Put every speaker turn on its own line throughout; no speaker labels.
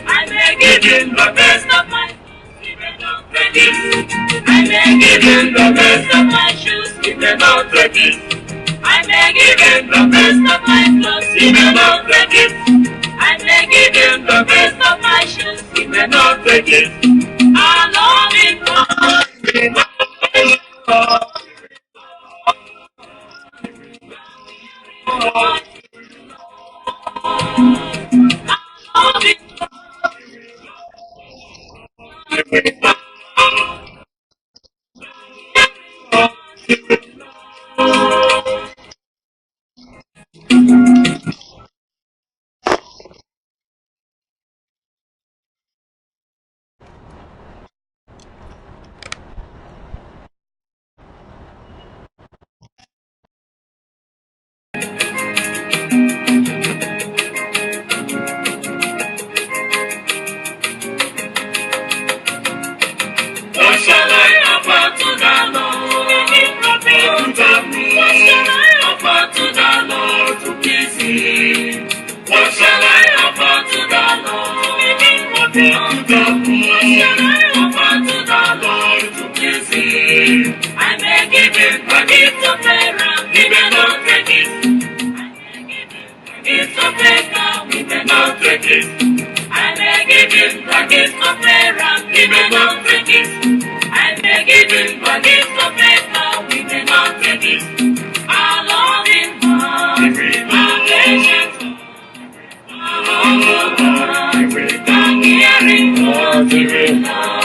I may give him the best of my he may not take it. I may give him the best of my shoes, he may not take it. I may give him the best of my clothes, he may not take it. I may give him the best of my shoes, he may not take it. I love him. I may give him a gift of prayer, he may not take it. I may give him a gift of prayer, he may not take it. I may give him a gift of prayer, he may not take it. I may give him a gift of prayer, he may not take it. I love him, I'm patient, I'm hearing what he will love.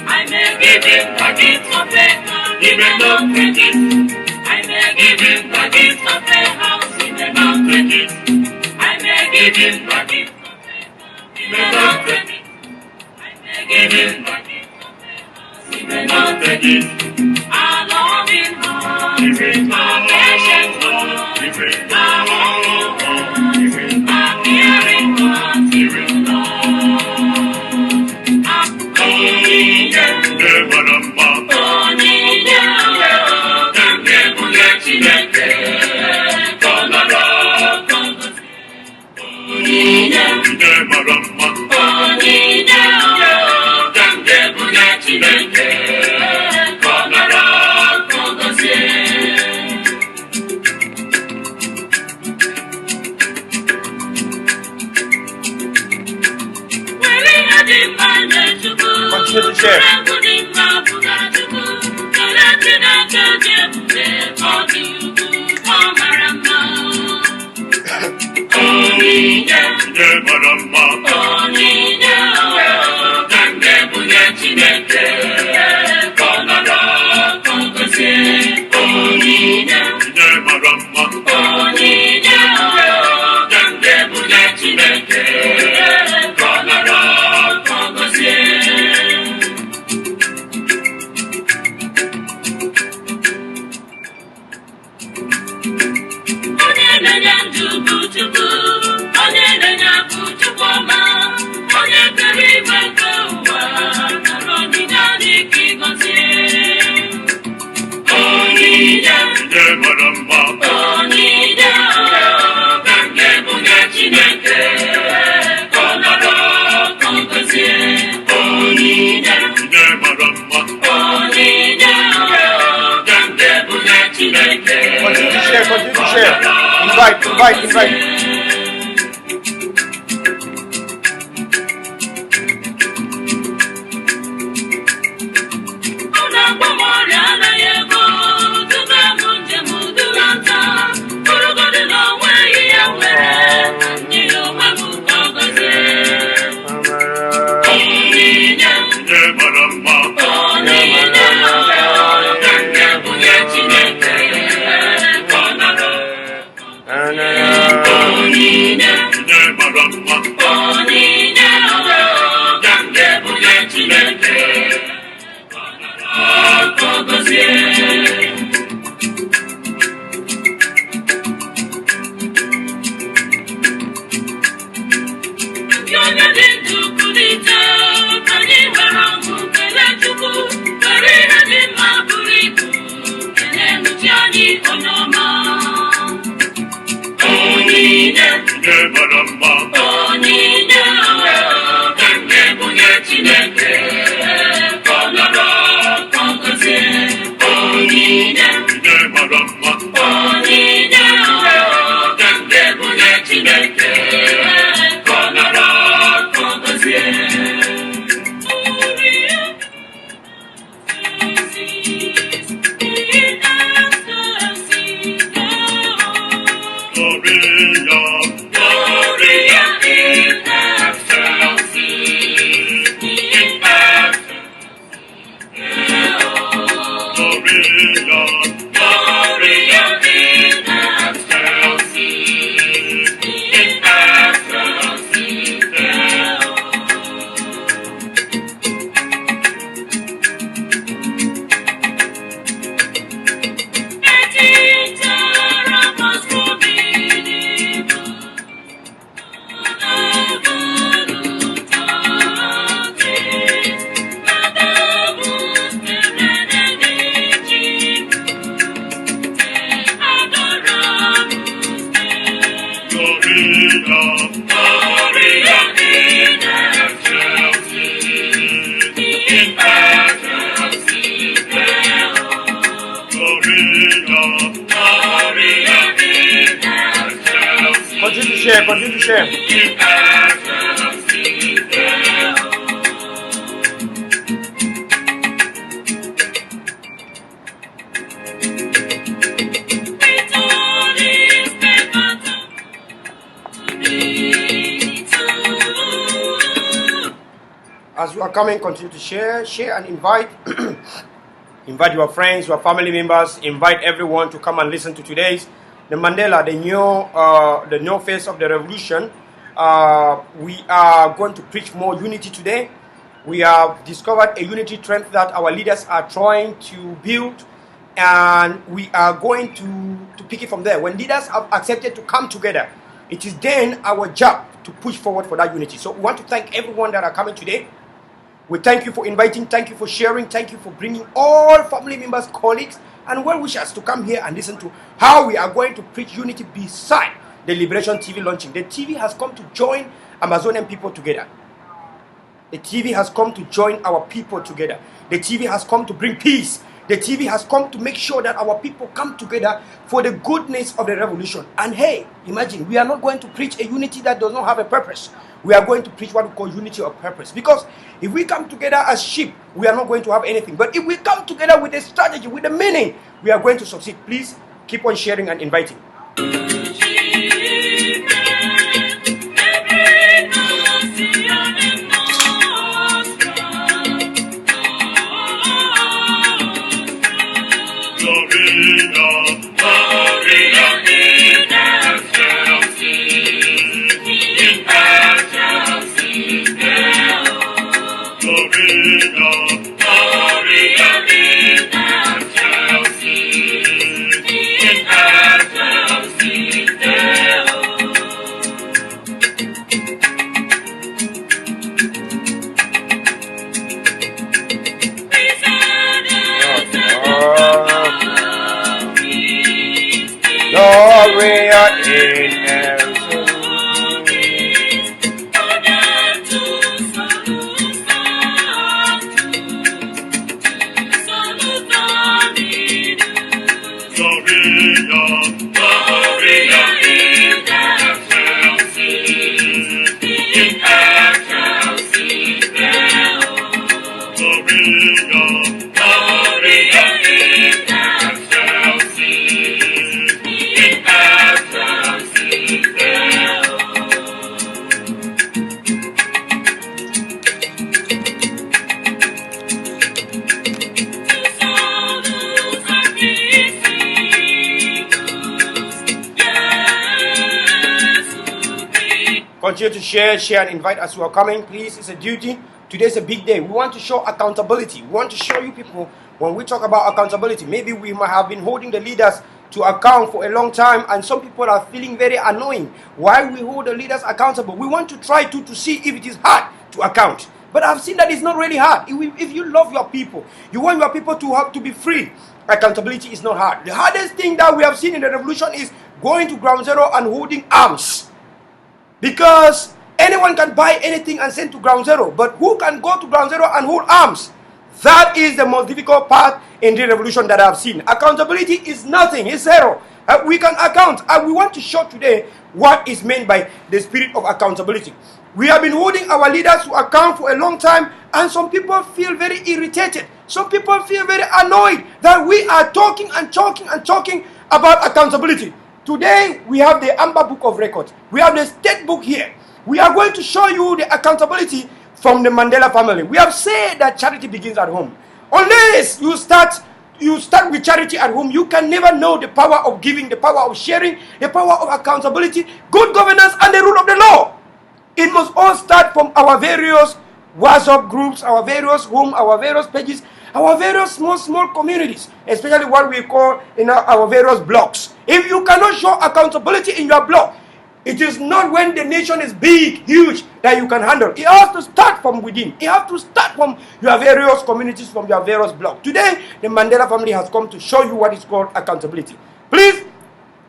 I may give him a gift of a he may not take it. I may give him a gift of a house, he may not take it. I may give him a gift of a he may not take it. I may give him a gift of a house, he may not take it. I love him, I'm patient, I'm hearing what he will love.
Continue to share.
Onye na-enye ndụ bụ Chukwu, onye na-enye akụ onoma. Onyinye marama. Onyinye kenge bunye Chineke. Konara kongozie. Onyinye marama. Onyinye kenge bunye Chineke. Konara kongozie.
Continue to share. As you are coming, continue to share and invite. Invite your friends, your family members. Invite everyone to come and listen to today's the Mandela, the new face of the revolution. We are going to preach more unity today. We have discovered a unity trend that our leaders are trying to build, and we are going to pick it from there. When leaders have accepted to come together, it is then our job to push forward for that unity. So we want to thank everyone that are coming today. We thank you for inviting, thank you for sharing, thank you for bringing all family members, colleagues, and well-wishers to come here and listen to how we are going to preach unity beside the Liberation TV launching. The TV has come to join Amazonian people together. The TV has come to join our people together. The TV has come to bring peace. The TV has come to make sure that our people come together for the goodness of the revolution. And hey, imagine, we are not going to preach a unity that does not have a purpose. We are going to preach what we call unity of purpose. Because if we come together as sheep, we are not going to have anything. But if we come together with a strategy, with a meaning, we are going to succeed. Please keep on sharing and inviting. Glory in Continue to share and invite as you are coming. Please, it's a duty. Today's a big day. We want to show accountability. We want to show you people, when we talk about accountability, maybe we might have been holding the leaders to account for a long time, and some people are feeling very annoying. Why we hold the leaders accountable? We want to try to see if it is hard to account. But I've seen that it's not really hard. If you love your people, you want your people to be free, Accountability is not hard. The hardest thing that we have seen in the revolution is going to ground zero and holding arms. Because anyone can buy anything and send to ground zero. But who can go to ground zero and hold arms? That is the most difficult part in the revolution that I've seen. Accountability is nothing. It's zero. We can account. And we want to show today what is meant by the spirit of accountability. We have been holding our leaders to account for a long time, and some people feel very irritated. Some people feel very annoyed that we are talking about accountability. Today, we have the Amber Book of Records. We have the State Book here. We are going to show you the accountability from the Mandela family. We have said that charity begins at home. Unless you start with charity at home, you can never know the power of giving, the power of sharing, the power of accountability, good governance, and the rule of the law. It must all start from our various WhatsApp groups, our various homes, our various pages, our various small communities, especially what we call our various blocks. If you cannot show accountability in your block, it is not when the nation is big, huge, that you can handle. It has to start from within. It has to start from your various communities, from your various blocks. Today, the Mandela family has come to show you what is called accountability. Please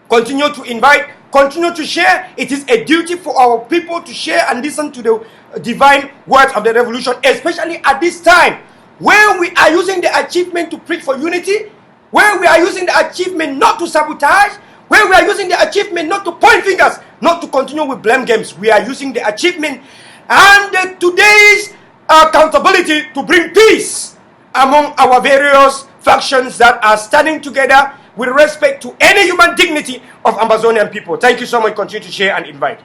continue to invite, continue to share. It is a duty for our people to share and listen to the divine words of the revolution, especially at this time, where we are using the achievement to preach for unity, where we are using the achievement not to sabotage, where we are using the achievement not to point fingers, not to continue with blame games. We are using the achievement and today's accountability to bring peace among our various factions that are standing together with respect to any human dignity of Amazonian people. Thank you so much. Continue to share and invite.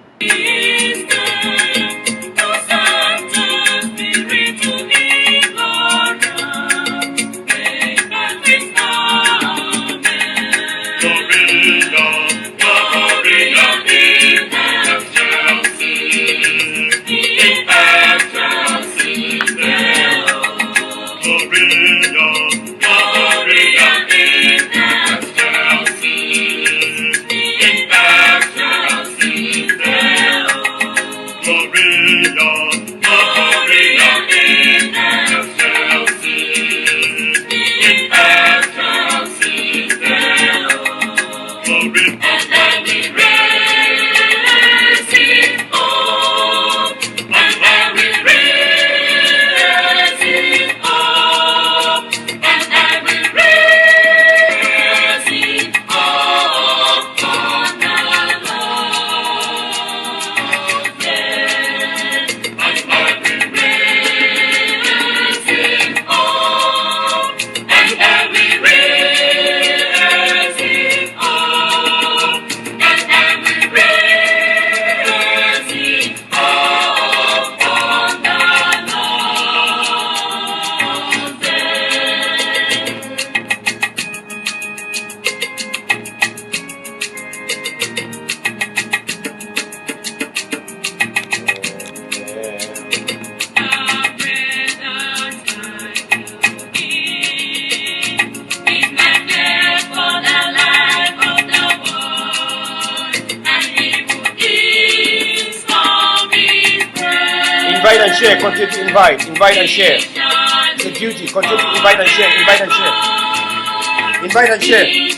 Invite and share, continue to invite and share. It's a duty, continue to invite and share, invite and share.
We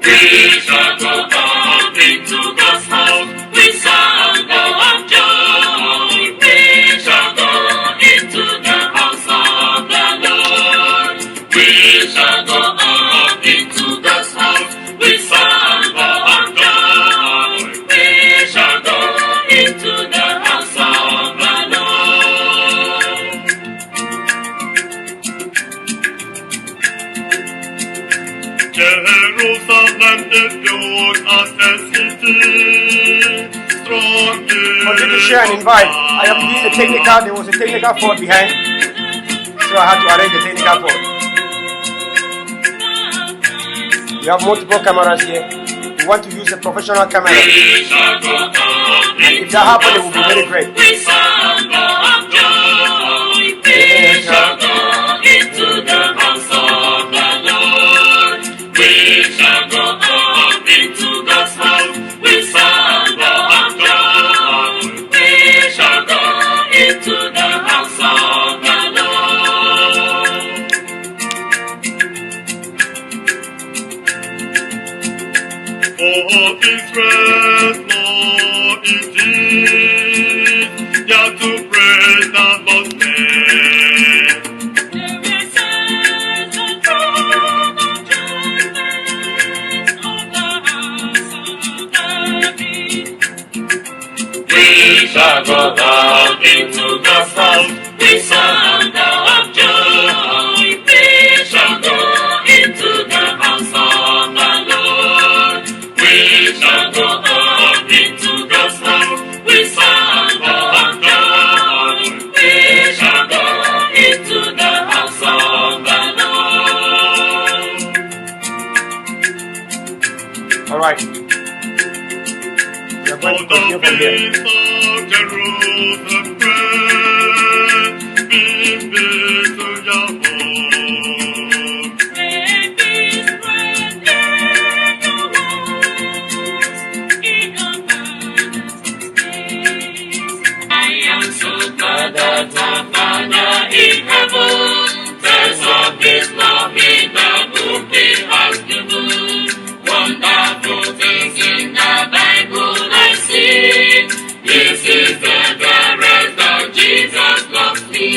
We shall go up into God's house with sound of joy. We shall go into the house of the Lord. We shall go up into God's house with sound of joy. We shall go into the house of the Lord. Jerusalem is built as a city, strong in
Continue to share and invite. I am doing the technical. There was a technical fault behind, so I had to arrange the technical fault. We have multiple cameras here. We want to use a professional camera. And if that happens, it will be very great.
We shall go into the house of the Lord. We shall go up into God's house with sound of joy. We shall go into the house of the Lord. For Israel's law is this, yeah, to praise the Lord's name. We shall go down into God's house with sound of joy. We shall go into the house of the Lord. We shall go up into God's house with sound of joy. We shall go into the house of the Lord.
All right. We are going to continue from here.
Jerusalem, praise, peace be to your home. May peace reign in your walls, in your father's days. I am so glad that our Father in heaven tells of His love in the book He has given. Wonderful things in the Bible I see. This is the direct that Jesus loves me.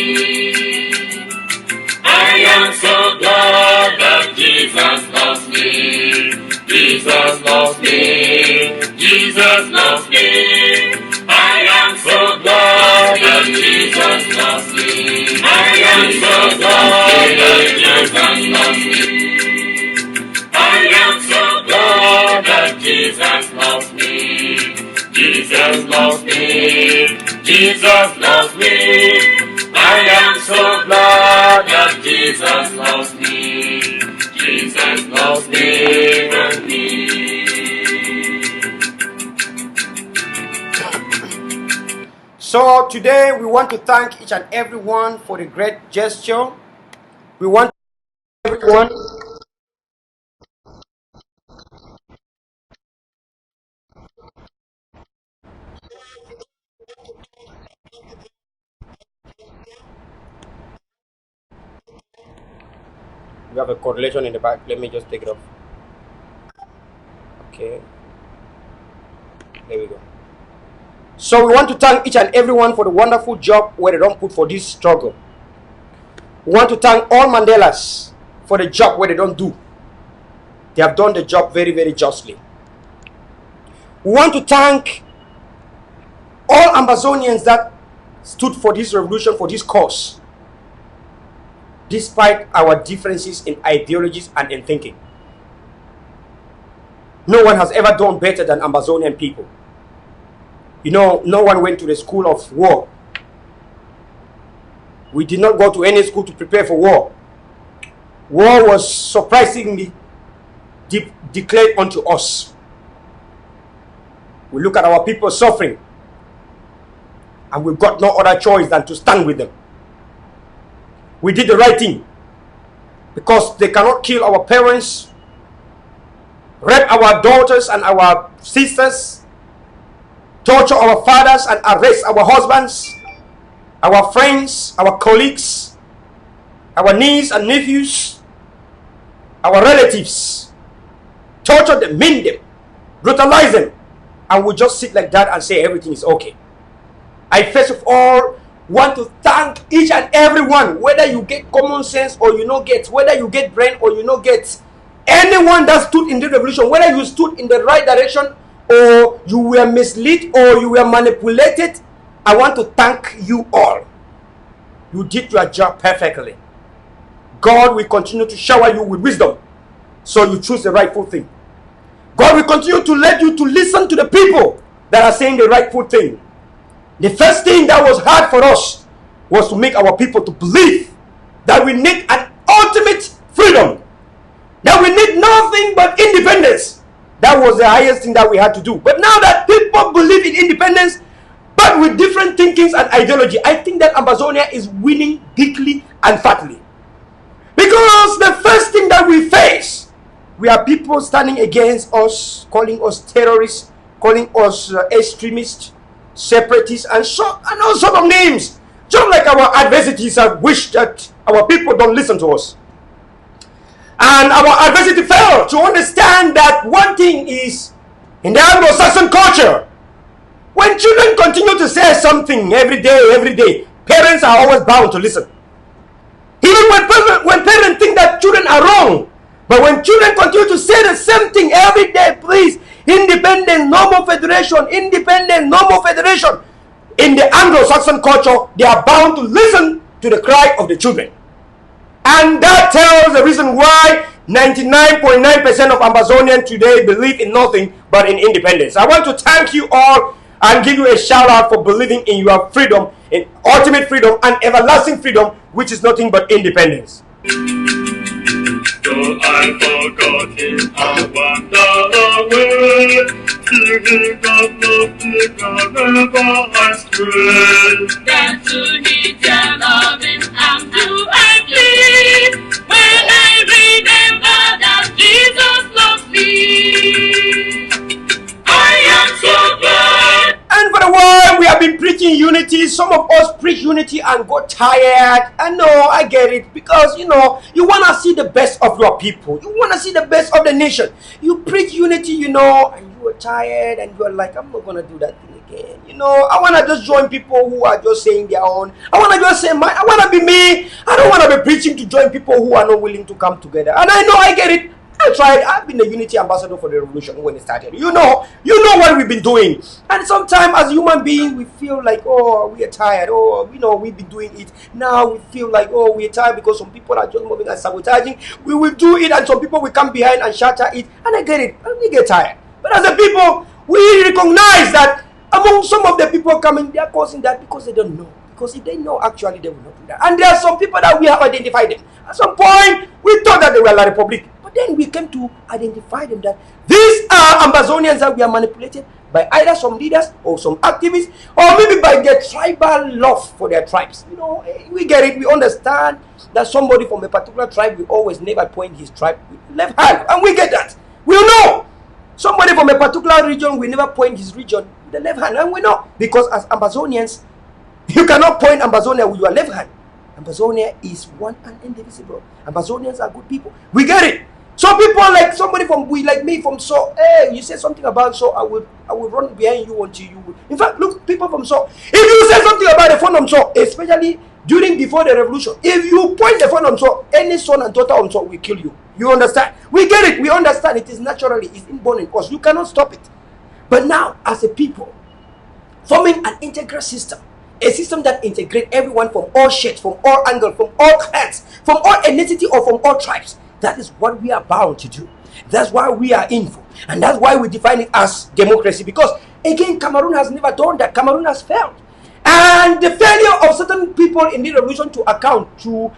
I am so glad that Jesus loves me. Jesus loves me. Jesus loves me. I am so glad that Jesus loves me. I am so glad that Jesus loves me. I am so glad that Jesus loves me. Jesus loves me. Jesus loves me. I am so glad that Jesus loves me. Jesus loves me and me.
So today we want to thank each and everyone for the great gesture. We want everyone. We have a correlation in the back. Let me just take it off. Okay. There we go. So we want to thank each and everyone for the wonderful job where they don't put for this struggle. We want to thank all Mandelas for the job where they don't do. They have done the job very, very justly. We want to thank all Amazonians that stood for this revolution, for this cause, despite our differences in ideologies and in thinking. No one has ever done better than Amazonian people. You know, no one went to the school of war. We did not go to any school to prepare for war. War was surprisingly declared unto us. We look at our people suffering, and we've got no other choice than to stand with them. We did the right thing, because they cannot kill our parents, rape our daughters and our sisters, torture our fathers and arrest our husbands, our friends, our colleagues, our nieces and nephews, our relatives, torture them, mean them, brutalize them, and we just sit like that and say everything is okay. I first of all want to thank each and every one, whether you get common sense or you not get, whether you get brain or you not get, anyone that stood in the revolution, whether you stood in the right direction or you were misled or you were manipulated, I want to thank you all. You did your job perfectly. God will continue to shower you with wisdom, so you choose the rightful thing. God will continue to let you to listen to the people that are saying the rightful thing. The first thing that was hard for us was to make our people to believe that we need an ultimate freedom, that we need nothing but independence. That was the highest thing that we had to do. But now that people believe in independence, but with different thinkings and ideology, I think that Amazonia is winning bigly and fatly. Because the first thing that we face, we are people standing against us, calling us terrorists, calling us extremists, separatists, and all sort of names. Just like our adversities have wished that our people don't listen to us. And our adversity failed to understand that one thing is, in the Anglo-Saxon culture, when children continue to say something every day, parents are always bound to listen. Even when parents think that children are wrong, but when children continue to say the same thing every day, please, independence, no more federation, independence, no more federation. In the Anglo-Saxon culture, they are bound to listen to the cry of the children. And that tells the reason why 99.9% of Amazonians today believe in nothing but in independence. I want to thank you all and give you a shout out for believing in your freedom, in ultimate freedom and everlasting freedom, which is nothing but independence.
Though I forgot him, I wander away. To him that loved me, never I stray. Then to his dear loving arms do I flee. When I remember that Jesus loves me, I am so glad.
And for a while we have been preaching unity. Some of us preach unity and got tired. And no, I get it, because you know, you want to see the best of your people, you want to see the best of the nation. You preach unity, you know, and you are tired and you are like, I'm not gonna do that thing again. You know, I want to just join people who are just saying their own. I want to just say I want to be me. I don't want to be preaching to join people who are not willing to come together. And I know, I get it. I tried. I've been the unity ambassador for the revolution when it started. You know what we've been doing. And sometimes as human beings, we feel like, oh, we are tired. Oh, you know, we've been doing it. Now we feel like, oh, we are tired because some people are just moving and sabotaging. We will do it and some people will come behind and shatter it. And I get it. And we get tired. But as a people, we recognize that among some of the people coming, they are causing that because they don't know. Because if they know, actually, they will not do that. And there are some people that we have identified them. At some point, we thought that they were La Republic. Then we came to identify them that these are Amazonians that we are manipulated by either some leaders or some activists, or maybe by their tribal love for their tribes. You know, we get it. We understand that somebody from a particular tribe will always never point his tribe with left hand, and we get that. We know somebody from a particular region will never point his region with the left hand, and we know, because as Amazonians, you cannot point Amazonia with your left hand. Amazonia is one and indivisible. Amazonians are good people. We get it. Some people, like somebody from like me from So, hey, you say something about So, I will run behind you until you will. In fact, look, people from So, if you say something about the phone on So, especially before the revolution, if you point the phone on So, any son and daughter on So will kill you. You understand? We get it. We understand it is naturally, it's inborn in us. You cannot stop it. But now, as a people, forming an integral system, a system that integrates everyone from all shades, from all angles, from all clans, from all ethnicity, or from all tribes. That is what we are bound to do. That's why we are in for. And that's why we define it as democracy. Because, again, Cameroon has never done that. Cameroon has failed. And the failure of certain people in the revolution to account, to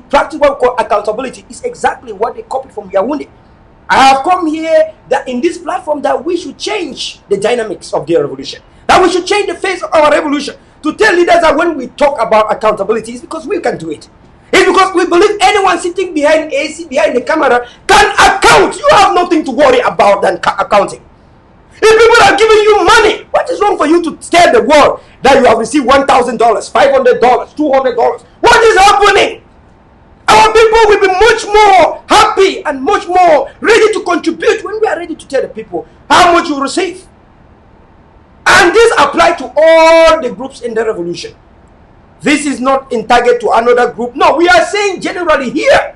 practice what we call accountability, is exactly what they copied from Yaoundé. I have come here that in this platform that we should change the dynamics of the revolution. That we should change the face of our revolution. To tell leaders that when we talk about accountability, it's because we can do it. It's because we believe anyone sitting behind AC, behind the camera, can account. You have nothing to worry about than accounting. If people are giving you money, what is wrong for you to tell the world that you have received $1,000, $500, $200? What is happening? Our people will be much more happy and much more ready to contribute, when we are ready to tell the people how much you receive. And this applies to all the groups in the revolution. This is not in target to another group. No, we are saying generally here.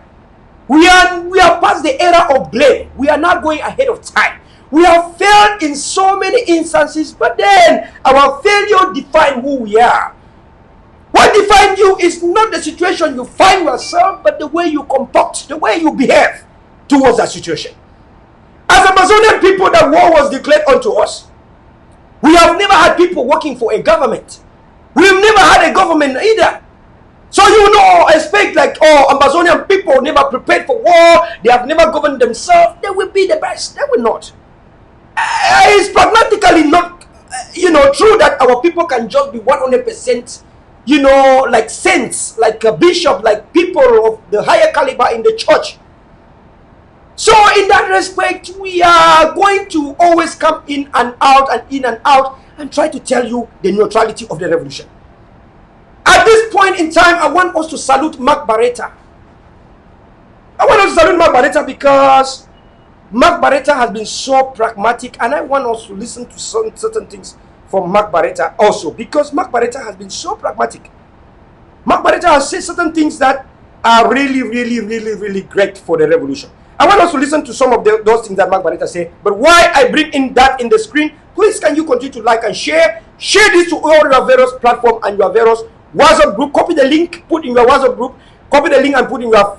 We are past the era of blame. We are not going ahead of time. We have failed in so many instances, but then our failure defines who we are. What defines you is not the situation you find yourself, but the way you conduct, the way you behave towards that situation. As Amazonian people, that war was declared unto us. We have never had people working for a government. We've never had a government either. So you know, expect like, oh, Amazonian people never prepared for war. They have never governed themselves. They will be the best. They will not. It's pragmatically not, true that our people can just be 100%, like saints, like a bishop, like people of the higher caliber in the church. So in that respect, we are going to always come in and out and try to tell you the neutrality of the revolution. At this point in time, I want us to salute Mark Barretta. I want us to salute Mark Barretta because Mark Barretta has been so pragmatic, and I want us to listen to some certain things from Mark Barretta also, because Mark Barretta has been so pragmatic. Mark Barretta has said certain things that are really, really, really, really great for the revolution. I want us to listen to some of those things that Mark Barretta said. But why I bring in that in the screen, please can you continue to like and share? Share this to all your various platforms and your various WhatsApp group. Copy the link, put in your WhatsApp group. Copy the link and put in your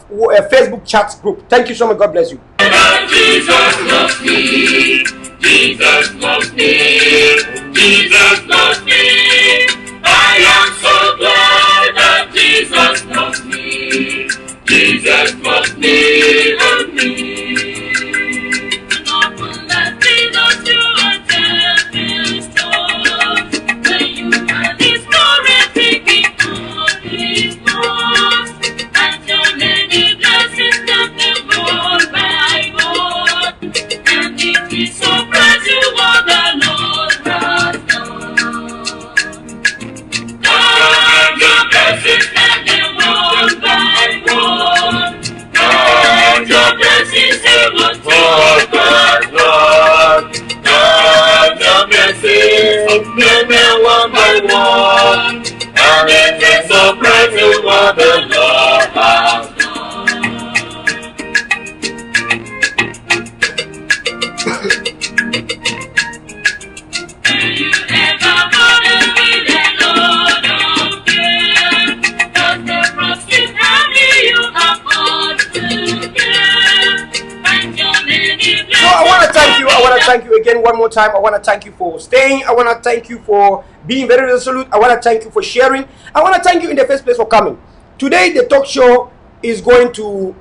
Facebook chat group. Thank you so much. God bless you.
Jesus loves me. Jesus loves me. Jesus loves me. I am so glad that Jesus loves me. Jesus loves me and me. One by one, and it is so precious what the Lord has Have you ever bothered with the Lord of care? Does the prospect have you afford to care? And your many blessings.
So I want to thank you again one more time. I want to thank you for staying. I want to thank you for being very resolute. I want to thank you for sharing. I want to thank you in the first place for coming. Today the talk show is going to,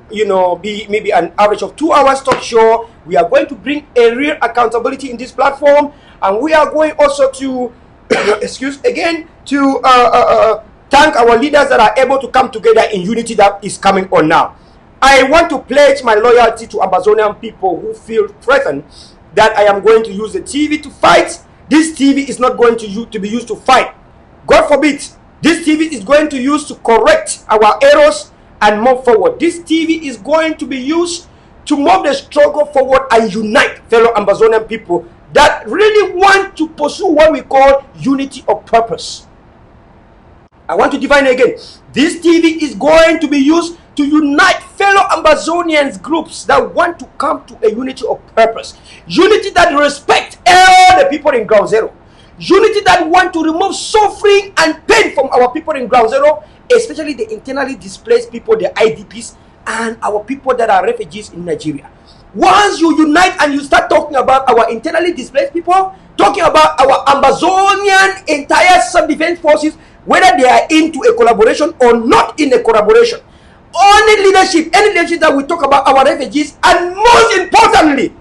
be maybe an average of 2 hours talk show. We are going to bring a real accountability in this platform, and we are going also to, thank our leaders that are able to come together in unity that is coming on now. I want to pledge my loyalty to Amazonian people who feel threatened that I am going to use the TV to fight. This TV is not going to be used to fight. God forbid. This TV is going to be used to correct our errors and move forward. This TV is going to be used to move the struggle forward and unite fellow Amazonian people that really want to pursue what we call unity of purpose. I want to define again. This TV is going to be used to unite fellow Amazonians groups that want to come to a unity of purpose. Unity that respects all the people in Ground Zero. Unity that want to remove suffering and pain from our people in Ground Zero, especially the internally displaced people, the IDPs, and our people that are refugees in Nigeria. Once you unite and you start talking about our internally displaced people, talking about our Amazonian entire self-defense forces, whether they are into a collaboration or not in a collaboration, any leadership that we talk about our refugees, and most importantly,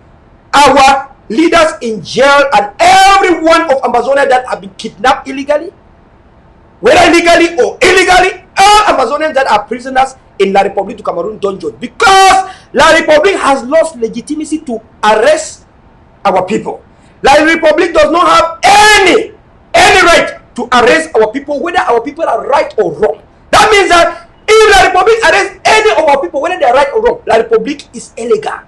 our leaders in jail and every one of Amazonia that have been kidnapped illegally, whether legally or illegally, all Amazonians that are prisoners in La République du Cameroon dungeon, because La République has lost legitimacy to arrest our people. La République does not have any right to arrest our people, whether our people are right or wrong. That means that if La République arrests any of our people, whether they are right or wrong, La République is illegal.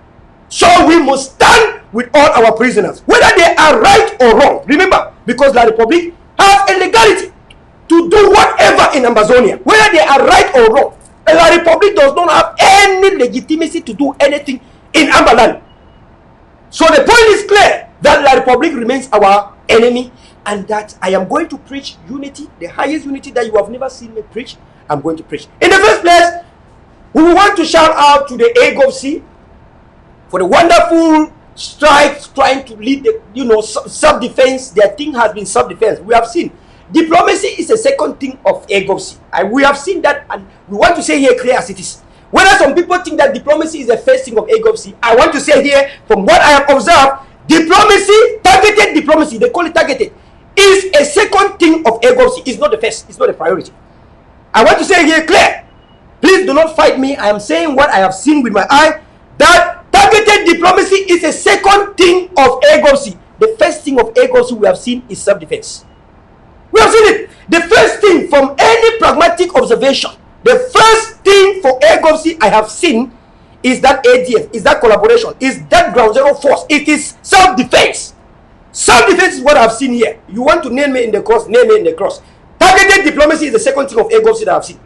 So we must stand with all our prisoners, whether they are right or wrong. Remember, because La Republic has a legality to do whatever in Amazonia, whether they are right or wrong. La Republic does not have any legitimacy to do anything in Ambaland. So the point is clear that La Republic remains our enemy, and that I am going to preach unity, the highest unity that you have never seen me preach. I'm going to preach. In the first place, we want to shout out to the AGOVC for the wonderful strides trying to lead the self-defense. Their thing has been self-defense. We have seen diplomacy is a second thing of AGOVC. We have seen that, and we want to say here clear as it is. Whether some people think that diplomacy is the first thing of AGOVC, I want to say here, from what I have observed, diplomacy, targeted diplomacy, they call it targeted, is a second thing of AGOVC. It's not the first. It's not the priority. I want to say here clear. Please do not fight me. I am saying what I have seen with my eye, that targeted diplomacy is a second thing of AGOVC. The first thing of AGOVC we have seen is self-defense. We have seen it. The first thing from any pragmatic observation, the first thing for AGOVC I have seen is that ADF, is that collaboration, is that ground zero force. It is self-defense. Self-defense is what I've seen here. You want to name me in the cross, name me in the cross. Targeted diplomacy is the second thing of AGOVC that I've seen.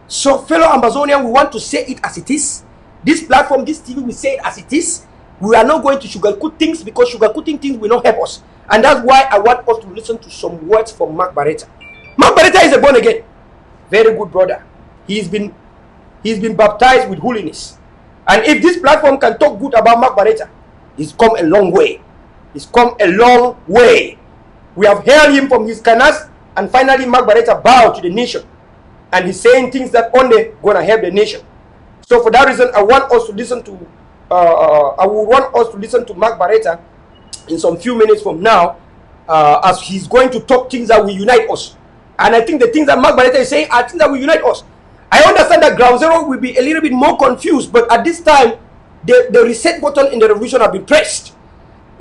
So, fellow Amazonian, we want to say it as it is. This platform, this TV, we say it as it is. We are not going to sugarcoat things, because sugarcoating things will not help us. And that's why I want us to listen to some words from Mark Barretta. Mark Barretta is a born again, very good brother. He's been baptized with holiness. And if this platform can talk good about Mark Barretta, he's come a long way. He's come a long way. We have heard him from his canas, and finally Mark Barretta bowed to the nation. And he's saying things that only gonna help the nation. So for that reason, I want us to listen to Mark Barretta in some few minutes from now, as he's going to talk things that will unite us. And I think the things that Mark Barretta is saying are things that will unite us. I understand that Ground Zero will be a little bit more confused, but at this time, the reset button in the revolution have been pressed.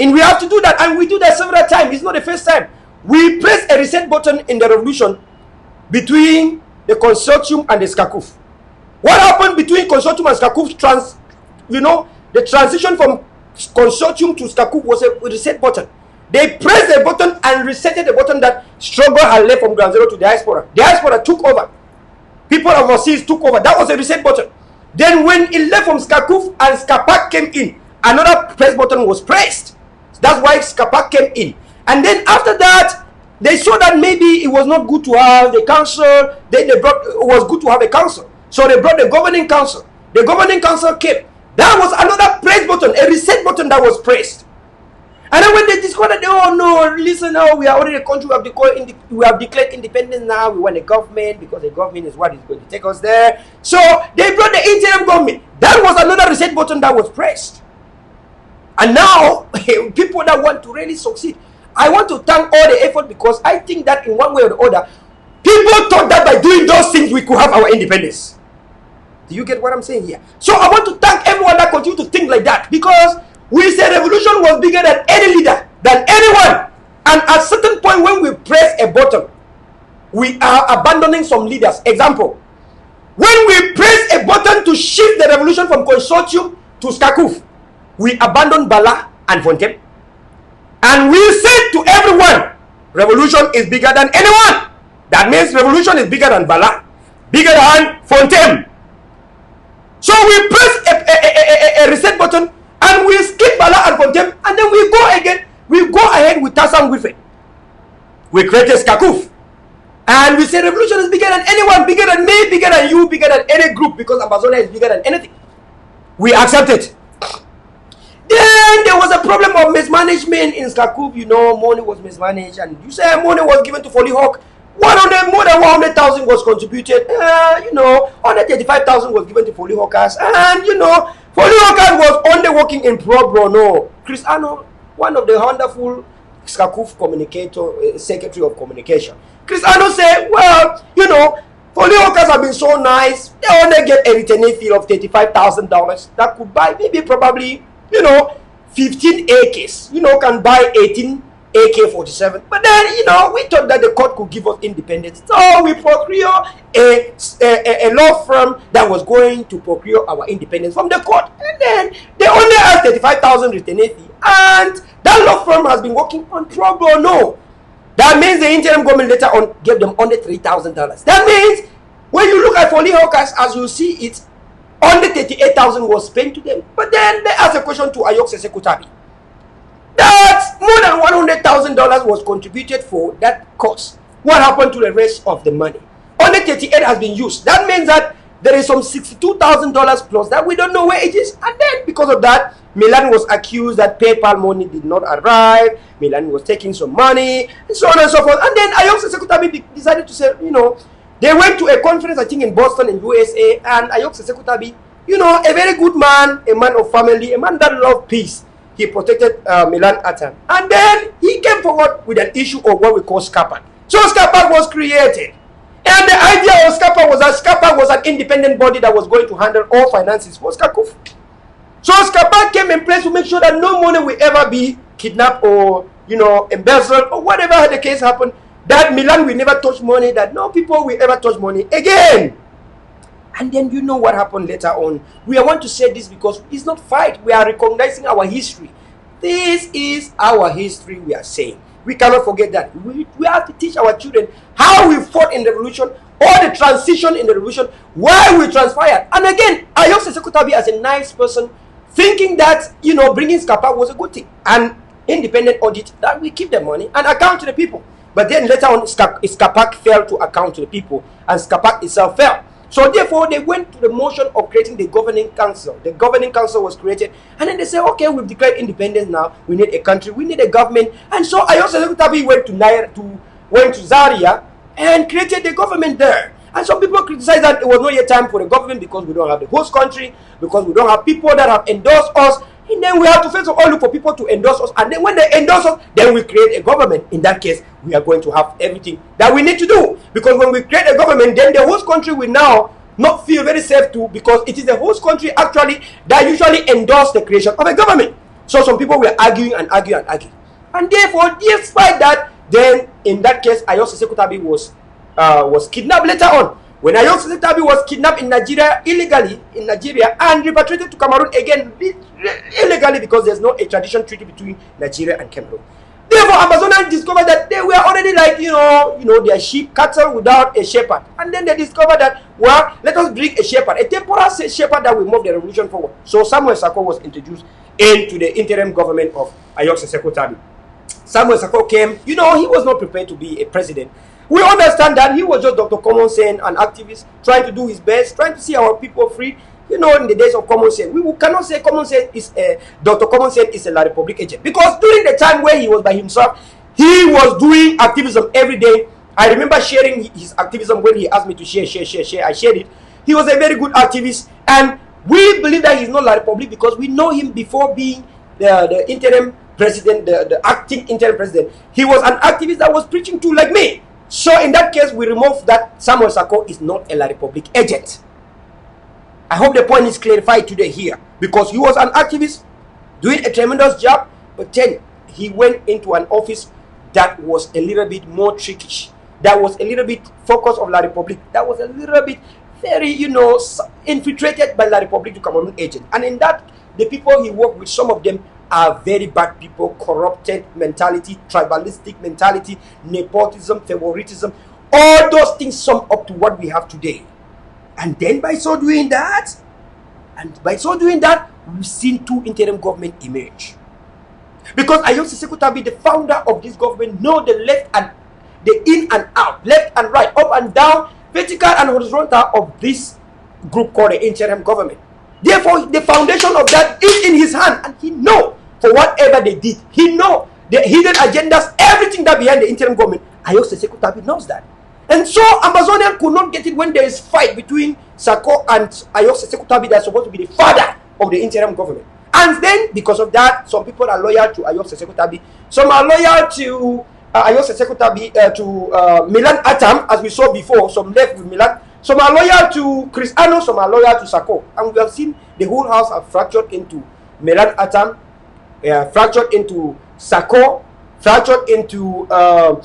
And we have to do that, and we do that several times. It's not the first time. We press a reset button in the revolution between the consortium and the SCACUF. What happened between consortium and SCACUF, the transition from consortium to SCACUF was a reset button. They pressed the button and resetted the button that struggle had left from Ground Zero to diaspora. Diaspora took over. People overseas took over. That was a reset button. Then when it left from SCACUF and SCAPAC came in, another press button was pressed. That's why SCAPAC came in. And then after that, they saw that maybe it was not good to have the council. Then it was good to have a council. So they brought the governing council. The governing council came. That was another press button, a reset button that was pressed. And then when they discovered, oh no, listen now, we are already a country, we have declared independence now, we want a government, because the government is what is going to take us there. So they brought the interim government. That was another reset button that was pressed. And now, people that want to really succeed, I want to thank all the effort, because I think that in one way or the other, people thought that by doing those things, we could have our independence. Do you get what I'm saying here? So I want to thank everyone that continue to think like that, because we said revolution was bigger than any leader, than anyone. And at a certain point when we press a button, we are abandoning some leaders. Example, when we press a button to shift the revolution from consortium to SCACUF, we abandon Bala and Fontem. And we said to everyone, revolution is bigger than anyone. That means revolution is bigger than Bala, bigger than Fontem. So we press a reset button, and we skip Bala and Fontem, and then we go again. We go ahead with Tassam Wife. We created SCACUF. And we say revolution is bigger than anyone, bigger than me, bigger than you, bigger than any group, because Amazonia is bigger than anything. We accepted. Then there was a problem of mismanagement in SCACUF. Money was mismanaged, and you say money was given to Follyhawk. More than 100,000 was contributed. 135,000 was given to Follyhawkers, and Follyhawkers was only working in pro bono. Chris Arno, one of the wonderful SCACUF secretary of communication. Chris Arno said, well, Follyhawkers have been so nice. They only get a retained fee of $35,000 that could buy maybe probably 15 acres. Can buy 18 AK-47. But then, we thought that the court could give us independence. So we procure a law firm that was going to procure our independence from the court. And then they only asked 35,000 retainer fee. And that law firm has been working on pro bono. That means the interim government later on gave them only $3,000. That means when you look at Foley Hawkers, as you see it, only 38,000 was spent to them. But then they asked a question to Ayok Sesekutabi that more than $100,000 was contributed for that cost. What happened to the rest of the money? Only 38 has been used. That means that there is some $62,000 plus that we don't know where it is. And then because of that, Milan was accused that PayPal money did not arrive. Milan was taking some money, and so on and so forth. And then Ayok Sesekutabi decided to say, they went to a conference, I think in Boston in USA, and Ayok Sesekutabi, a very good man, a man of family, a man that loved peace. He protected Milan Atam. And then he came forward with an issue of what we call SCAPAC. So SCAPAC was created. And the idea of SCAPAC was that SCAPAC was an independent body that was going to handle all finances for SCACUF. So SCAPAC came in place to make sure that no money will ever be kidnapped or, embezzled or whatever the case happened. That Milan will never touch money, that no people will ever touch money again. And then you know what happened later on. We want to say this because it's not fight. We are recognizing our history. This is our history we are saying. We cannot forget that. We have to teach our children how we fought in the revolution, or the transition in the revolution, why we transpired. And again, Ayok Sesekutabi as a nice person, thinking that, bringing SCAPAC was a good thing. And independent audit, that we keep the money and account to the people. But then later on, SCAPAC failed to account to the people, and SCAPAC itself fell. So therefore, they went to the motion of creating the governing council. The governing council was created, and then they said, okay, we've declared independence now. We need a country, we need a government. And so Ayok Sesekutabi went to Zaria and created the government there. And some people criticized that it was not yet time for the government because we don't have the host country, because we don't have people that have endorsed us. And then we have to first of all look for people to endorse us. And then when they endorse us, then we create a government. In that case, we are going to have everything that we need to do. Because when we create a government, then the host country will now not feel very safe too, because it is the host country actually that usually endorse the creation of a government. So some people were arguing and arguing and arguing. And therefore, despite that, then in that case, Ayok Sesekutabi was kidnapped later on. When Ayok Sesekutabi was kidnapped in Nigeria illegally, and repatriated to Cameroon again illegally, because there's no extradition treaty between Nigeria and Cameroon. Therefore, Amazonians discovered that they were already like, their sheep, cattle without a shepherd. And then they discovered that, well, let us bring a shepherd, a temporal shepherd that will move the revolution forward. So Samuel Sako was introduced into the interim government of Ayok Sesekutabi. Samuel Sako came, he was not prepared to be a president. We understand that he was just Dr. Common Sense, an activist, trying to do his best, trying to see our people free. In the days of Common Sense, we cannot say Common Sense is Dr. Common Sense is a La Republic agent, because during the time where he was by himself, he was doing activism every day. I remember sharing his activism when he asked me to share. I shared it. He was a very good activist, and we believe that he's not La Republic because we know him before being the interim president, the acting interim president. He was an activist that was preaching to like me. So in that case, we remove that Samuel Sako is not a La Republic agent. I hope the point is clarified today here, because he was an activist doing a tremendous job, but then he went into an office that was a little bit more trickish, that was a little bit focus of La Republic, that was a little bit very, infiltrated by La Republic to Cameroon agent. And in that, the people he worked with, some of them are very bad people, corrupted mentality, tribalistic mentality, nepotism, favoritism, all those things sum up to what we have today. And then by so doing that, we've seen two interim government emerge. Because Ayok Sesekutabi, the founder of this government, know the left and the in and out, left and right, up and down, vertical and horizontal of this group called the interim government. Therefore, the foundation of that is in his hand, and he know for whatever they did, he know the hidden agendas, everything that behind the interim government. Ayok Sesekutabi knows that. And so Amazonian could not get it when there is fight between Sako and Ayok Sesekutabi that's supposed to be the father of the interim government. And then because of that, some people are loyal to Ayok Sesekutabi, some are loyal to Ayok Sesekutabi, to Milan Atam, as we saw before. Some left with Milan, some are loyal to Chris Ano, some are loyal to Sako. And we have seen the whole house have fractured into Milan Atam, fractured into Sako, fractured into Ayok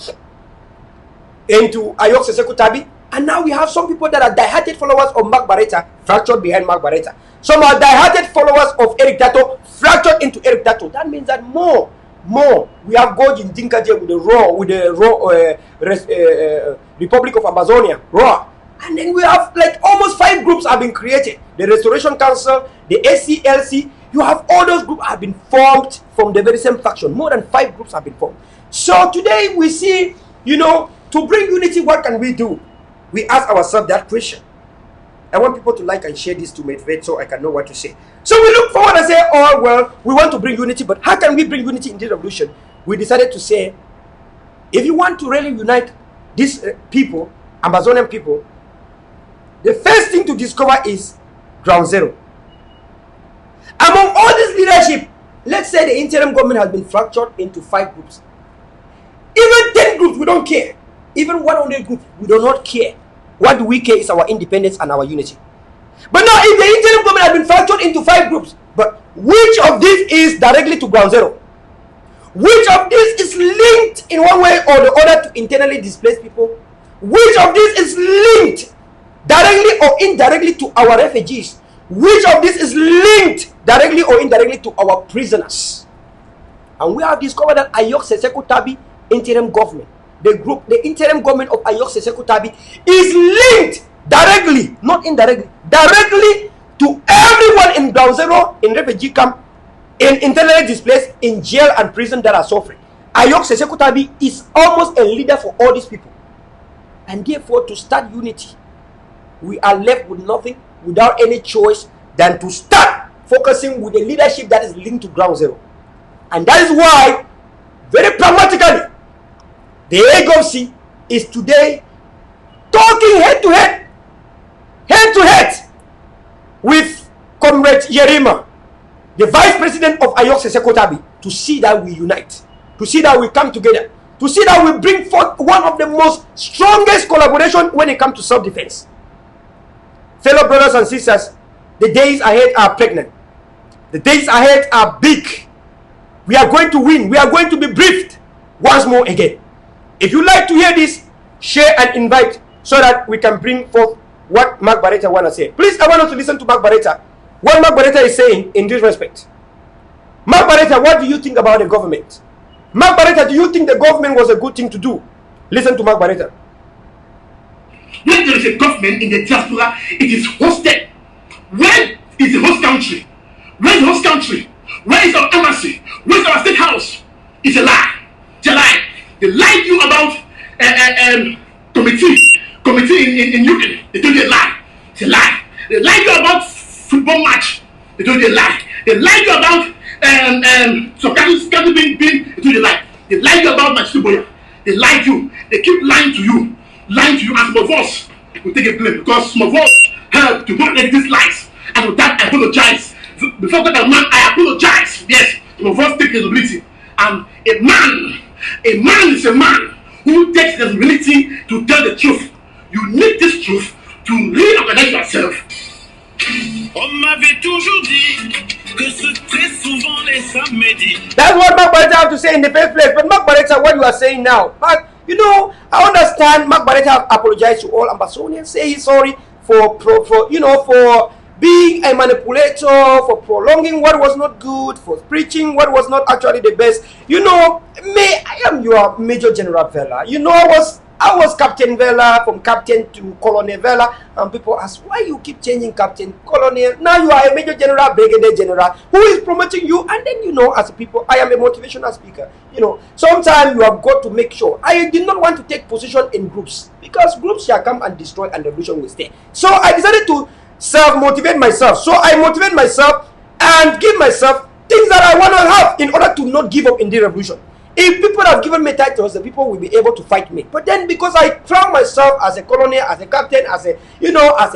Seseku Tabi, and now we have some people that are die-hearted followers of Mark Barretta, fractured behind Mark Barretta. Some are die-hearted followers of Eric Dato, fractured into Eric Dato. That means that more. We have Gojin Dinkaje with the Republic of Amazonia, ROA. And then we have like almost 5 groups have been created. The Restoration Council, the ACLC, you have all those groups have been formed from the very same faction. More than 5 groups have been formed. So today we see, to bring unity, what can we do? We ask ourselves that question. I want people to like and share this to motivate so I can know what to say. So we look forward and say, oh, well, we want to bring unity, but how can we bring unity in this revolution? We decided to say, if you want to really unite these people, Amazonian people, the first thing to discover is ground zero. Among all this leadership, let's say the interim government has been fractured into 5 groups. Even 10 groups, we don't care. Even 100 groups, we do not care. What do we care is our independence and our unity. But now, if the interim government has been fractured into 5 groups, but which of these is directly to ground zero? Which of these is linked in one way or the other to internally displaced people? Which of these is linked directly or indirectly to our refugees? Which of these is linked directly or indirectly to our prisoners? And we have discovered that Ayok Seseku Tabi interim government, the interim government of Ayok Seseku Tabi is linked directly, not indirectly, directly to everyone in ground zero, in refugee camp, in internally displaced, in jail and prison that are suffering. Ayok Seseku Tabi is almost a leader for all these people. And therefore, to start unity, we are left with nothing, without any choice than to start focusing with a leadership that is linked to ground zero. And that is why, very pragmatically, the AGOC is today talking head to head with Comrade Yerima, the Vice President of Ayok Seseku Tabi, to see that we unite, to see that we come together, to see that we bring forth one of the most strongest collaboration when it comes to self-defense. Fellow brothers and sisters, the days ahead are pregnant. The days ahead are big. We are going to win. We are going to be briefed once more again. If you like to hear this, share and invite so that we can bring forth what Mark Barretta want to say. Please, I want us to listen to Mark Barretta. What Mark Barretta is saying in this respect. Mark Barretta, what do you think about the government? Mark Barretta, do you think the government was a good thing to do? Listen to Mark Barretta.
When there is a government in the diaspora, it is hosted. When is the host country? Where is the host country? Where is our embassy? Where is our state house? It's a lie. It's a lie. They lied you about committee in UK. They told you a lie. It's a lie. They lied you about football match. They told you a lie. They lied you about some cattle being. They told you a lie. They lied you about Machiboya. They lied you. They keep lying to you. Lying to you, and some of us will take a blame because some of us helped to make these lies. And with that, I apologize. Before God and man, I apologize. Yes, some of us take responsibility. And a man is a man who takes responsibility to tell the truth. You need this truth to reorganize yourself.
On m'avait toujours dit que c'est très souvent les samedis.
That's what Mark Barretta have to say in the first place. But Mark Barretta, what you are saying now, Mark, I understand Mark Barretta apologized to all Ambazonians, say he's sorry for being a manipulator, for prolonging what was not good, for preaching what was not actually the best. I am your Major General Vela. I was Captain Vela, from Captain to Colonel Vela, and people ask, why you keep changing Captain, Colonel? Now you are a Major General, Brigadier General, who is promoting you, and then as people, I am a motivational speaker. Sometimes you have got to make sure. I did not want to take position in groups, because groups shall come and destroy and the revolution will stay. So I decided to self-motivate myself. So I motivate myself and give myself things that I want to have in order to not give up in the revolution. If people have given me titles, the people will be able to fight me. But then because I crown myself as a colonel, as a captain, as a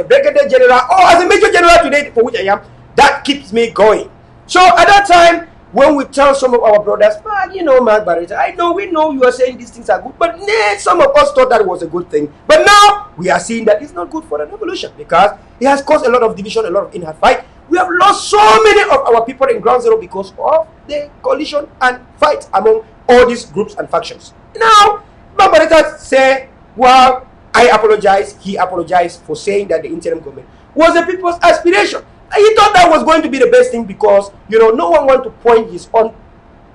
brigadier general, or as a major general today, for which I am, that keeps me going. So at that time, when we tell some of our brothers, Mark Barretta, we know you are saying these things are good, but some of us thought that it was a good thing. But now we are seeing that it's not good for the revolution because it has caused a lot of division, a lot of inner fight. We have lost so many of our people in ground zero because of the collision and fight among all these groups and factions. Now, Mark Barretta say, well, I apologize. He apologized for saying that the interim government was the people's aspiration. And he thought that was going to be the best thing because, you know, no one wanted to point his own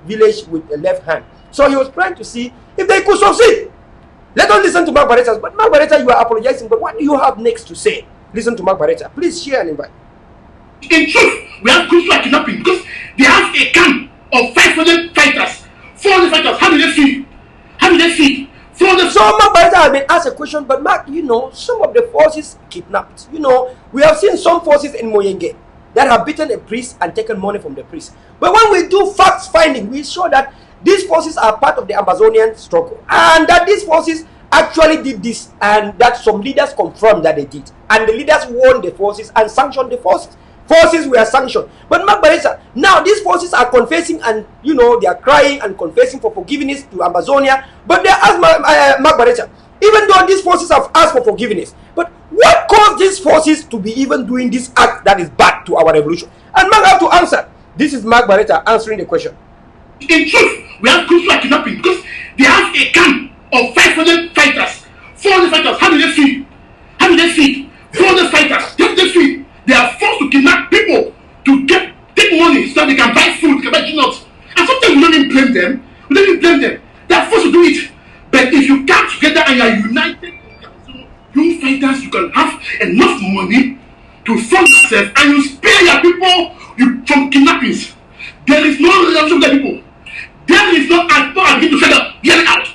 village with the left hand. So he was trying to see if they could succeed. Let us listen to Mark Barretta. But Mark Barretta, you are apologizing, but what do you have next to say? Listen to Mark Barretta. Please share and invite.
In truth, we have groups like kidnapping because they have a camp of 500 fighters, 400 fighters. How do they feel? How do they feel?
So Mark Barretta has been asked a question, but Mark, you know, some of the forces kidnapped. You know, we have seen some forces in Moyenge that have beaten a priest and taken money from the priest. But when we do facts finding, we show that these forces are part of the Amazonian struggle, and that these forces actually did this, and that some leaders confirmed that they did, and the leaders warned the forces and sanctioned the forces. Forces were sanctioned. But Mark Barretta, now these forces are confessing, and you know, they are crying and confessing for forgiveness to Amazonia. But they ask Mark Barretta, even though these forces have asked for forgiveness, but what caused these forces to be even doing this act that is bad to our revolution? And Mark have to answer. This is Mark Barretta answering the question.
In truth, we have groups like kidnapping because they have a camp of 500 fighters, 400 fighters. How do they feel? How do they feel? 400 fighters. How do they feel? They are forced to kidnap people to take money so that they can buy food, they can buy nuts. And sometimes we don't even blame them. We don't even blame them. They are forced to do it. But if you come together and you are united, you fighters, you can have enough money to fund yourself and you spare your people from kidnappings. There is no reaction to the people. There is no people are beginning to fed up. Get it out.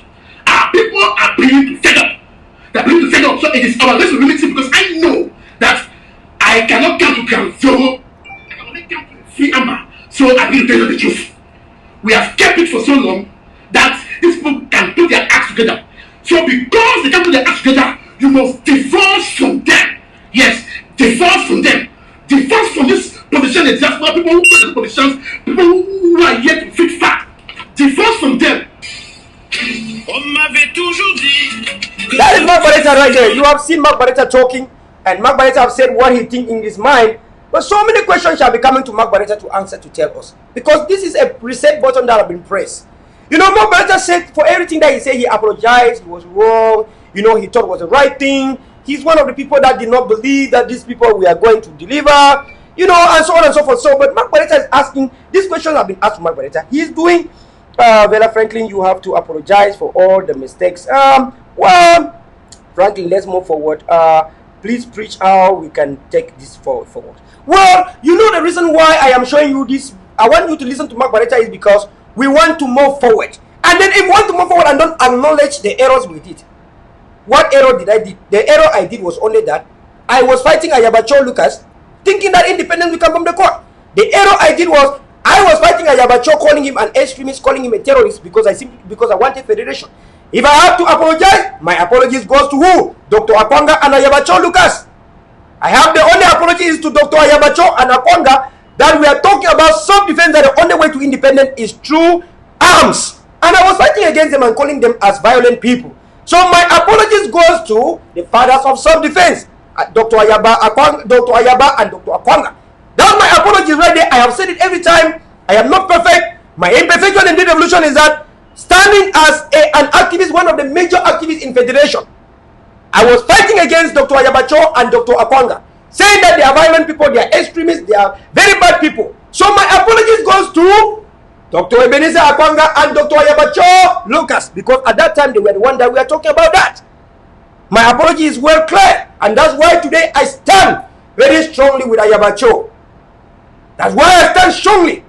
Our people are beginning to fed up. They are beginning to fed up. So it is our responsibility because I know that I cannot come to Kanzo. I cannot come to free Amber. So I will tell you the truth. We have kept it for so long that these people can put their acts together. So because they can put their acts together, you must divorce from them. Yes, divorce from them. Divorce from this position example. People who put the positions, people who are yet to fit fat. Divorce from them.
That is Mark Barretta right there. You have seen Mark Barretta talking, and Mark Barretta have said what he thinks in his mind. But so many questions shall be coming to Mark Barretta to answer, to tell us. Because this is a reset button that have been pressed. You know, Mark Barretta said for everything that he said, he apologized, he was wrong, you know, he thought it was the right thing. He's one of the people that did not believe that these people we are going to deliver, you know, and so on and so forth. So, but Mark Barretta is asking, these questions have been asked to Mark Barretta. He's doing, Vela Franklin, you have to apologize for all the mistakes. Well, Franklin, let's move forward. Please preach how we can take this forward. Well, you know the reason why I am showing you this, I want you to listen to Mark Barretta is because we want to move forward. And then if we want to move forward and don't acknowledge the errors we did. What error did I do? The error I did was only that I was fighting Ayabacho Lucas, thinking that independence will come from the court. The error I did was I was fighting Ayabacho, calling him an extremist, calling him a terrorist because I wanted federation. If I have to apologize, my apologies goes to who? Dr. Akwanga and Ayabacho Lucas. I have the only apology is to Dr. Ayabacho and Akwanga that we are talking about self-defense, that the only way to independence is through arms. And I was fighting against them and calling them as violent people. So my apologies goes to the fathers of self-defense, Dr. Ayaba and Dr. Akwanga. That's my apologies right there. I have said it every time. I am not perfect. My imperfection in the revolution is that standing as an activist, one of the major activists in federation, I was fighting against Dr. Ayabacho and Dr. Akwanga, saying that they are violent people, they are extremists, they are very bad people. So my apologies goes to Dr. Ebenezer Akwanga and Dr. Ayabacho Lucas, because at that time they were the one that we are talking about that. My apology is well clear, and that's why today I stand very strongly with Ayabacho. That's why I stand strongly,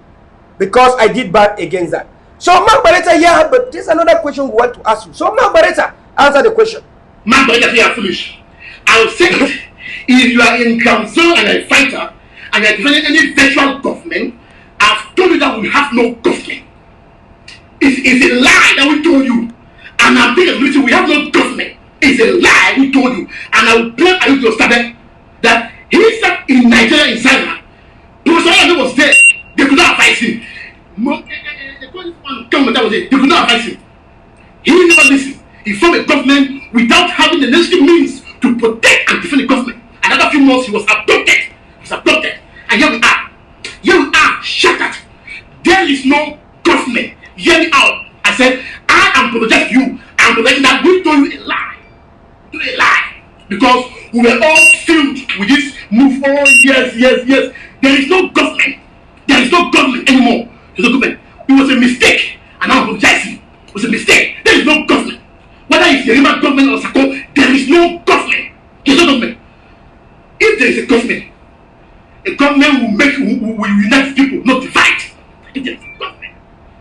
because I did bad against that. So Mark Barretta, yeah, but there's another question we want to ask you. So Mark Barretta, answer the question.
Mark Barretta, you are foolish. I will say it. If you are in council and a fighter, and you are defending any virtual government, I've told you that we have no government. It's a lie that we told you. And I'm taking the we have no government. It's a lie we told you. And I will blame Ayuto Ostabe that he sat in Nigeria in China. Professor Ayuto was there. They could not advise him. They could not advise him. He never listened. He formed a government without having the necessary means to protect and defend the government. Another few months he was abducted. And here we are. Here we are, shattered. There is no government. Hear me out. I said, I am apologizing to you. I'm apologizing that we told you a lie. A lie. Because we were all filled with this move. Oh, yes. There is no government. There is no government anymore. There's no government. It was a mistake. And I'm apologizing. It was a mistake. There is no government. Whether it's the Rima government or Sako, there is no government. There's no government. If there is a government will unite people, not divide. If there is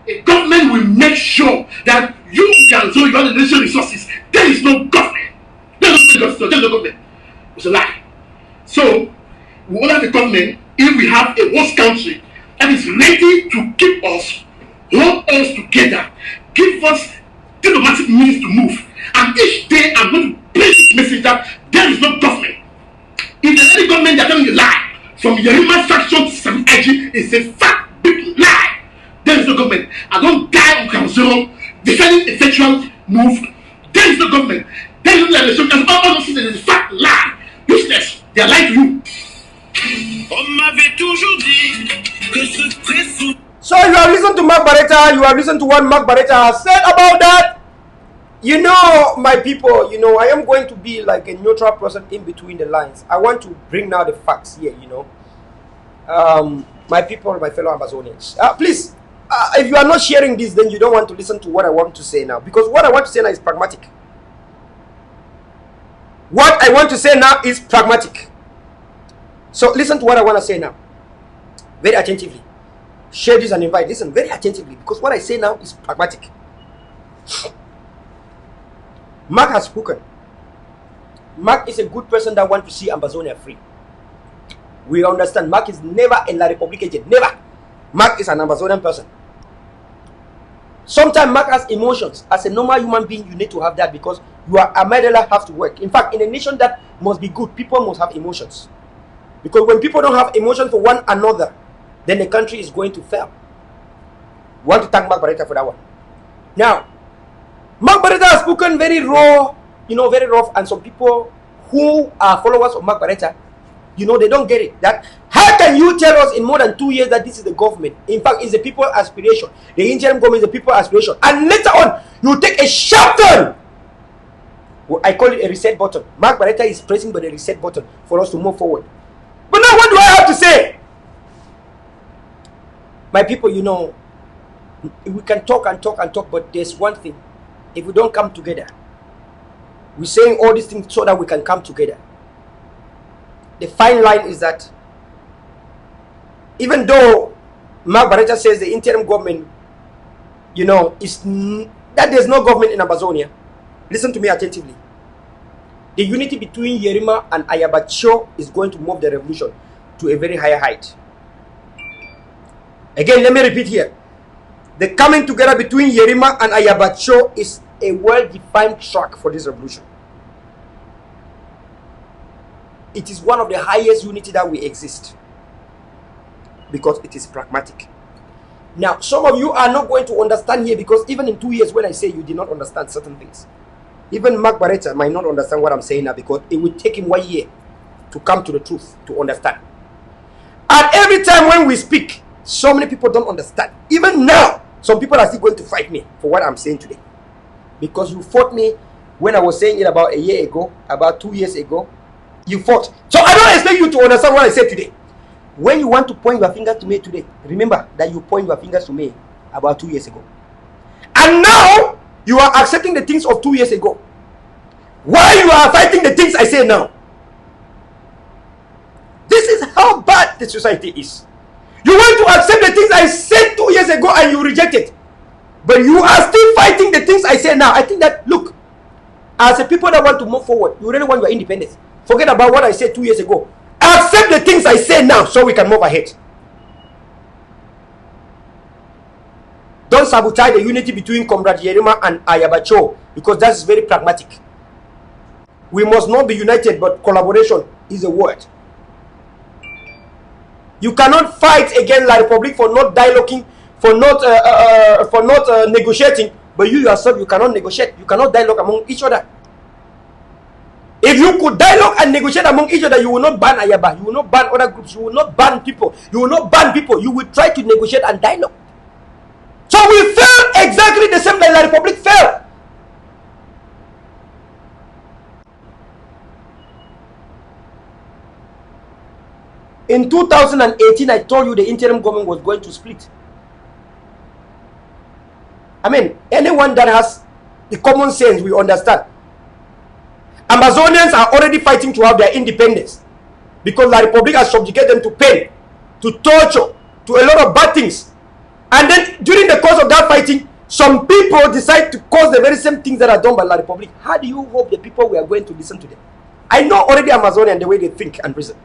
a government will make sure that you can so you have the national resources. There is no government. There's no government. It's a lie. So we will have a government if we have a host country that is ready to keep us, hold us together, give us diplomatic means to move. And each day I'm going to place this message that there is no government. If there's any government that telling you lie, from Yerima faction to some IG, it's a fat big lie. There is no government. I don't die on Council Zero defending a sexual move. There is no government. There is no election. All those things is a fat lie. Useless. They are lying to you.
So you have listened to Mark Barretta, you have listened to what Mark Barretta has said about that. You know, my people, you know, I am going to be like a neutral person in between the lines. I want to bring now the facts here, you know. My people, my fellow Amazonians. Please, if you are not sharing this, then you don't want to listen to what I want to say now. Because what I want to say now is pragmatic. What I want to say now is pragmatic. So listen to what I want to say now. Very attentively. Share this and invite. Listen very attentively. Because what I say now is pragmatic. Mark has spoken. Mark is a good person that wants to see Amazonia free. We understand Mark is never a La Republic agent. Never. Mark is an Amazonian person. Sometimes Mark has emotions. As a normal human being, you need to have that because your Mandela have to work. In fact, in a nation that must be good, people must have emotions. Because when people don't have emotions for one another, then the country is going to fail. We want to thank Mark Barretta for that one. Now, Mark Barretta has spoken very raw, you know, very rough, and some people who are followers of Mark Barretta, you know, they don't get it. That how can you tell us in more than 2 years that this is the government? In fact, it's the people's aspiration. The interim government is the people's aspiration. And later on, you take a sharp turn. Well, I call it a reset button. Mark Barretta is pressing the reset button for us to move forward. But now what do I have to say? My people, you know, we can talk and talk and talk, but there's one thing. If we don't come together, we're saying all these things so that we can come together. The fine line is that even though Mark Barretta says the interim government, you know, that there's no government in Amazonia, listen to me attentively. The unity between Yerima and Ayabacho is going to move the revolution to a very higher height. Again, let me repeat here. The coming together between Yerima and Ayabacho is a well-defined track for this revolution. It is one of the highest unity that we exist because it is pragmatic. Now, some of you are not going to understand here because even in 2 years when I say you did not understand certain things, even Mark Barretta might not understand what I'm saying now because it will take him 1 year to come to the truth, to understand. And every time when we speak, so many people don't understand. Even now, some people are still going to fight me for what I'm saying today. Because you fought me when I was saying it about a year ago, about 2 years ago. You fought. So I don't expect you to understand what I said today. When you want to point your finger to me today, remember that you point your fingers to me about 2 years ago. And now, you are accepting the things of 2 years ago. Why you are fighting the things I say now? This is how bad the society is. You want to accept the things I said 2 years ago and you reject it. But you are still fighting the things I say now. I think that, look, as a people that want to move forward, you really want your independence. Forget about what I said 2 years ago. Accept the things I say now so we can move ahead. Don't sabotage the unity between Comrade Yerima and Ayabacho because that is very pragmatic. We must not be united, but collaboration is a word. You cannot fight against La Republic for not dialoguing, for not negotiating, but you yourself, you cannot negotiate. You cannot dialogue among each other. If you could dialogue and negotiate among each other, you will not ban Ayaba, you will not ban other groups, you will not ban people, you will not ban people, you will try to negotiate and dialogue. So we failed exactly the same like La Republic failed. In 2018, I told you the interim government was going to split. I mean, anyone that has the common sense will understand. Amazonians are already fighting to have their independence because La Republic has subjugated them to pain, to torture, to a lot of bad things. And then during the course of that fighting, some people decide to cause the very same things that are done by La Republic. How do you hope the people we are going to listen to them? I know already Amazonian the way they think and reason.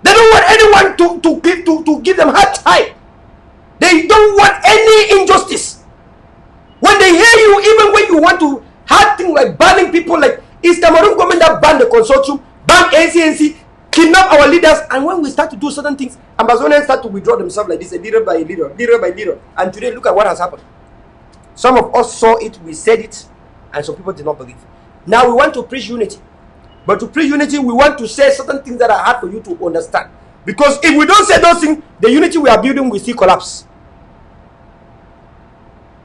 They don't want anyone to give them hard time. They don't want any injustice. When they hear you, even when you want to hard things like banning people, like is Cameroon government that banned the consortium, ban NCNC, kidnap our leaders, and when we start to do certain things, Amazonians start to withdraw themselves like this, little by little, little by little. And today, look at what has happened. Some of us saw it, we said it, and some people did not believe. Now we want to preach unity. But to preach unity, we want to say certain things that are hard for you to understand. Because if we don't say those things, the unity we are building will still collapse.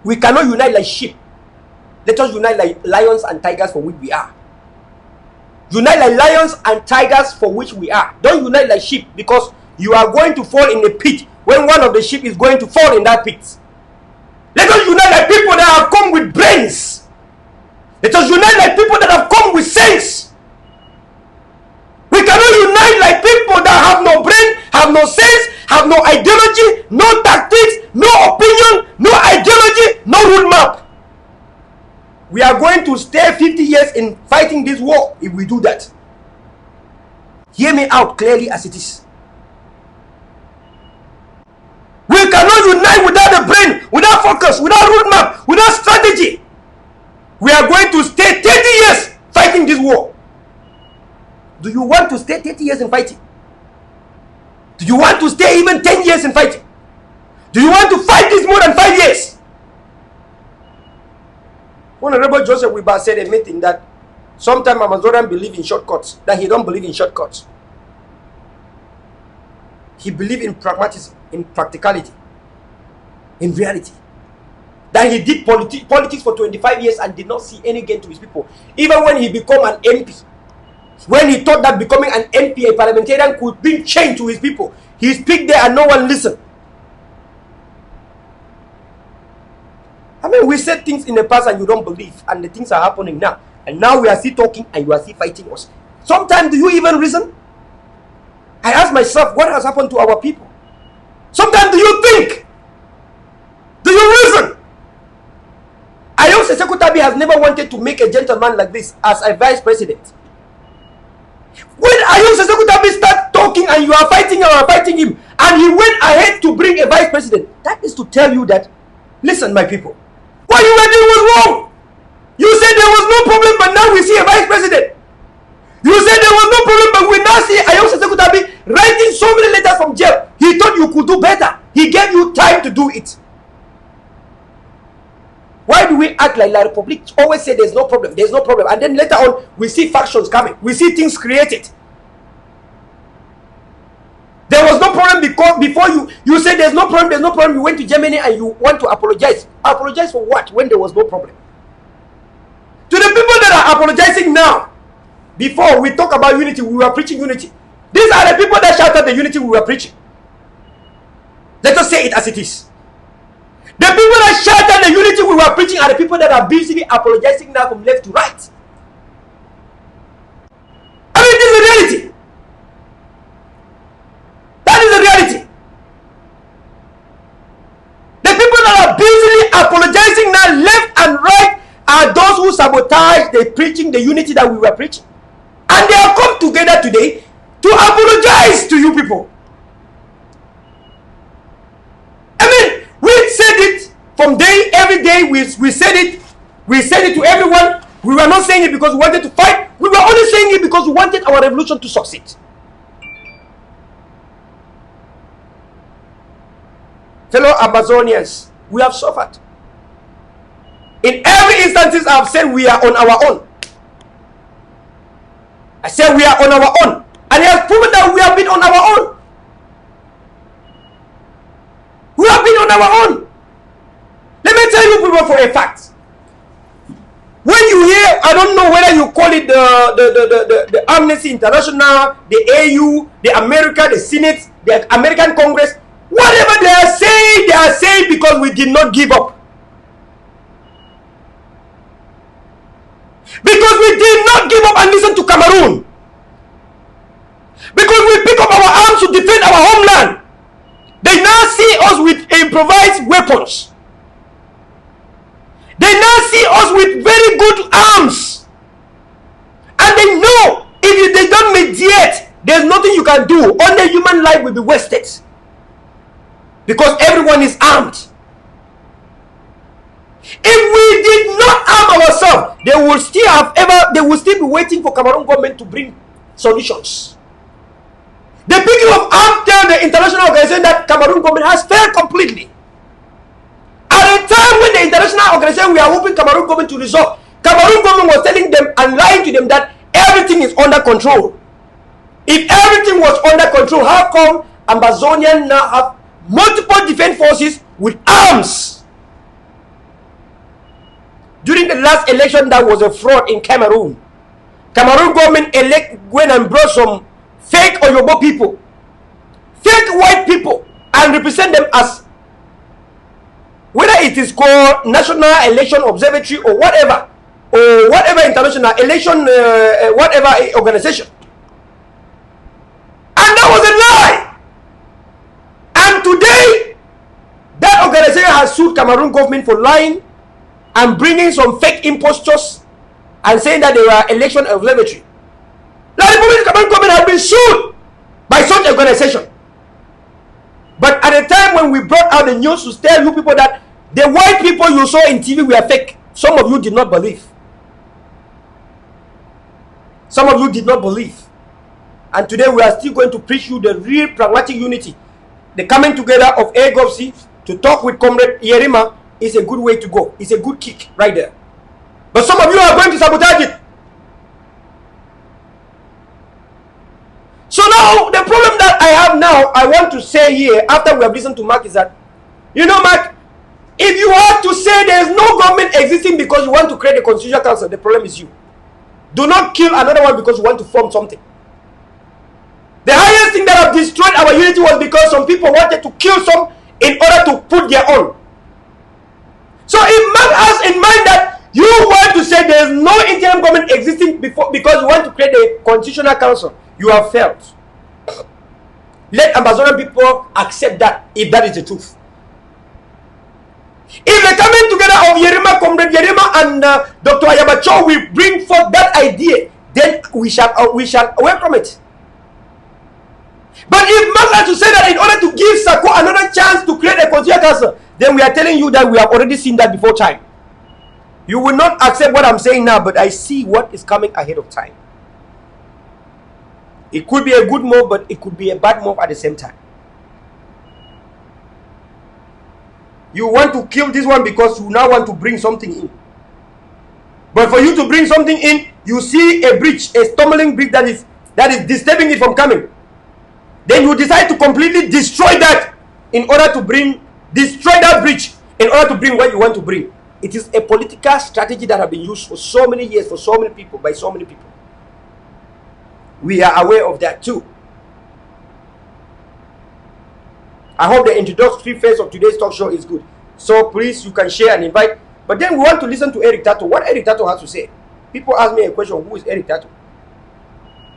We cannot unite like sheep. Let us unite like lions and tigers for which we are. Unite like lions and tigers for which we are. Don't unite like sheep, because you are going to fall in a pit when one of the sheep is going to fall in that pit. Let us unite like people that have come with brains. Let us unite like people that have come with sense. We cannot unite like people that have no brain, have no sense, have no ideology, no tactics, no opinion, no ideology, no roadmap. We are going to stay 50 years in fighting this war if we do that. Hear me out clearly as it is. We cannot unite without a brain, without focus, without roadmap, without strategy. We are going to stay 30 years fighting this war. Do you want to stay 30 years in fighting? Do you want to stay even 10 years in fighting? Do you want to fight this more than 5 years? Honorable Joseph Wiba said in a meeting that sometimes Amazonians believe in shortcuts, that he don't believe in shortcuts. He believes in pragmatism, in practicality, in reality. That he did politics for 25 years and did not see any gain to his people. Even when he became an MP, when he thought that becoming an MP, a parliamentarian, could bring change to his people, he speak there and no one listen. I mean, we said things in the past and you don't believe, and the things are happening now. And now we are still talking and you are still fighting us. Sometimes do you even reason? I ask myself, what has happened to our people? Sometimes do you think? Do you reason? Ayong Sekutabi has never wanted to make a gentleman like this as a vice president. When Ayong Sekutabi start talking and you are fighting him, and he went ahead to bring a vice president, that is to tell you that, listen, my people, what you were doing was wrong. You said there was no problem, but now we see a vice president. You said there was no problem, but we now see Ayong Sekutabi writing so many letters from jail. He thought you could do better. He gave you time to do it. Why do we act like La Republic always say there's no problem, there's no problem, and then later on we see factions coming, we see things created. There was no problem because before you said there's no problem, you went to Germany and you want to apologize. Apologize for what when there was no problem? To the people that are apologizing now, before we talk about unity, we were preaching unity. These are the people that shouted the unity we were preaching. Let us say it as it is. The people that shouted the unity we were preaching are the people that are busily apologizing now from left to right. I mean, this is the reality. That is the reality. The people that are busily apologizing now left and right are those who sabotage the preaching, the unity that we were preaching. And they have come together today to apologize to you people. I mean, we said it from every day. We said it. We said it to everyone. We were not saying it because we wanted to fight. We were only saying it because we wanted our revolution to succeed. Fellow Amazonians, we have suffered. In every instances, I have said we are on our own. I said we are on our own. And he has proven that we have been on our own. We have been on our own. Let me everyone for a fact. When you hear, I don't know whether you call it the Amnesty International, the AU, the America, the Senate, the American Congress, whatever they are saying because we did not give up. Because we did not give up and listen to Cameroon. Because we pick up our arms to defend our homeland. They now see us with improvised weapons. They now see us with very good arms. And they know if they don't mediate, there's nothing you can do. Only human life will be wasted. Because everyone is armed. If we did not arm ourselves, they will still be waiting for Cameroon government to bring solutions. The picking of arms tell the international organization that Cameroon government has failed completely. At a time when the international organization we are hoping Cameroon government to resolve, Cameroon government was telling them and lying to them that everything is under control. If everything was under control, how come Amazonians now have multiple defense forces with arms? During the last election, that was a fraud in Cameroon. Cameroon government went and brought some fake Oyobo people, fake white people, and represent them as, whether it is called National Election Observatory or whatever international election, whatever organization. And that was a lie. And today, that organization has sued Cameroon government for lying and bringing some fake impostors and saying that they were election observatory. The Cameroon government has been sued by such organization. But at the time when we brought out the news to tell you people that the white people you saw in TV were fake, some of you did not believe. Some of you did not believe. And today we are still going to preach you the real pragmatic unity. The coming together of AGOVC to talk with Comrade Yerima is a good way to go. It's a good kick right there. But some of you are going to sabotage it. So now, the problem that I have now, I want to say here, after we have listened to Mark, is that, you know, Mark, if you have to say there is no government existing because you want to create a constitutional council, the problem is you. Do not kill another one because you want to form something. The highest thing that have destroyed our unity was because some people wanted to kill some in order to put their own. So if Mark has in mind that you want to say there is no interim government existing because you want to create a constitutional council, you have failed. Let Amazonian people accept that, if that is the truth. If the coming together of Yerima, Comrade Yerima, and Dr. Ayabacho will bring forth that idea, then we shall welcome it. But if Mark has to say that in order to give Sako another chance to create a constitutional council, then we are telling you that we have already seen that before time. You will not accept what I'm saying now, but I see what is coming ahead of time. It could be a good move, but it could be a bad move at the same time. You want to kill this one because you now want to bring something in. But for you to bring something in, you see a breach, a stumbling breach that is disturbing it from coming. Then you decide to completely destroy that in order to destroy that breach in order to bring what you want to bring. It is a political strategy that has been used for so many years, for so many people, by so many people. We are aware of that too. I hope the introductory phase of today's talk show is good. So please, you can share and invite. But then we want to listen to Eric Tato. What Eric Tato has to say. People ask me a question, who is Eric Tato?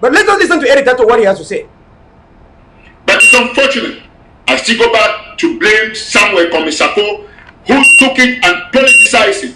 But let us listen to Eric Tato, what he has to say.
But it's unfortunate. I still go back to blame Samuel Komisako, who took it and politicized it.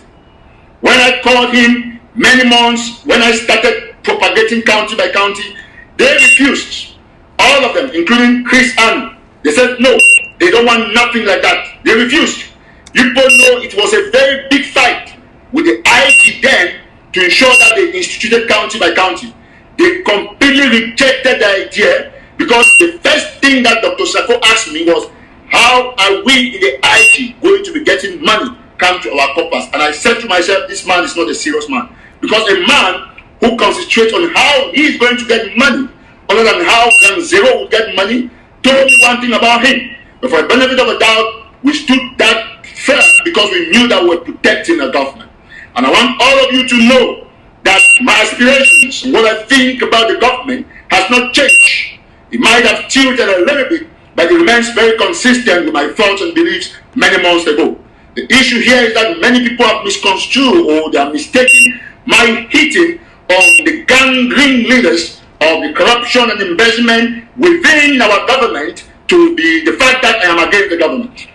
When I called him many months, when I started propagating county by county, they refused. All of them, including Chris Ann. They said no, they don't want nothing like that. They refused. You both know it was a very big fight with the IG then to ensure that they instituted county by county. They completely rejected the idea because the first thing that Dr. Sako asked me was, how are we in the IG going to be getting money come to our coffers? And I said to myself, this man is not a serious man. Because a man who concentrates on how he is going to get money, other than how Zero will get money, told me one thing about him. But for the benefit of the doubt, we stood that firm because because we knew that we were protecting the government. And I want all of you to know that my aspirations and what I think about the government has not changed. It might have tilted a little bit, but it remains very consistent with my thoughts and beliefs many months ago. The issue here is that many people have misconstrued or they are mistaking my hitting on the gang leaders of the corruption and embezzlement within our government to be the fact that I am against the government.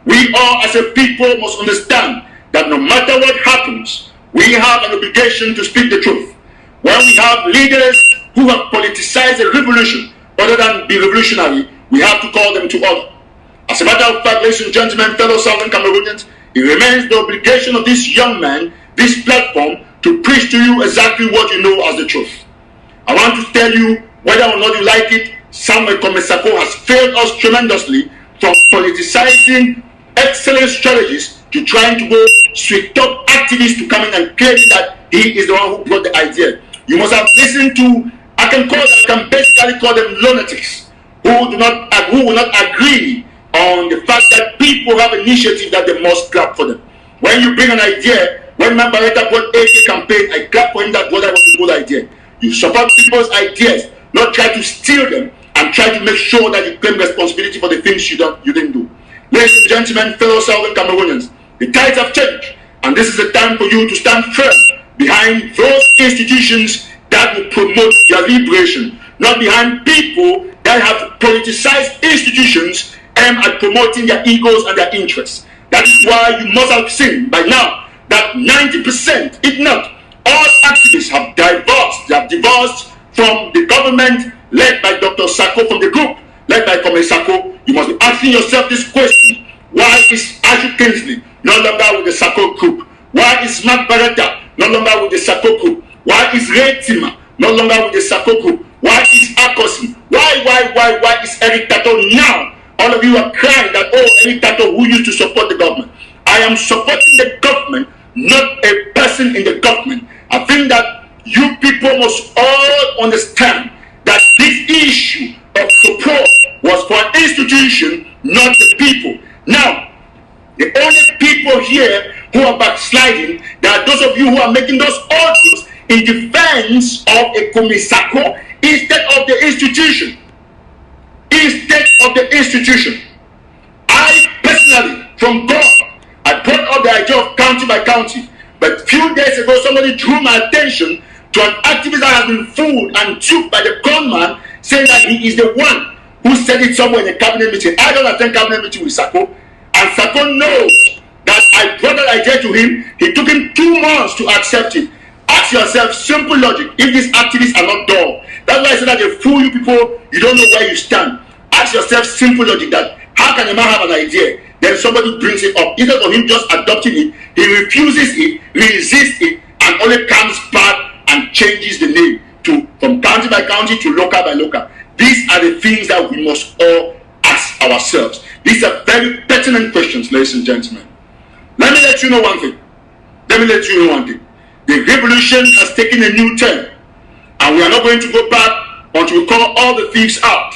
We all as a people must understand that no matter what happens, we have an obligation to speak the truth. When we have leaders who have politicized the revolution rather than be revolutionary, we have to call them to order. As a matter of fact, ladies and gentlemen, fellow Southern Cameroonians, it remains the obligation of this young man, this platform, to preach to you exactly what you know as the truth. I want to tell you, whether or not you like it, Samuel Komesako has failed us tremendously from politicizing excellent strategies to trying to go sweet talk activists to come in and claim that he is the one who brought the idea. You must have listened to, I can basically call them lunatics who will not agree on the fact that people have initiative that they must clap for them. When you bring an idea, when Mandela brought AK campaign, I clap for him that was a good idea. You support people's ideas, not try to steal them and try to make sure that you claim responsibility for the things you didn't do. Ladies and gentlemen, fellow Southern Cameroonians, the tides have changed, and this is the time for you to stand firm behind those institutions that will promote your liberation, not behind people that have politicized institutions aimed at promoting their egos and their interests. That is why you must have seen by now that 90%, if not all activists have divorced from the government led by Dr. Sako, from the group led by Comrade Sako. You must be asking yourself this question: why is Ashu Kingsley no longer with the Sako group? Why is Mark Barretta no longer with the Sako group? Why is Ray Tima no longer with the Sako group? Why is Akosi? Why is Eric Tato now? All of you are crying that, oh, Eric Tato, who used to support the government. I am supporting the government, not a person in the government. I think that you people must all understand that this issue of support was for an institution, not the people. Now, the only people here who are backsliding, there are those of you who are making those audios in defense of a Komisako instead of the institution. Instead of the institution. I personally, from God, I brought up the idea of county by county. But a few days ago, somebody drew my attention to an activist that has been fooled and duped by the conman, saying that he is the one who said it somewhere in a cabinet meeting. I don't attend cabinet meeting with Sako, and Sako knows that I brought that idea to him. He took him 2 months to accept it. Ask yourself simple logic: if these activists are not dull. That's why I said that they fool you people, you don't know where you stand. Ask yourself simple logic: that how can a man have an idea, then somebody brings it up, instead of him just adopting it, he refuses it, resists it, and only comes back and changes the name from county by county to local by local. These are the things that we must all ask ourselves. These are very pertinent questions, ladies and gentlemen. Let me let you know one thing. The revolution has taken a new turn, and we are not going to go back until we call all the thieves out.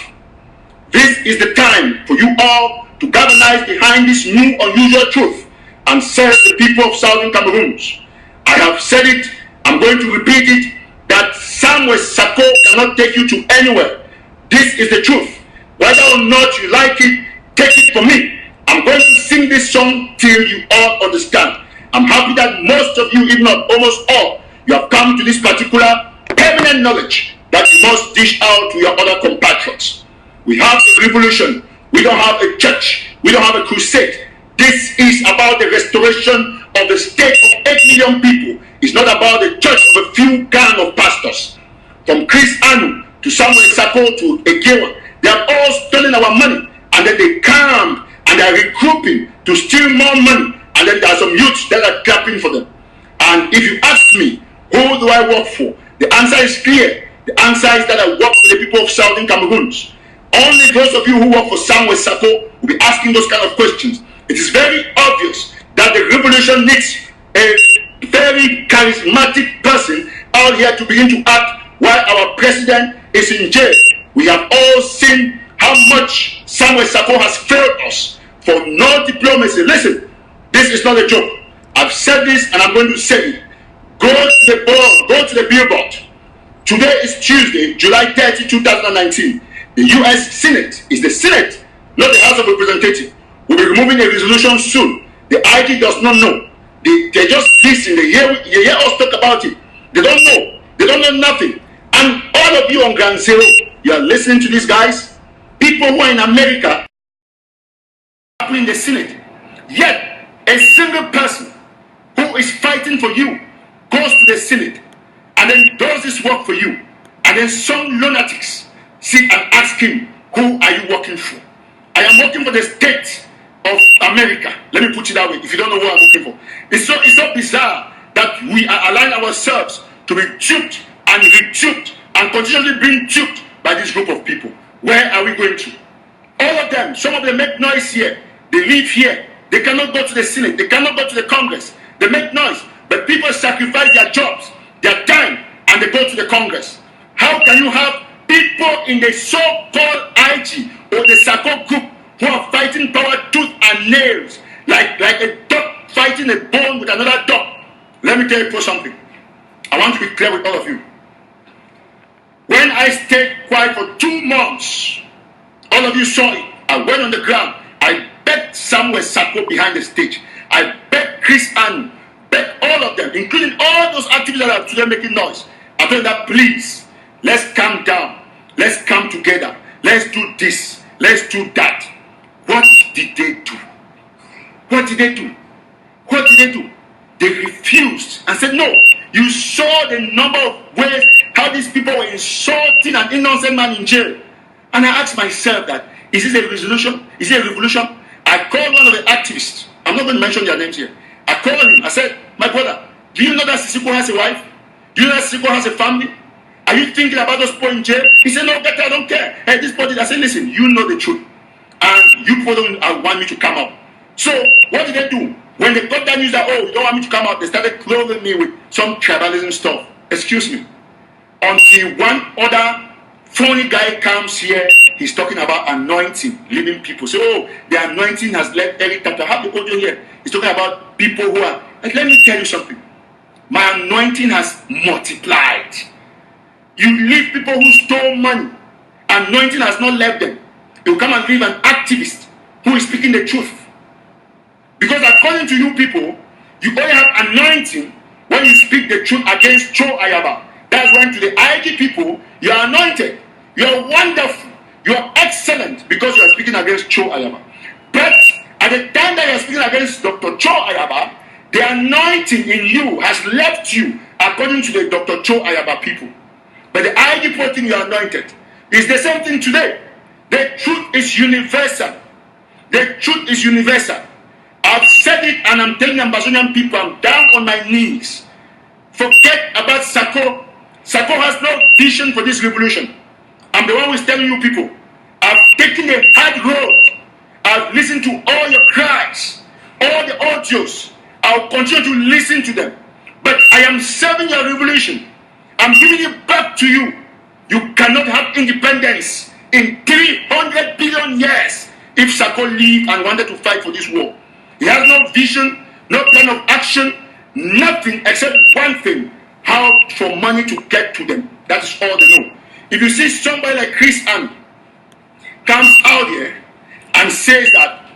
This is the time for you all to galvanize behind this new unusual truth and serve the people of Southern Cameroons. I have said it, I'm going to repeat it, that Samuel Sako cannot take you to anywhere. This is the truth. Whether or not you like it, take it from me. I'm going to sing this song till you all understand. I'm happy that most of you, if not almost all, you have come to this particular permanent knowledge that you must dish out to your other compatriots. We have a revolution. We don't have a church. We don't have a crusade. This is about the restoration of the state of 8 million people. It's not about the church of a few gang of pastors. From Chris Anu to Samuel Sako to Egewa, they have all stolen our money, and then they come and they are regrouping to steal more money, and then there are some youths that are clapping for them. And if you ask me, who do I work for? The answer is clear. The answer is that I work for the people of Southern Cameroons. Only those of you who work for Samuel Sako will be asking those kind of questions. It is very obvious that the revolution needs a very charismatic person out here to begin to act while our president is in jail. We have all seen how much Samuel Sako has failed us for no diplomacy. Listen, This is not a joke. I've said this and I'm going to say it. Go to the board, go to the billboard. Today is Tuesday, July 30, 2019. The U.S. Senate is the Senate, not the House of Representatives. We'll be removing a resolution soon. The IG does not know. They just listen. They hear us talk about it. They don't know. They don't know nothing. And all of you on Ground Zero, you are listening to these guys. People who are in America in the Senate. Yet, a single person who is fighting for you goes to the Senate and then does this work for you. And then some lunatics sit and ask him, who are you working for? I am working for the state of America. Let me put it that way, if you don't know what I'm working for. It's so bizarre that we are allowing ourselves to be duped and re-duped and continually being duped by this group of people. Where are we going to? All of them, some of them make noise here. They live here. They cannot go to the Senate. They cannot go to the Congress. They make noise. But people sacrifice their jobs, their time, and they go to the Congress. How can you have people in the so-called IG or the Sako group who are fighting power tooth and nails like a dog fighting a bone with another dog? Let me tell you something. I want to be clear with all of you. When I stayed quiet for 2 months, all of you saw it. I went on the ground. I begged Samuel Sako behind the stage. I begged Chris Ann, begged all of them, including all those activists that are today making noise. I told them, please, let's calm down. Let's come together. Let's do this. Let's do that. What did they do? What did they do? What did they do? They refused and said, no. You saw the number of ways how these people were insulting an innocent man in jail. And I asked myself that, is this a resolution? Is it a revolution? I called one of the activists. I'm not going to mention their names here. I called him. I said, my brother, do you know that Sissoko has a wife? Do you know that Sissoko has a family? Are you thinking about those people in jail? He said, no, better, I don't care. Hey, this body, I said, listen, you know the truth. And you people don't want me to come out. So, what did they do? When they got that news that, oh, you don't want me to come out, they started clothing me with some tribalism stuff. Excuse me. Until one other phony guy comes here, he's talking about anointing, leaving people. So, oh, the anointing has left every chapter. I have the audio here. He's talking about people who are, like, let me tell you something. My anointing has multiplied. You leave people who stole money. Anointing has not left them. You come and leave an activist who is speaking the truth. Because according to you people, you only have anointing when you speak the truth against Cho Ayaba. That's when to the IG people, you are anointed. You are wonderful. You are excellent because you are speaking against Cho Ayaba. But at the time that you are speaking against Dr. Cho Ayaba, the anointing in you has left you according to the Dr. Cho Ayaba people. But the IG people think you are anointed. It's the same thing today. The truth is universal. The truth is universal. I've said it and I'm telling Ambazonian people, I'm down on my knees. Forget about Sako. Sako has no vision for this revolution. I'm the one who is telling you people, I've taken a hard road. I've listened to all your cries, all the audios. I'll continue to listen to them. But I am serving your revolution. I'm giving it back to you. You cannot have independence in 300 billion years if Sako lived and wanted to fight for this war. He has no vision, no plan of action, nothing except one thing: how for money to get to them. That is all they know. If you see somebody like Chris Ann comes out here and says that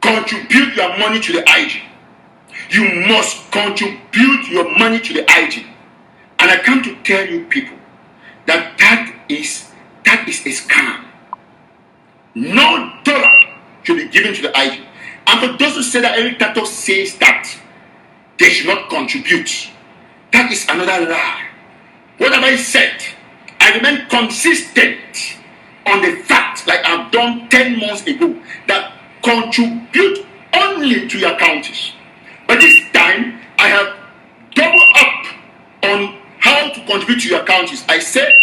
contribute your money to the IG, you must contribute your money to the IG. And I come to tell you people that that is a scam. No dollar should be given to the IG. And for those who say that Eric Tato says that they should not contribute, that is another lie. What have I said? I remain consistent on the fact, like I've done 10 months ago, that contribute only to your counties. But this time, I have doubled up on how to contribute to your counties. I said,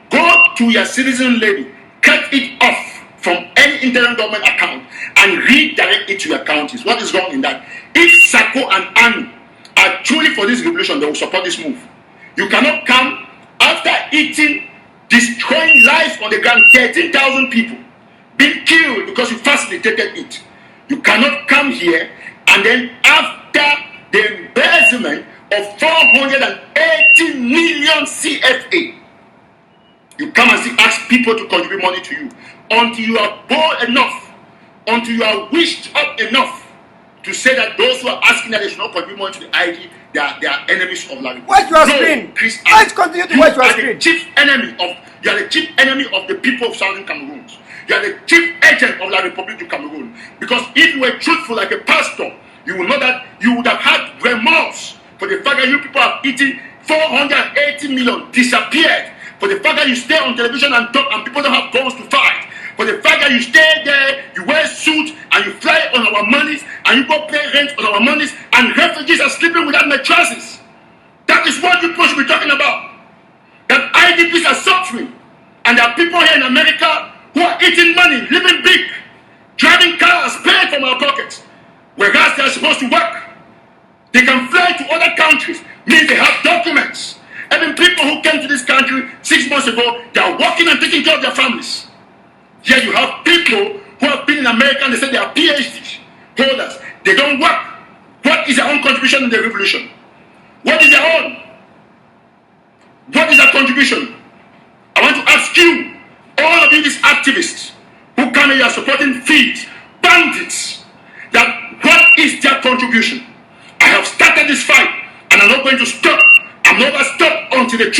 go to your citizen levy, cut it off from any interim government account and redirect it to your counties. What is wrong in that? If Sako and Anu are truly for this revolution, they will support this move. You cannot come after eating, destroying lives on the ground, 13,000 people being killed because you facilitated it. You cannot come here And then after the embezzlement of 480 million CFA, you come and ask people to contribute money to you until you are bold enough, until you are wished up enough to say that those who are asking that they should not contribute money to the IG, they are enemies of Larry.
Watch your screen. Let's continue to watch your screen. You are the chief enemy of the people of Southern Cameroon. You are the chief agent of La Republic of Cameroon. Because if you were truthful like a pastor, you will know that you would have had remorse for the fact that you people have eaten 480 million, disappeared. For the fact that you stay on television and talk and people don't have guns to fight. For the fact that you stay there, you wear suits and you fly on our monies and you go pay rent on our monies and refugees are sleeping without mattresses. That is what you people should be talking about. That IDPs are suffering and there are people here in America who are eating money, living big, driving cars, paying from our pockets. Whereas they are supposed to work. They can fly to other countries, means they have documents. Even people who came to this country 6 months ago, they are working and taking care of their families. Here you have people who have been in America and they say they are PhD holders. They don't work. What is their own contribution in the revolution? What is their own? What is their contribution? I want to ask you, all of you these activists who come here supporting thieves, bandits, that what is their contribution? I have started this fight and I'm not going to stop. I'm not going to stop until the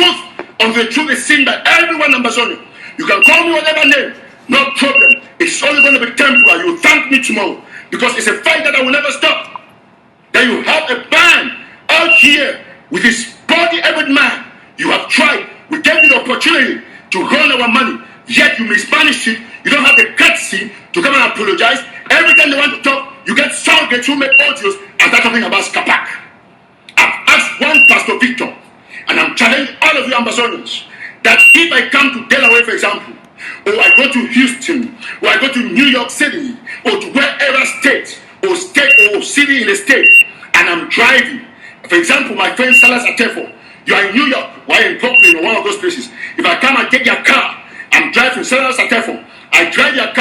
truth is seen by everyone in Ambazonia. You can call me whatever name. No problem. It's only going to be temporary. You will thank me tomorrow. Because it's a fight that I will never stop. That you have a man out here with his body, every man. You have tried. We gave you the opportunity to run our money. Yet you mismanaged it. You don't have the courtesy to come and apologize. Every time they want to talk, you get surrogates who make audios and start talking about Skapak. I've asked one Pastor Victor, and I'm challenging all of you Ambazonians, that if I come to Delaware, for example, or I go to Houston, or I go to New York City, or to wherever state or city in the state, and I'm driving. For example, my friend Salas Atefo, you are in New York, or in Brooklyn, or one of those places. If I come and take your car, I'm driving Salas Atefo. I drove your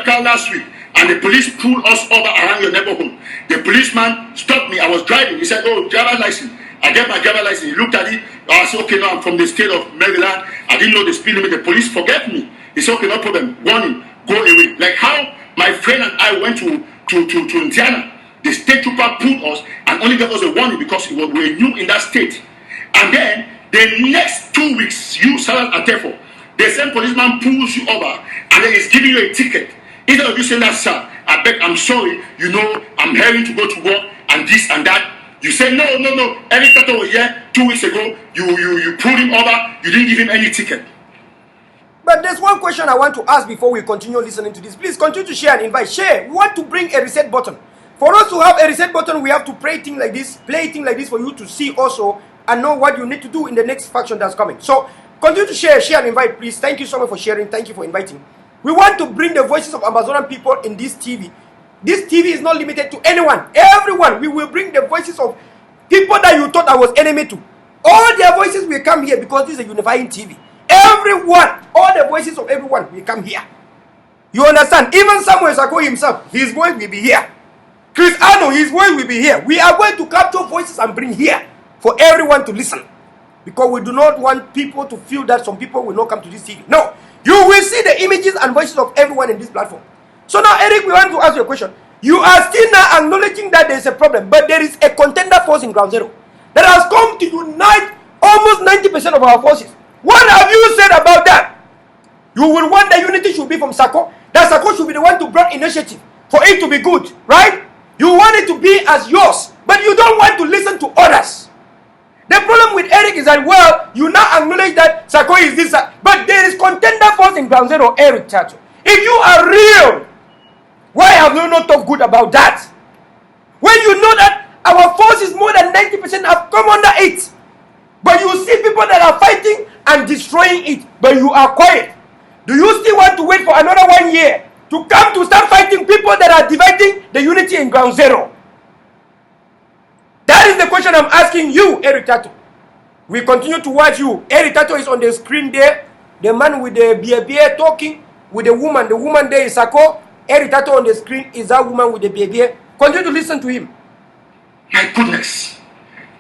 car last week, and the police pulled us over around your neighborhood. The policeman stopped me. I was driving. He said, "Oh, driver's license." I get my driver's license. He looked at it. I said, "Okay, no, I'm from the state of Maryland. I didn't know the speed limit." The police forget me. He said, "Okay, no problem. Warning, go away." Like how my friend and I went to Indiana. The state trooper pulled us and only gave us a warning because we were new in that state. And then the next 2 weeks, you, Salas Atefo, the same policeman pulls you over and then he's giving you a ticket. Instead of you saying that, "Sir, I beg, I'm sorry, you know, I'm heading to go to work and this and that." You say, no. Every time was here 2 weeks ago, you pulled him over, you didn't give him any ticket. But there's one question I want to ask before we continue listening to this. Please continue to share and invite. Share. We want to bring a reset button. For us to have a reset button, we have to play things like this for you to see also and know what you need to do in the next faction that's coming. So continue to share and invite, please. Thank you so much for sharing. Thank you for inviting. We want to bring the voices of Amazonian people in this TV. This TV is not limited to anyone. Everyone. We will bring the voices of people that you thought I was enemy to. All their voices will come here because this is a unifying TV. Everyone, all the voices of everyone will come here. You understand? Even Samuel Sako himself, his voice will be here. Chris Ano, his voice will be here. We are going to capture voices and bring here for everyone to listen. Because we do not want people to feel that some people will not come to this TV. No. You will see the images and voices of everyone in this platform. So now, Eric, we want to ask you a question. You are still now acknowledging that there is a problem, but there is a contender force in Ground Zero that has come to unite almost 90% of our forces. What have you said about that? You will want the unity should be from Sako. That Sako should be the one to bring initiative for it to be good, right? You want it to be as yours, but you don't want to listen to others. The problem with Eric is that, well, you now acknowledge that Sako is this, but there is contender force in Ground Zero, Eric Chacho. If you are real, why have you not talked good about that? When you know that our forces more than 90% have come under it, but you see people that are fighting and destroying it, but you are quiet. Do you still want to wait for another 1 year to come to start fighting people that are dividing the unity in Ground Zero? That is the question I'm asking you, Eric Tato. We continue to watch you. Eric Tato is on the screen there. The man with the beer talking with the woman. The woman there is Sako. Eric Tato on the screen is that woman with the beer. Continue to listen to him.
My goodness.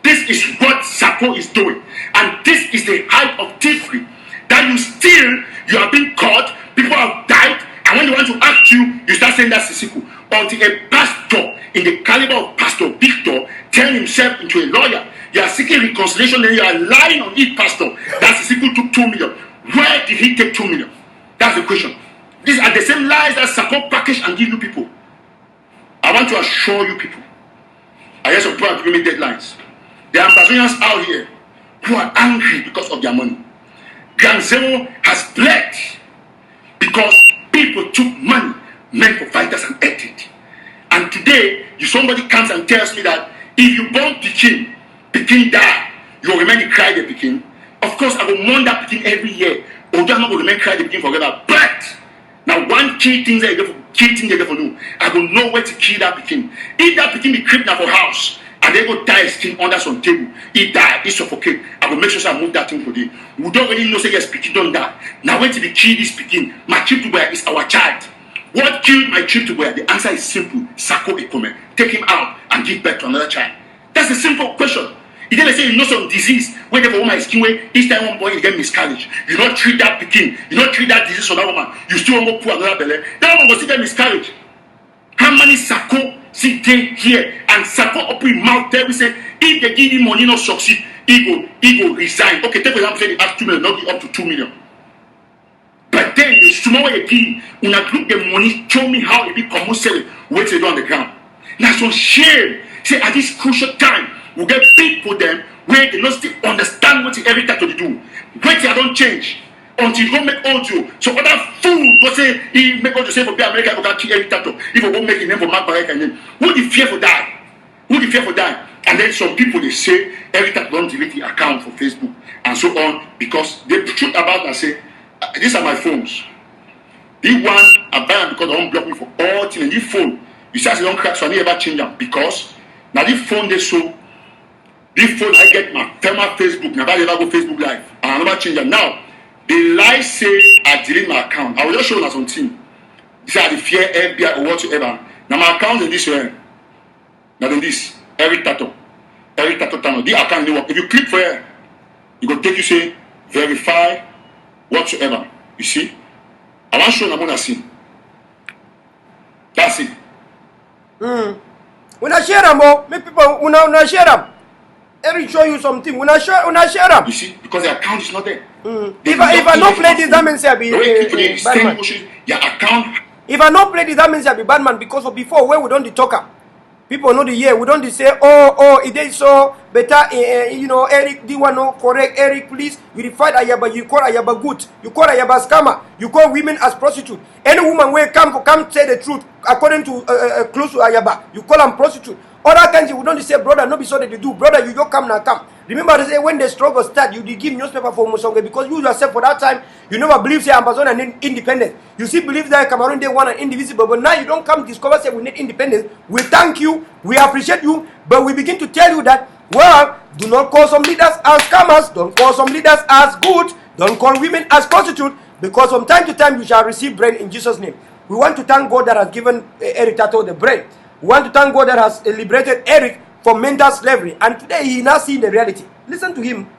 This is what Sako is doing. And this is the height of thievery. That you steal, you have been caught, people have died, and when they want to ask you, you start saying that's Sisiku. Until a pastor in the caliber of Pastor Victor turn himself into a lawyer. You are seeking reconciliation and you are lying on it, Pastor. That Sisiku took 2 million. Where did he take 2 million? That's the question. These are the same lies that Sako package and give you people. I want to assure you people. I hear some people are giving me deadlines. There are Amazonians out here who are angry because of their money. Grand Zero has bled because people took money meant for fighters and ate it. And today, somebody comes and tells me that if you born Pekin die, you will remain cry the Pekin. Of course, I will mourn that Pekin every year. Although I'm not going to remain cry the Pekin forever. But now one key thing they for know. I will know where to kill that Pekin. If that Pekin be creeped now for house, and they go tie his skin under some table, he die, he suffocate. I will make sure I move that thing for them. We don't really know say yes, Pekin don't die. Now when to be kill this Pekin, my trip to boy is our child. What killed my trip to boy? The answer is simple. Sako Ekome. Take him out and give birth to another child. That's a simple question. If they say you know some disease, when they for woman is skin way, each time one boy you get miscarriage. You not treat that Pekin, you not treat that disease for that woman, you still want to put another belly. That woman will still get miscarriage. How many Sako sit here and Sako open his mouth there? We say if they give him money not succeed, he will resign. Okay, take for example, say they have 2 million, not give up to 2 million. But then the small way they give, when I group the money, show me how it be commercial, what they do on the ground. Now so shame. Say at this crucial time, we get people them where they not still understand what every time to do. Wait till I don't change. Until you go make audio. So other fool go say he make audio say for be America, you can kill every tattoo. If you go make a name for Mark Baraka name. Who the fear for die? Who the fear for die? And then some people they say every time don't delete the account for Facebook and so on because they truth about and say these are my phones. This one I buy them because they don't block me for all things. This phone, you say I don't crack, so I never change them because now this phone they so this phone I get my thermal Facebook. Never ever go Facebook live. And I never change them. Now the lie say I delete my account. I will just show you something. This is the fear FBI or whatsoever. Now my account is this way. Now then this every tattoo time. The account they work. If you click for it, you go take you say verify whatsoever. You see? I want to show you what I see. That's it.
When I share them, make people when I share them. Eric show you something. When I share them.
You see, because the account is not there.
If I don't play this, that means I be bad man.
Your account.
If I don't play this, that means I be bad man because of before where we don't talk am. People know the year. We don't say, oh, it is so better. Eric, do one no correct? Eric, please. You fight Ayaba, you call Ayaba good. You call Ayaba scammer. You call women as prostitute. Any woman will come say the truth according to close to Ayaba. You call them prostitute. Other kinds we don't say, brother, no be so that they do. Brother, you don't come now, come. Remember, they say when the struggle start, you did give newspaper for Musonge because you yourself for that time, you never believe say Amazon and independence. You still believe that Cameroon they want an indivisible, but now you don't come discover say we need independence. We thank you, we appreciate you, but we begin to tell you that, well, do not call some leaders as scammers, don't call some leaders as good, don't call women as prostitute, because from time to time you shall receive bread in Jesus' name. We want to thank God that has given Eric Tato the bread. We want to thank God that has liberated Eric from mental slavery. And today he now seeing the reality. Listen to him.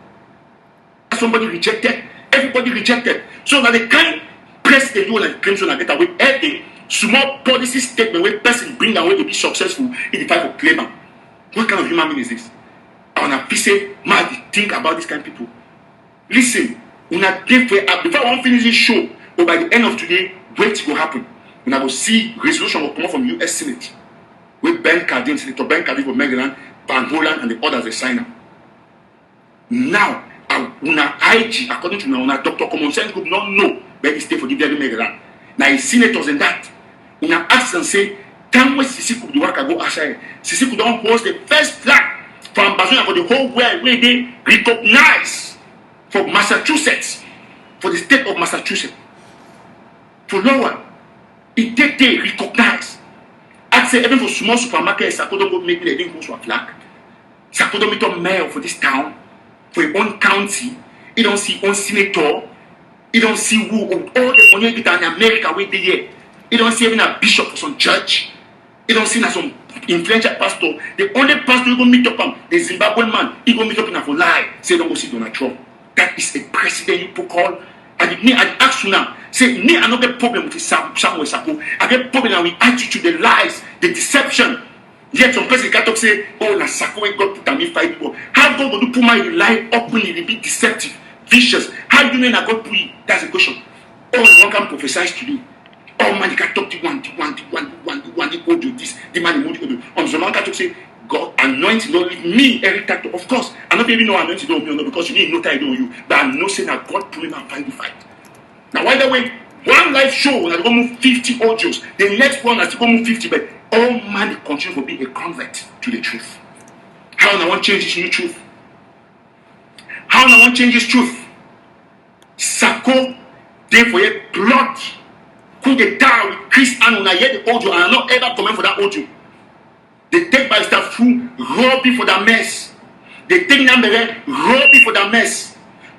Somebody rejected. Everybody rejected. So now the kind press they do like claims on get away every small policy statement where person bring away to be successful in the fight for claimant. What kind of human being is this? I want to say, man, think about this kind of people. Listen, before I want to finish this show, or by the end of today, wait will happen. When I will see resolution will come out from US Senate. With Ben Cardin, Senator Ben Cardin from Maryland, Van Holland, and the others they sign up. Now, una IG, according to una Dr. Common Sense Group, not know where he stay for the very Maryland. Now, his senators and that, una ask and say, time when Sisi could work go aside. Sisi could don't host the first flag for Amazon for the whole world where they recognize for Massachusetts, for the state of Massachusetts. For Lower, it they recognize. I say even for small supermarkets, Sakodo go make me the go to a flag. Sakodo meet up mayor for this town, for your own county. You don't see own senator. You don't see who all the money get in America where they here. You don't see even a bishop for some church. He don't see as some influential pastor. The only pastor you go meet up the Zimbabwean man, he go meet up in for lie. Say don't go see Donald Trump. That is a president you put call. And me, I ask you now. Say me, I don't get problem with Samuel Sako. I get problem with attitude, the lies, the deception. Yet some person can talk say, oh, na Sako ain't God put on me 5 people. How God going to put my lie openly, it be deceptive, vicious? How do you know that God put it? That's the question. Oh, one can prophesy to you. Oh man, you can talk to one, they go do this, the man go do. On some man can talk say, God anointing don't leave me every time. Of course, I don't even know anointing don't me because you need no time on you. But I know saying that God put him and find the fight. Now, by the way, one live show when I go move 50 audios, the next one I still go move 50, but all man continue to be a convert to the truth. How I want to change this new truth? How I want to change this truth? Sako, therefore, blood. Could they die with Chris and when I hear the audio and I not ever comment for that audio? They take by stuff through, robbing for that mess. They take number robbing for that mess.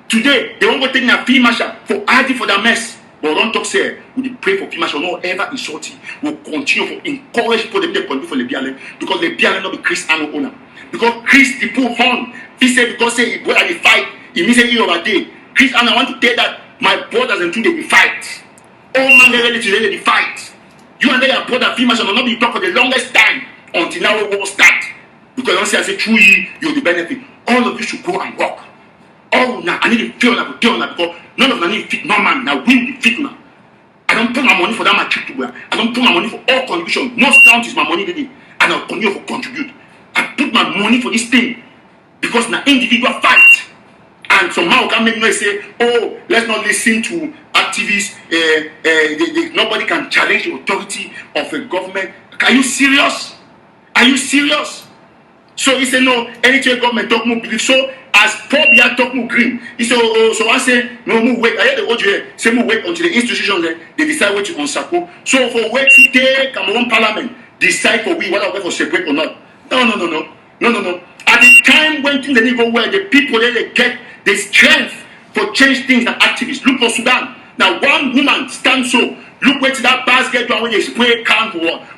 Today, they won't go take a fee marshal for adding for that mess. But don't talk say, we pray for fee marshal, not ever insult him. We'll continue to encourage people to continue for the BLM because the BLM not be Chris and owner. Because Chris the poor horn, he said because say he brother the fight, he means he over day. Chris and I want to tell that my brothers and two they fight. All man they ready to the fight. You and your brother fee marshal will not be talk for the longest time until now we will start. Because once I say through you're the benefit. All of you should go and work. Oh, now I need to feel like because none of them need fit no man. Now we the fit now. I don't put my money for that my trip to wear. I don't put my money for all contribution. Most count is my money today, and I'll continue to contribute. I put my money for this thing because now individual fight. And somehow can make me say, oh, let's not listen to activists. Nobody can challenge the authority of a government. Are you serious? Are you serious? So he said, no, any government talk more believe. So as Paul Biya talk more green, he said, oh, so I say, no, move wait. I hear the audio here. Say, move wait until the institutions they decide what to on Sako. So for wait to take Cameroon Parliament, decide for we whether we for separate or not. No. At the time when things they go well, the people they get the strength for change things that activists. Look for Sudan. Now one woman stands so. Look where to that basket when they spray can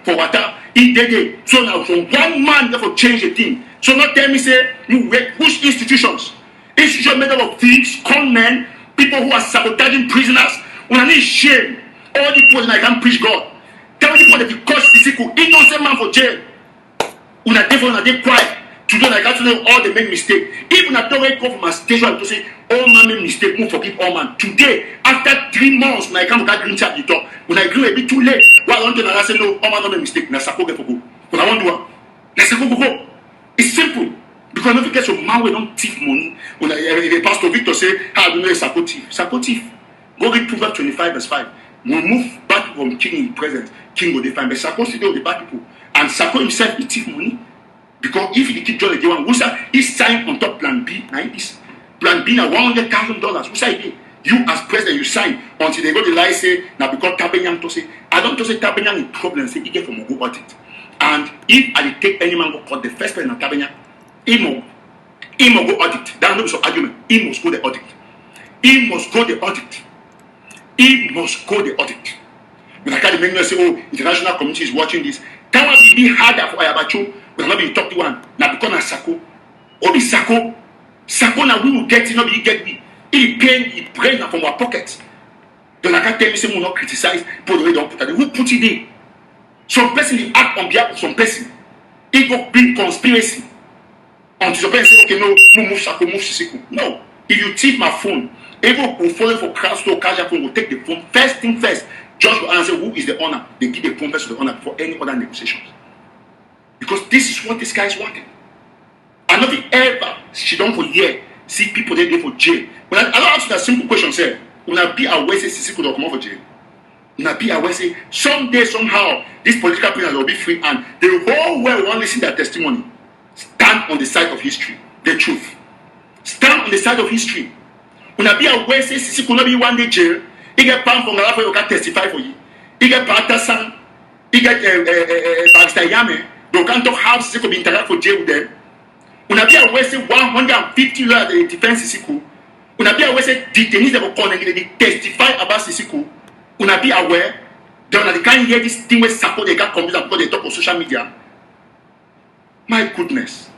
for water. It did it. So now from one man therefore change the thing. So not tell me say you wait push institutions. Institutions made up of thieves, con men, people who are sabotaging prisoners. When I need shame, all the people I can preach God. Tell the people that because physical innocent man for jail. When I dey quiet. Today I got to know all they make mistake. Even I don't come from a station to say all man make mistake, won't forgive all man. Today, after 3 months, when I come to green chat, you talk. When I agree a bit too late, well, I want to say no, all man don't make mistake. Na Sako get for go. When I want to do na Sako go. It's simple. Because if you get some man we don't thief money. When the Pastor Victor say, how do you know Sako thief? Sako thief. Go read Proverbs 25 verse 5. We move back from king in presence. King will define. But Sako still the bad people. And Sako himself he thief money. Because if he keep John the one, he signed on top plan B. Now this plan B now $100,000. Who say you as president you sign until they go the lie say now because Tabenyang to say I don't to say Tabenyang in problem say he get from go audit. And if I take any man go court the first person of Tabenyang, he must go audit. That's not some argument. He must go the audit. He must go the audit. He must go the audit. When I can't make say, oh, international community is watching this. That will be harder for Ayabacho. But not be talk to one. Now because of Sako. All the Sako. Sako now we will get it, not be get me. He pain, he brain from our pockets. Then I can't tell me say we will not criticize people the way they don't put it. Who put it in? Some person will act on behalf of some person. It will bring conspiracy. Until some person say, okay, no, move Sako, move Sisiko. No. If you take my phone, everyone will follow for crowd store, casual phone will take the phone. First thing first, judge will answer who is the owner. They give the phone first to the owner for any other negotiations. Because this is what this guy is wanting. And nothing ever she don't for year see people there for jail. When I don't ask you that simple question, say, when I be aware say Sisi could come out for jail. When I be aware say someday somehow these political prisoners will be free and the whole world won't listen to their testimony. Stand on the side of history, the truth. Stand on the side of history. When I be aware say Sisi could not be one day jail, he get pound from Galafa you can testify for you. He get Patasan, he get Baxter Yame. They can't talk how Sisi could be interact for jail with them. When I be aware say 150 lawyers in defense Sisi, when I be aware say detainees that will call and they testify about Sisi, when I be aware Then they can't hear this thing where support they got computer because they talk on social media. My goodness,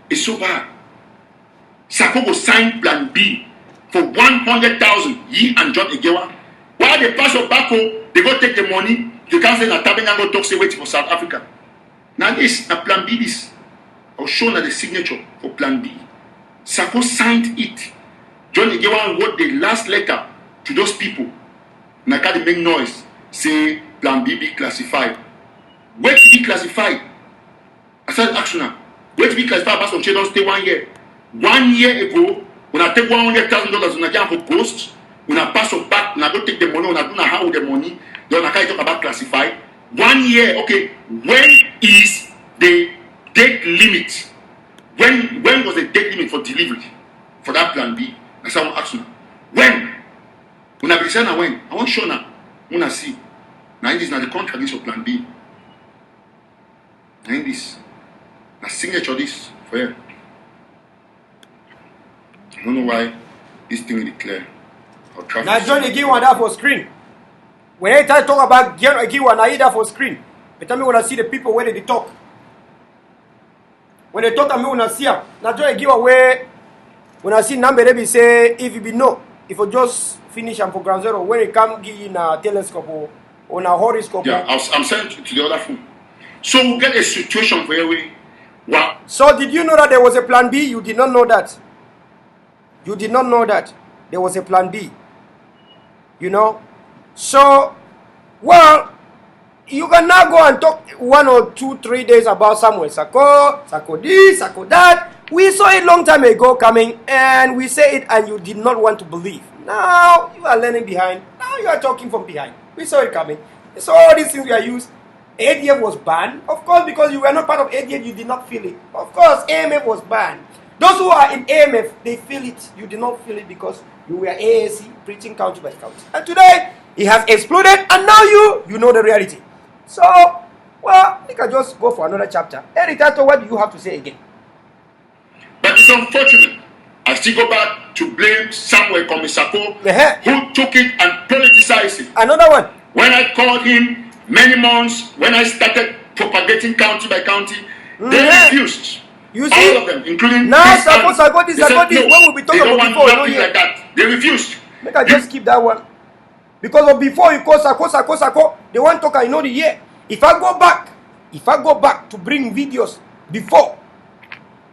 it's so bad. Sako will sign Plan B for 100,000. Ye and John Egewa. While they pass your back home, they go take the money. You can't say that Tabenga go talk say wait for South Africa. Now this, now Plan B this. I'll show the signature for Plan B. Sako signed it. John Egewa wrote the last letter to those people. Now can't make noise. Say Plan B be classified. Where to be classified? I said action now. Where to be classified? But some don't stay 1 year. 1 year ago, when I take $100,000 when I get for post, when I pass it back, when I go take the money, when I do not have the money, then I can't talk about classified. 1 year, okay. When is the date limit? When was the date limit for delivery for that Plan B? That's how I'm asking. When? When I be saying when? I want show now. When I see. Now this is not the contract this for Plan B. Now this. Now signature this for you. I don't know why this thing is clear.
Now John Egewa that for screen. When I talk about John Egewa, now that for screen. But tell me when I see the people where they talk. When they talk, I mean when I see them. Now John Egewa where when I see number they be say if you be no, if you just finish and for ground zero, when it come give in a telescope or on a horoscope.
Yeah, I'm sending to the other phone. So we'll get a situation where we. Wow.
So did you know that there was a Plan B? You did not know that. You did not know that there was a Plan B. You know? So, well, you can now go and talk 1 or 2, 3 days about Samuel Sako this, Sako that. We saw it long time ago coming and we say it and you did not want to believe. Now you are learning behind. Now you are talking from behind. We saw it coming. So all these things we are used. ADF was banned. Of course, because you were not part of ADF, you did not feel it. Of course, AMF was banned. Those who are in AMF, they feel it. You did not feel it because you were AAC preaching county by county. And today, it has exploded and now you know the reality. So, well, we can just go for another chapter. Eritato, what do you have to say again?
But it's unfortunate. I still go back to blame Samuel Komisako, who took it and politicized it.
Another one.
When I called him many months, when I started propagating county by county, they refused.
You see,
all of them, including
now
this
when we be talking about before,
nothing like that. They refused.
Make I just keep that one. Because of before you call Sako, they want to talk, I know the year. If I go back to bring videos before,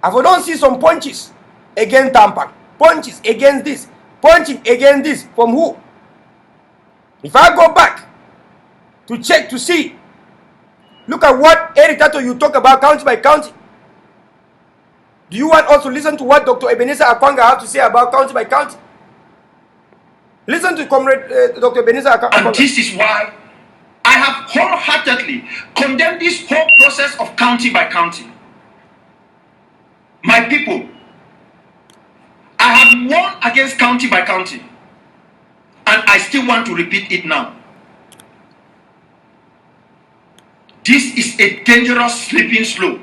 if I don't see some punches against Tampan, punches against this, punching against this, from who? If I go back to check to see, look at what Eric Tato you talk about county by county. Do you want us to listen to what Dr. Ebenezer Akwanga have to say about county by county? Listen to Comrade Dr. Ebenezer Akwanga.
And this is why I have wholeheartedly condemned this whole process of county by county. My people, I have won against county by county, and I still want to repeat it now. This is a dangerous slippery slope.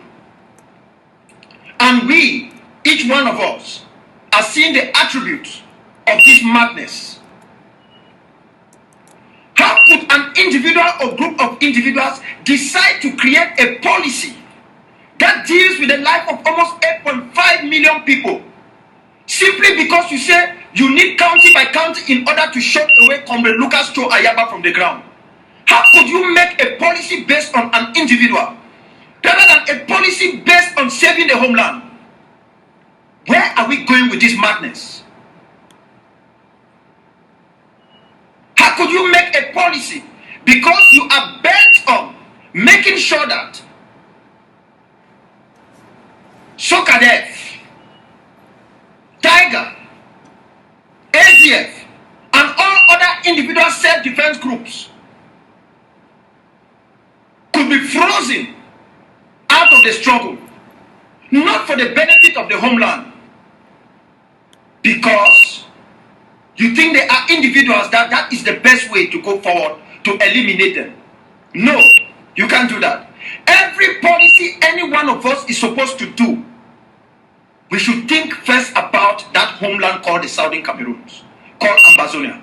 And we, each one of us, are seeing the attributes of this madness. How could an individual or group of individuals decide to create a policy that deals with the life of almost 8.5 million people simply because you say you need county by county in order to shut away Comrade Lucas Cho Ayaba from the ground? How could you make a policy based on an individual rather than a policy based on saving the homeland? Where are we going with this madness? How could you make a policy because you are bent on making sure that Sokadef, Tiger, ADF, and all other individual self-defense groups could be frozen out of the struggle, not for the benefit of the homeland, because you think there are individuals that is the best way to go forward to eliminate them. No, you can't do that. Every policy any one of us is supposed to do, we should think first about that homeland called the Southern Cameroons, called Ambazonia.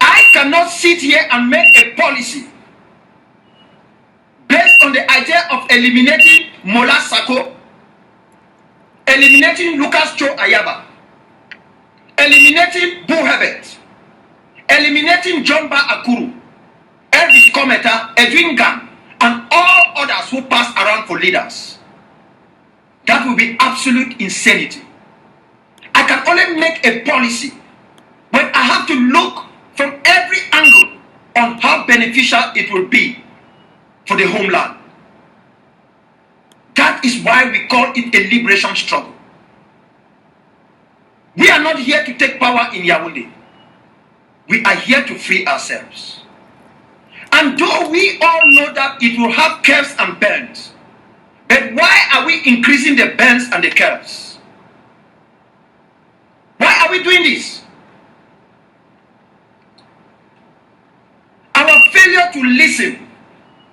I cannot sit here and make a policy based on the idea of eliminating Mola Sako, eliminating Lucas Cho Ayaba, eliminating Boo Herbert, eliminating John Ba Akuru, Elvis Kometa, Edwin Gang, and all others who pass around for leaders. That will be absolute insanity. I can only make a policy when I have to look from every angle on how beneficial it will be for the homeland. That is why we call it a liberation struggle. We are not here to take power in Yaoundé. We are here to free ourselves. And though we all know that it will have curves and bends, but why are we increasing the bends and the curves? Why are we doing this? Our failure to listen,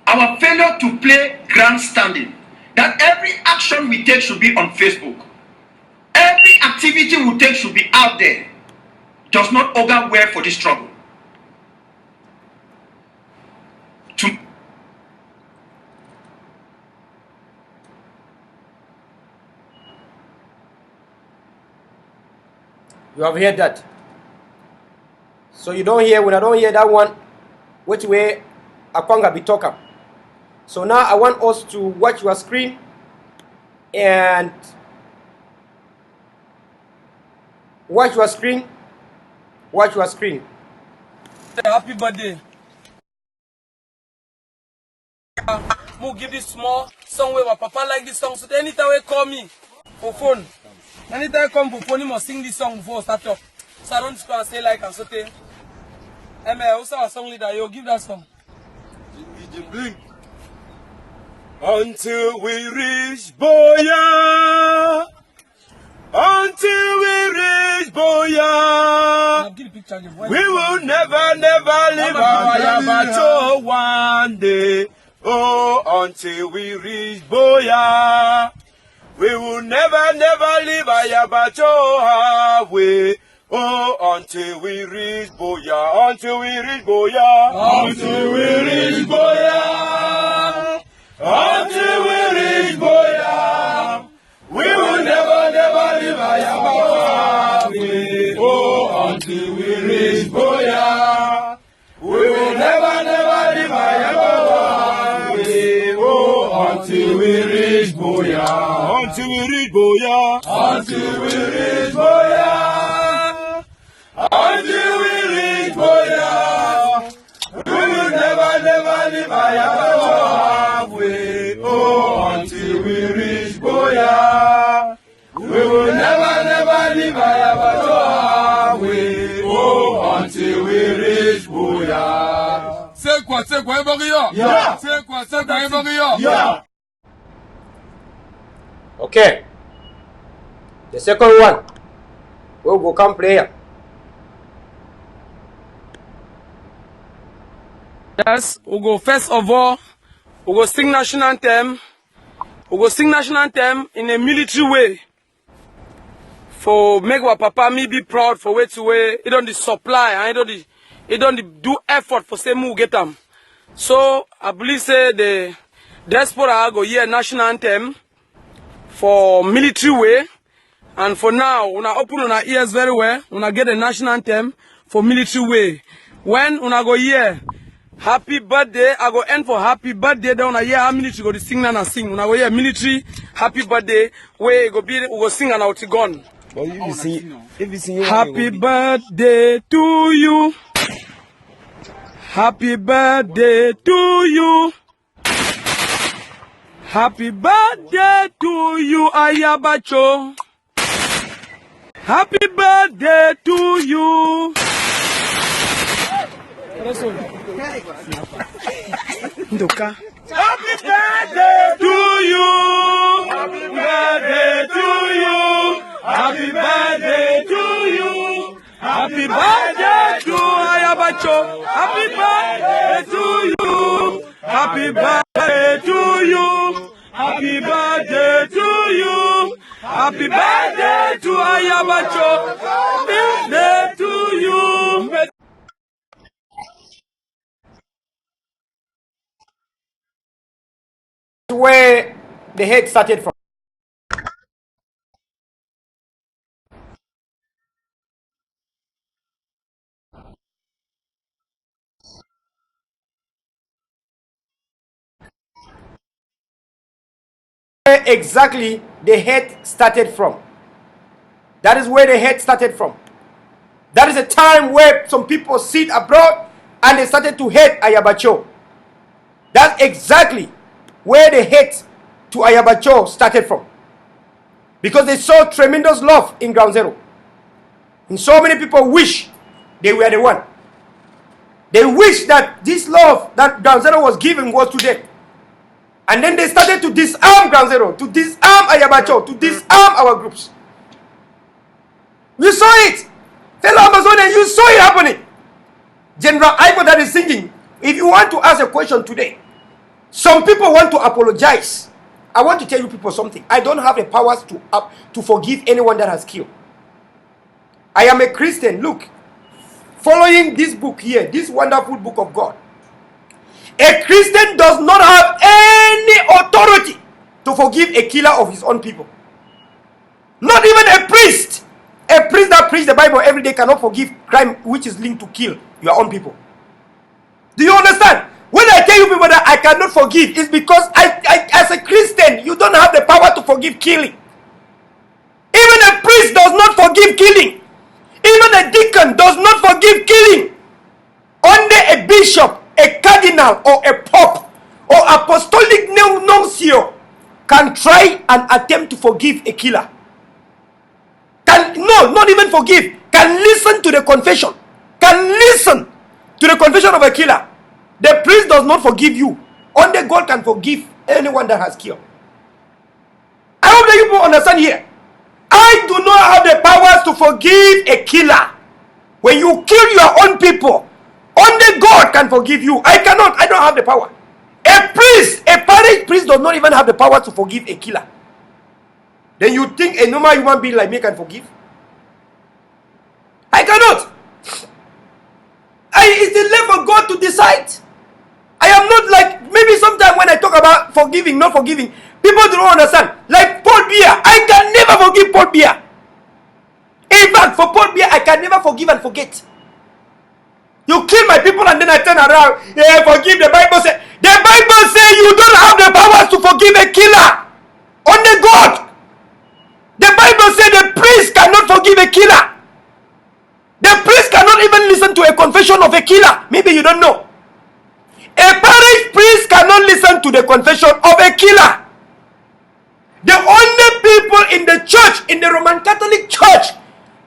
our failure to play grandstanding, that every action we take should be on Facebook, every activity we take should be out there, does not augur well for this struggle.
You have heard that. So you don't hear, when I don't hear that one, which way Akwanga be talking. So now I want us to watch your screen and watch your screen. Watch your screen.
Happy birthday. Mo give this small song where my papa like this song, so anytime they call me for phone, anytime I come for phone, he must sing this song before I start up. So I don't just go and say like and so they. Also a song leader, yo, give that song.
Blink. Until we reach Boya. Until we reach Boya. We will never, never leave our Yabacho one day. Oh, until we reach Boya. We will never, never leave our Yabacho halfway. Oh, until we reach Boya, until we reach Boya, until we reach Boya, until we reach Boya, we will never, never leave Ayaba. Oh, until we reach Boya, we will never, never leave Ayaba. Oh, until we reach Boya, until we reach Boya, until we reach Boya. Until we reach Boya, we will never, never leave Ayaba halfway. Oh, until we reach Boya, we will never, never leave Ayaba halfway. Oh, until we reach Boya.
C'est quoi, Evorio?
Yeah.
C'est quoi, Evorio?
Yeah.
Okay. The second one, we'll go come play here.
Yes, we go first of all, we go sing national anthem. We go sing national anthem in a military way. For make our papa me be proud for way to way. It don't the supply and it don't do effort for say move get them. So I believe say the diaspora go hear national anthem for military way. And for now, when I open our ears very well, when I get a national anthem for military way. When I go hear happy birthday, I go end for happy birthday. Then when I hear how military go to sing and I sing. When I go hear military happy birthday, where go be we go sing and out gone.
But if you sing,
Happy birthday to you. Happy birthday to you. Happy birthday to you, Ayabacho. Happy birthday to you. Ndoka.
happy birthday to you. Happy birthday to you. Happy birthday to you.
Happy birthday to Ayabacho. Happy birthday to you. Happy birthday to you. Happy birthday to you. Happy birthday to Ayabacho. Happy birthday to you.
where the hate started from. Where exactly the hate started from. That is where the hate started from. That is a time where some people sit abroad and they started to hate Ayabacho. That's exactly where the hate to Ayabacho started from. Because they saw tremendous love in Ground Zero. And so many people wish they were the one. They wish that this love that Ground Zero was giving was to them. And then they started to disarm Ground Zero, to disarm Ayabacho, to disarm our groups. You saw it. Fellow Amazonians, you saw it happening. General Ivo that is singing, if you want to ask a question today, some people want to apologize. I want to tell you people something. I don't have the powers to forgive anyone that has killed. I am a Christian. Look, following this book here, this wonderful book of God, a Christian does not have any authority to forgive a killer of his own people. Not even a priest. A priest that preaches the Bible every day cannot forgive crime which is linked to kill your own people. Do you understand? When I tell you people that I cannot forgive, it's because I as a Christian, you don't have the power to forgive killing. Even a priest does not forgive killing. Even a deacon does not forgive killing. Only a bishop, a cardinal, or a pope, or apostolic nuncio can try and attempt to forgive a killer. Not even forgive, can listen to the confession. Can listen to the confession of a killer. The priest does not forgive you. Only God can forgive anyone that has killed. I hope that you people understand here. I do not have the powers to forgive a killer. When you kill your own people, only God can forgive you. I cannot. I don't have the power. A priest, a parish priest does not even have the power to forgive a killer. Then you think a normal human being like me can forgive? I cannot. It's the left for God to decide. I am not like, maybe sometimes when I talk about forgiving, not forgiving, people don't understand. Like Paul Biya, I can never forgive Paul Biya. In fact, for Paul Biya, I can never forgive and forget. You kill my people and then I turn around, yeah, forgive. The Bible says you don't have the powers to forgive a killer. Only God. The Bible says the priest cannot forgive a killer. The priest cannot even listen to a confession of a killer. Maybe you don't know. A parish priest cannot listen to the confession of a killer. The only people in the church, in the Roman Catholic Church,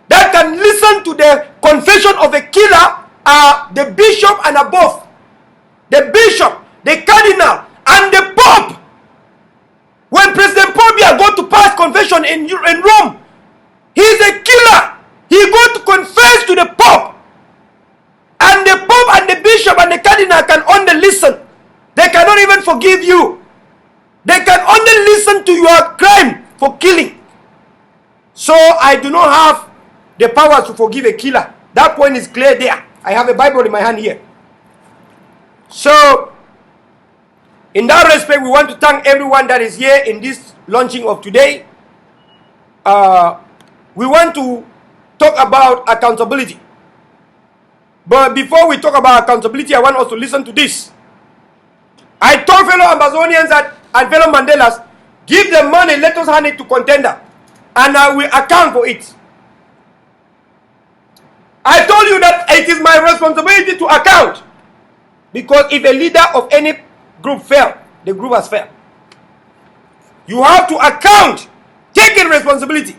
that can listen to the confession of a killer are the bishop and above. The bishop, the cardinal, and the pope. When President Paul Biya go to pass confession in Rome, he is a killer. He go to confess to the pope. And the pope and the bishop and the cardinal can only listen. They cannot even forgive you. They can only listen to your crime for killing. So I do not have the power to forgive a killer. That point is clear there. I have a Bible in my hand here. So, in that respect, we want to thank everyone that is here in this launching of today. We want to talk about accountability. But before we talk about accountability, I want us to listen to this. I told fellow Amazonians and fellow Mandelas, give them money, let us hand it to Contender, and I will account for it. I told you that it is my responsibility to account. Because if a leader of any group fails, the group has failed. You have to account, taking responsibility,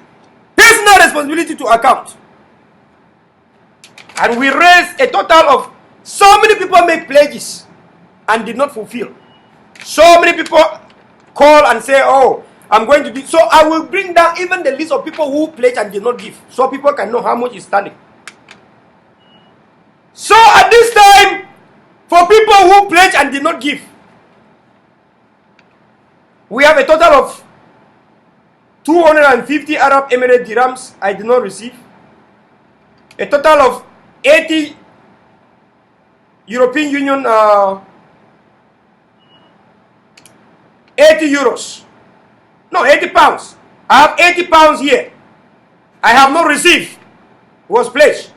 personal responsibility to account. And we raised a total of, so many people make pledges and did not fulfill. So many people call and say, oh, I'm going to do. So I will bring down even the list of people who pledged and did not give, so people can know how much is standing. So at this time, for people who pledged and did not give, we have a total of 250 Arab Emirate dirhams I did not receive. A total of 80 European Union 80 euros. No, 80 pounds. I have 80 pounds here. I have not received. Was pledged.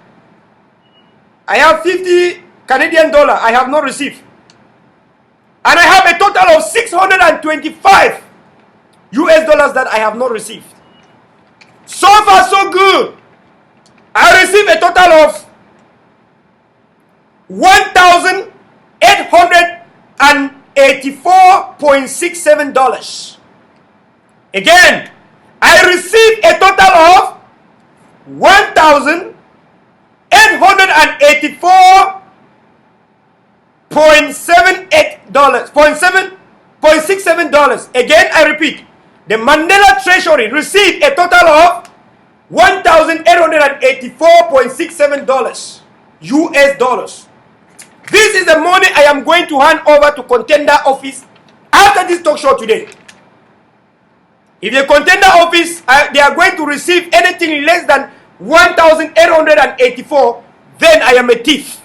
I have 50 Canadian dollar. I have not received. And I have a total of 625 US dollars that I have not received. So far, so good. I received a total of $1,884.67. Again, I received a total of $1,884.67. Again, I repeat, the Mandela Treasury received a total of $1,884.67 US dollars. This is the money I am going to hand over to Contender office after this talk show today. If the Contender office, they are going to receive anything less than 1,884, then I am a thief.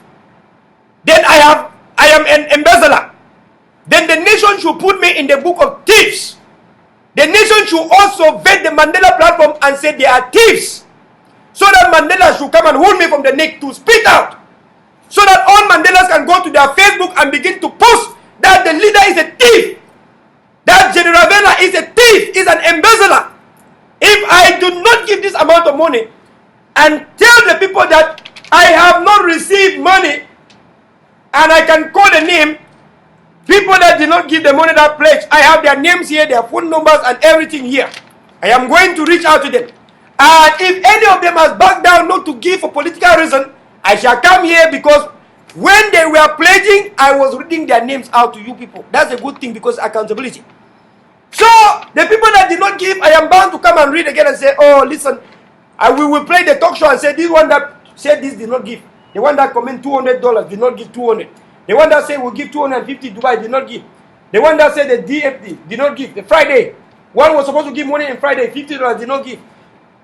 Then I am an embezzler. Then the nation should put me in the book of thieves. The nation should also vet the Mandela platform and say they are thieves. So that Mandela should come and hold me from the neck to spit out. So that all Mandelas can go to their Facebook and begin to post that the leader is a thief. That General Vela is a thief, is an embezzler. If I do not give this amount of money and tell the people that I have not received money, and I can call the name, people that did not give the money that pledge, I have their names here, their phone numbers and everything here. I am going to reach out to them. And if any of them has backed down not to give for political reason, I shall come here, because when they were pledging, I was reading their names out to you people. That's a good thing, because accountability. So, the people that did not give, I am bound to come and read again and say, oh, listen, we will play the talk show and say, this one that said this did not give. The one that comment $200 did not give 200. The one that said we'll give 250 Dubai did not give. The one that said the DFD did not give. The Friday, one was supposed to give money on Friday, $50 did not give.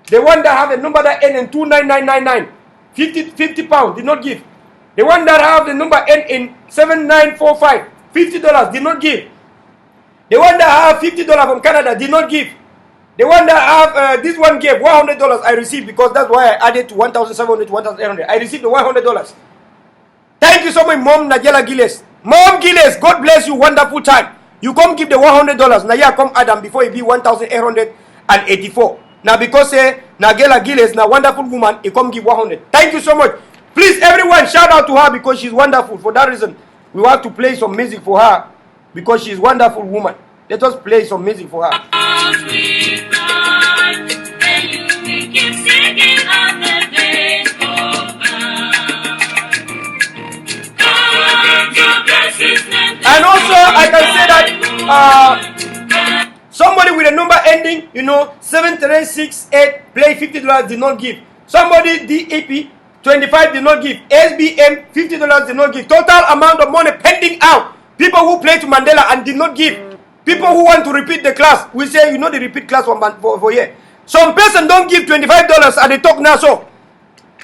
The one that have a number that end in 29999, 50 pounds did not give. The one that have the number end in 7945, $50 did not give. The one that have $50 from Canada did not give. The one that have this one gave $100 I received, because that's why I added to 1,700 to 1,800. I received the $100. Thank you so much, Mom Najela Gilles. Mom Gilles, God bless you, wonderful time. You come give the $100. Now yeah, come add them before it be 1,884. Now because Najela Gilles, now wonderful woman, he come give 100. Thank you so much. Please, everyone, shout out to her, because she's wonderful. For that reason, we want to play some music for her, because she's a wonderful woman. Let us play some music for her. And also, I can say that somebody with a number ending, 7368, play $50 did not give. Somebody DAP 25 did not give. SBM $50 did not give. Total amount of money pending out. People who play to Mandela and did not give. People who want to repeat the class, we say, the repeat class for here. Some person don't give $25 at the talk now. So,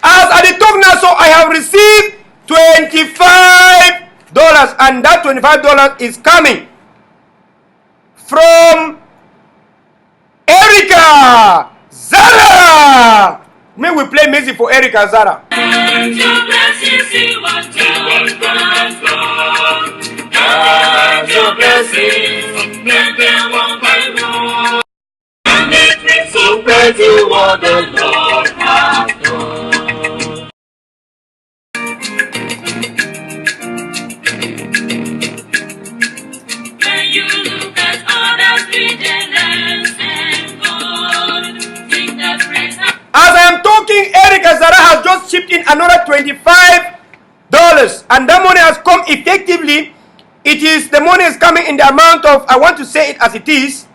as at the talk now, so I have received $25, and that $25 is coming from Erica Zara. May we play music for Erica Zara.
Your blessings, make them one by one, and make me so praise you what the Lord has done. When you look at others with their hands and God, think that praise.
As I am talking, Erica Zara has just chipped in another $25, and that money has come effectively. The money is coming in the amount of, I want to say it as it is,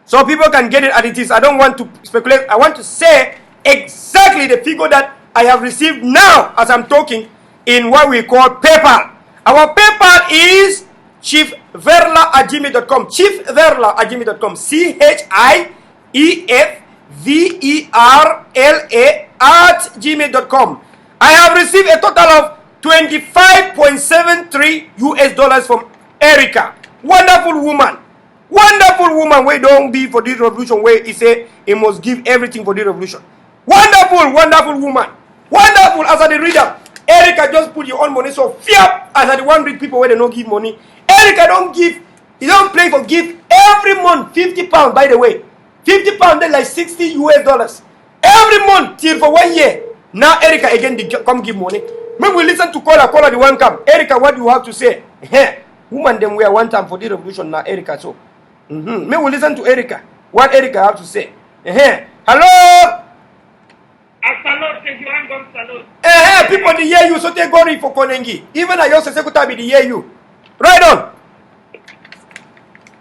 so people can get it as it is. I don't want to speculate. I want to say exactly the figure that I have received now as I'm talking in what we call PayPal. Our PayPal is chiefverla@gmail.com. chiefverla@gmail.com. CHIEFVERLA@gmail.com. I have received a total of $25.73 US from Erica. Wonderful woman. Wonderful woman wey don't be for this revolution wey he say he must give everything for this revolution. Wonderful, wonderful woman. Wonderful as I dey read am. Erica just put your own money so fiap as I dey wan read people where they no give money. Erica don't give, he don't play for give every month £50 by the way. £50 then like $60 every month till for 1 year. Now Erica again they come give money. When we listen to caller the one come. Erica, what do you have to say? Woman them were one time for the revolution now Erica so. May we listen to Erica. What Erica have to say? Hello. People they hear you so they go for Konengi. Even I also say they hear you. Right on.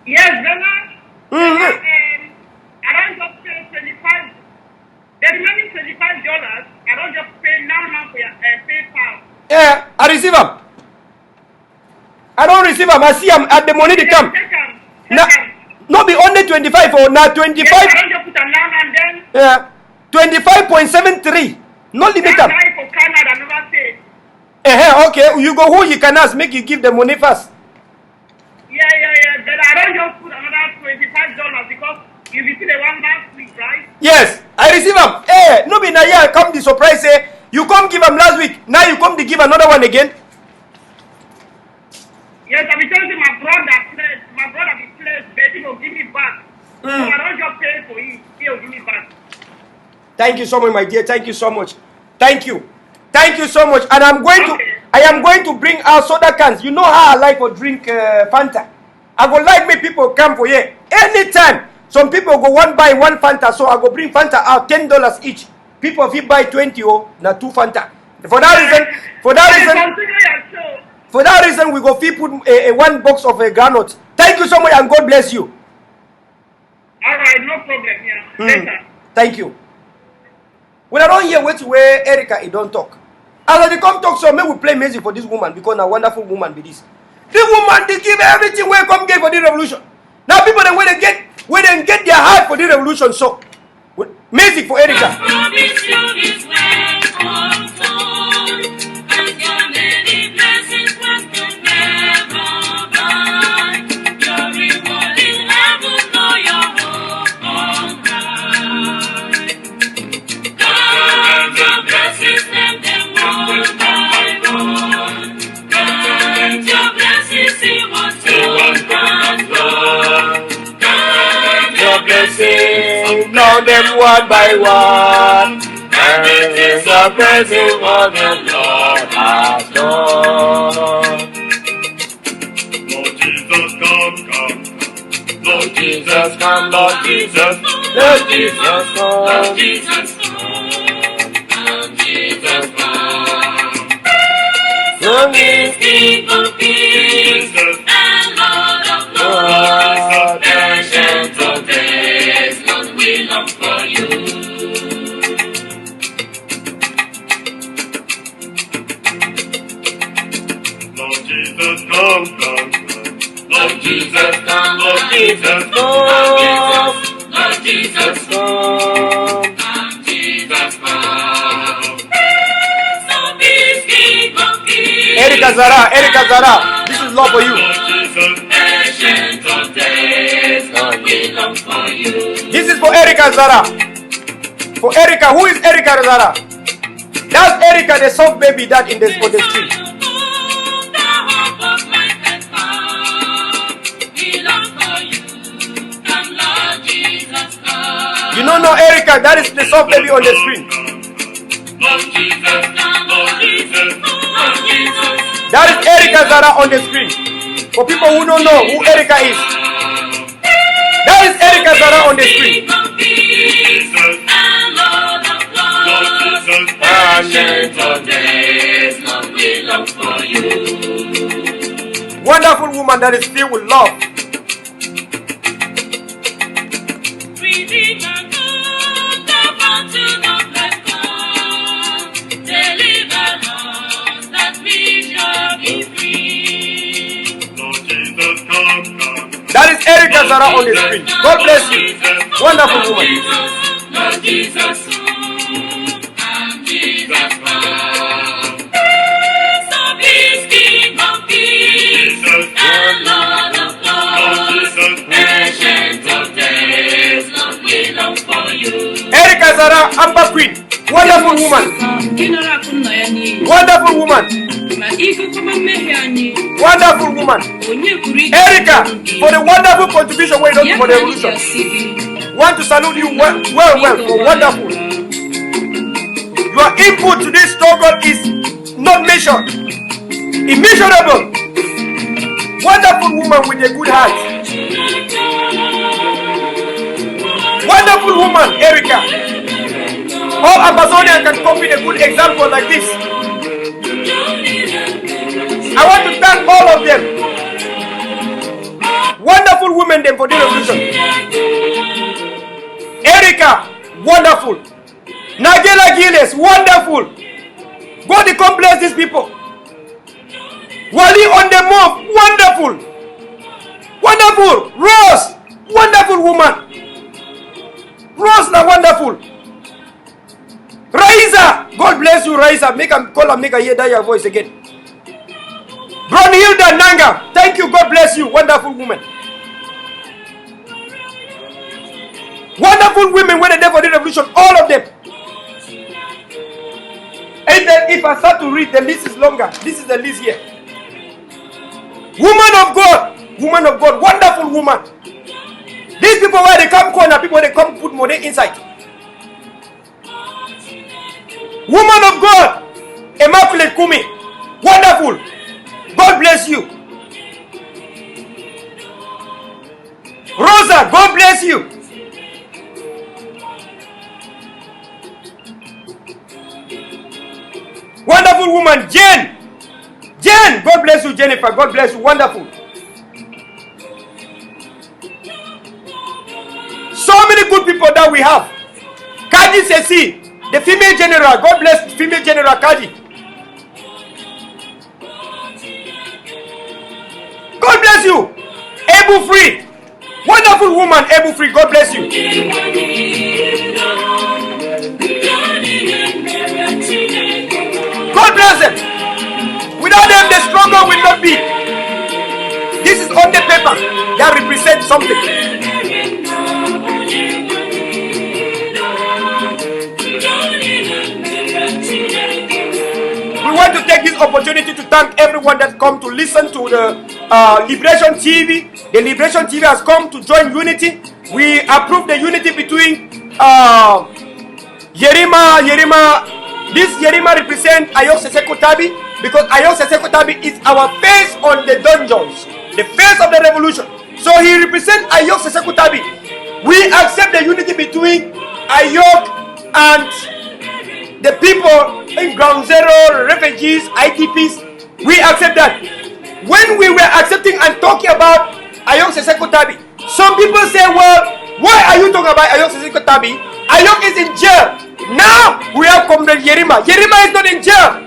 Yes, Bella. I don't just pay 25. The remaining $25, I don't just pay now for your PayPal.
Yeah, I receive them. I don't receive them. I see them at the money they come. No, be only 25 or not 25.
Yes, I don't just put them now and then.
Yeah, 25.73. No limit them.
For Canada, never say.
Okay, you go who you can ask, make you give the money first.
Yeah. But I don't just put another $25 because you received the one last week, right?
Yes, I receive them. No be na here come the surprise say you come give them last week. Now you come to give another one again.
Yes, I be telling you my brother be placed, but he will give me back. So I don't just pay for it, he will give me back.
Thank you so much, my dear. Thank you so much. Thank you so much. And I am going to bring out soda cans. You know how I like to drink Fanta. I go like me people come for here anytime. Some people go one buy one Fanta, so I go bring Fanta out $10 each. People if you buy 20 na 2 Fanta. For that reason, we go put one box of granite. Thank you so much and God bless you.
Alright, no problem. Yeah. Later.
Thank you. When I don't hear where Erica he don't talk. As they come talk, so maybe we play music for this woman because a wonderful woman be this. The woman they give everything where come get for the revolution. Now people then when they get their heart for the revolution. So music for Erica. Know them one by one, and it's the blessing of the Lord has done.
Lord Jesus, come.
Lord Jesus, come, Lord Jesus, Lord Jesus, come.
Lord Jesus, come. Lord Jesus, come.
Lord
Peace, King of peace, and Lord of lords, ancient of days, Lord, we long for you. Lord Jesus, come. Lord Jesus, come. Lord Jesus, come. Lord Jesus, come. Lord Jesus, come. So peace, King of peace.
Erica Zara, this is love for you.
Ancient of days, Lord, we long for you.
This is for Erica Zara. For Erica, who is Erica Zara? That's Erica, the soft baby that on the street. You don't know Erica, that is the soft baby on the screen.
Lord Jesus, Lord Jesus, Lord Jesus.
That is Erica Zara on the screen. For people who don't know who Erica is. That is Erica Zara on the screen. Wonderful woman that is filled with love. That is Erica Zara on the screen. God bless you. Wonderful woman.
Lord Jesus, and Jesus, so peace, King of peace, and Lord of lords.
Wonderful woman. Wonderful woman. Wonderful woman. Erica, for the wonderful contribution we done for the revolution. Want to salute you well for wonderful. Your input to this struggle is not measured, immeasurable. Wonderful woman with a good heart. Wonderful woman, Erica. All Amazonians can copy a good example like this. I want to thank all of them. Wonderful women them for the revolution. Erica, wonderful. Nagela Gilles, wonderful. God, the complex these people. Wally on the move, wonderful. Wonderful. Rose, wonderful woman. Rose, na wonderful. Raisa, God bless you, Raisa. Make a call and make a hear that your voice again. Brunhilda Nanga, thank you, God bless you, wonderful woman. Wonderful women when they there for the revolution, all of them. And then if I start to read, the list is longer. This is the list here. Woman of God, wonderful woman. These people where they come corner, people they come put money inside. Woman of God, Immaculate Kumi, wonderful. God bless you. Rosa, God bless you. Wonderful woman, Jane. Jane, God bless you, Jennifer. God bless you, wonderful. So many good people that we have. Kaji Sesi, the female general. God bless female general Kaji. God bless you. Ebu Free. Wonderful woman, Ebu Free. God bless you. God bless them. Without them, the struggle will not be. This is on the paper that represents something. We want to take this opportunity to thank everyone that come to listen to the Liberation TV. The Liberation TV has come to join Unity. We approve the unity between Yerima. This Yerima represents Ayok Seseko Tabi because Ayok Seseko Tabi is our face on the dungeons, the face of the revolution. So he represents Ayok Seseko Tabi. We accept the unity between Ayok and the people in Ground Zero, refugees, IDPs. We accept that. When we were accepting and talking about Ayok Seseko Tabi, some people say, well, why are you talking about Ayok Seseko Tabi? Ayok is in jail. Now we have Comrade Yerima. Yerima is not in jail.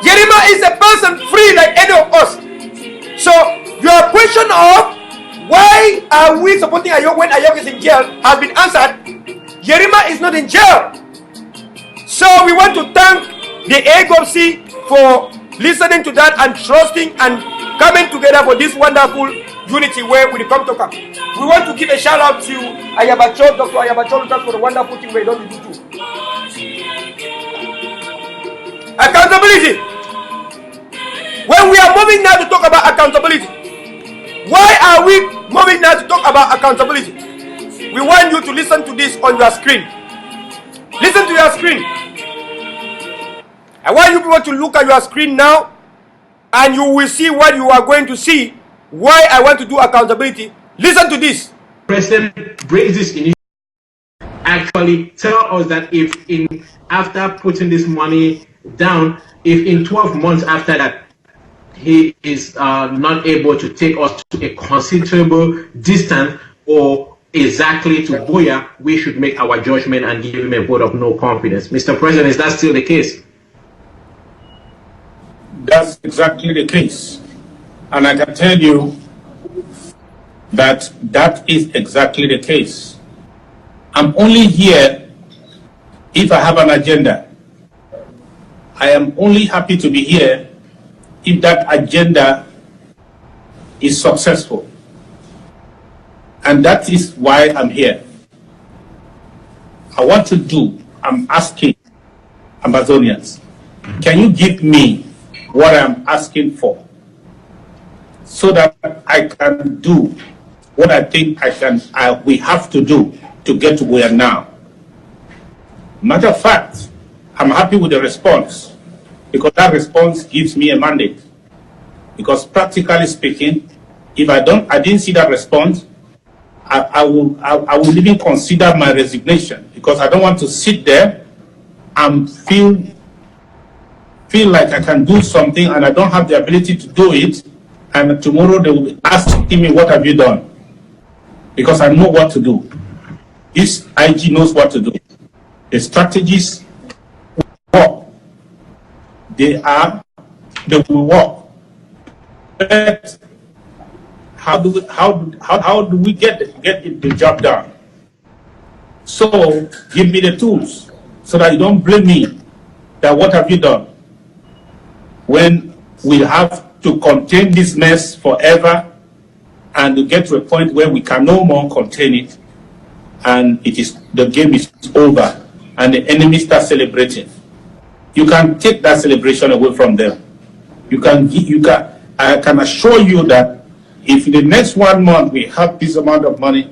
Yerima is a person free like any of us. So your question of why are we supporting Ayok when Ayok is in jail has been answered. Yerima is not in jail. So we want to thank the AGOC for listening to that and trusting and coming together for this wonderful unity where we come to come. We want to give a shout out to Ayabacho, Dr. Ayabacho, for the wonderful thing we don't do too. Accountability. When we are moving now to talk about accountability, why are we moving now to talk about accountability? We want you to listen to this on your screen. Listen to your screen. I want you people to look at your screen now and you will see what you are going to see. Why I want to do accountability. Listen to this.
President brings this initiative. Actually tell us that if after putting this money down, if in 12 months after that he is not able to take us to a considerable distance or exactly to Boya, we should make our judgment and give him a vote of no confidence. Mr. President, is that still the case?
That's exactly the case. And I can tell you that that is exactly the case. I'm only here if I have an agenda. I am only happy to be here if that agenda is successful. And that is why I'm here. I'm asking Amazonians. Can you give me what I'm asking for so that I can do what I think we have to do to get to where now? Matter of fact, I'm happy with the response because that response gives me a mandate. Because practically speaking, if I didn't see that response, I will even consider my resignation because I don't want to sit there and feel like I can do something and I don't have the ability to do it, and tomorrow they will be asking me, what have you done? Because I know what to do. This IG knows what to do. The strategies work. They will work. But how do we get the job done? So give me the tools so that you don't blame me that what have you done when we have to contain this mess forever and to get to a point where we can no more contain it and the game is over and the enemy starts celebrating. You can take that celebration away from them. I can assure you that if in the next 1 month we have this amount of money,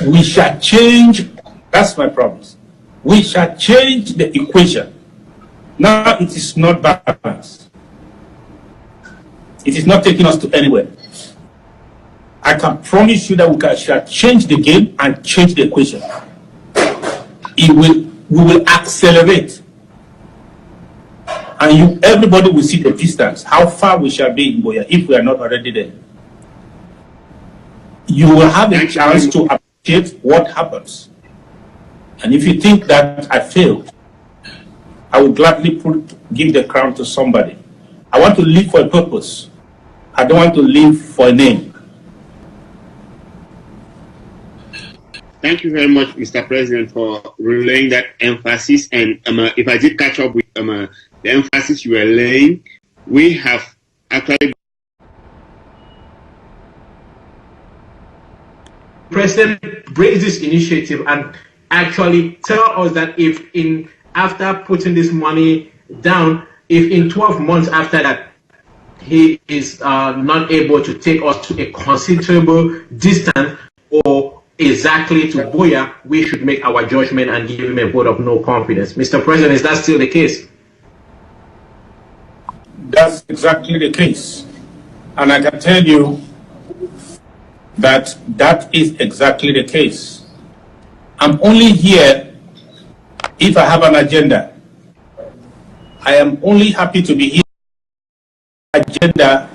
we shall change. That's my promise. We shall change the equation. Now it is not balanced. It is not taking us to anywhere. I can promise you that we shall change the game and change the equation. We will accelerate. And everybody will see the distance, how far we shall be in Boya if we are not already there. You will have a chance to appreciate what happens. And if you think that I failed, I will gladly give the crown to somebody. I want to live for a purpose. I don't want to live for a name.
Thank you very much, Mr. President, for relaying that emphasis. And if I did catch up with the emphasis you were laying, we have actually...
President brings this initiative and actually tell us that after putting this money down, if in 12 months after that he is not able to take us to a considerable distance or exactly to Boya, we should make our judgment and give him a vote of no confidence. Mr. President, is that still the case?
That's exactly the case. And I can tell you that is exactly the case. I'm only here if I have an agenda. I am only happy to be here. Agenda.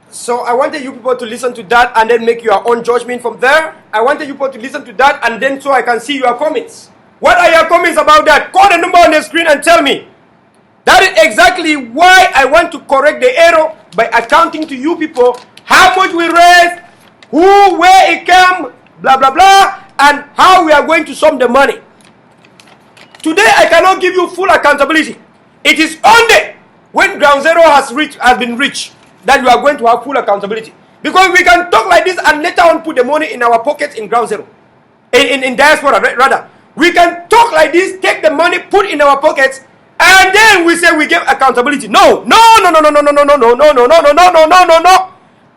So I wanted you people to listen to that and then make your own judgment from there. I wanted you people to listen to that and then so I can see your comments. What are your comments about that? Call the number on the screen and tell me. That is exactly why I want to correct the error by accounting to you people how much we raised, where it came, blah, blah, blah, and how we are going to sum the money. Today, I cannot give you full accountability. It is only when ground zero has been reached that you are going to have full accountability. Because we can talk like this and later on put the money in our pockets in ground zero. In diaspora, rather. We can talk like this, take the money, put in our pockets, and then we say we give accountability. No.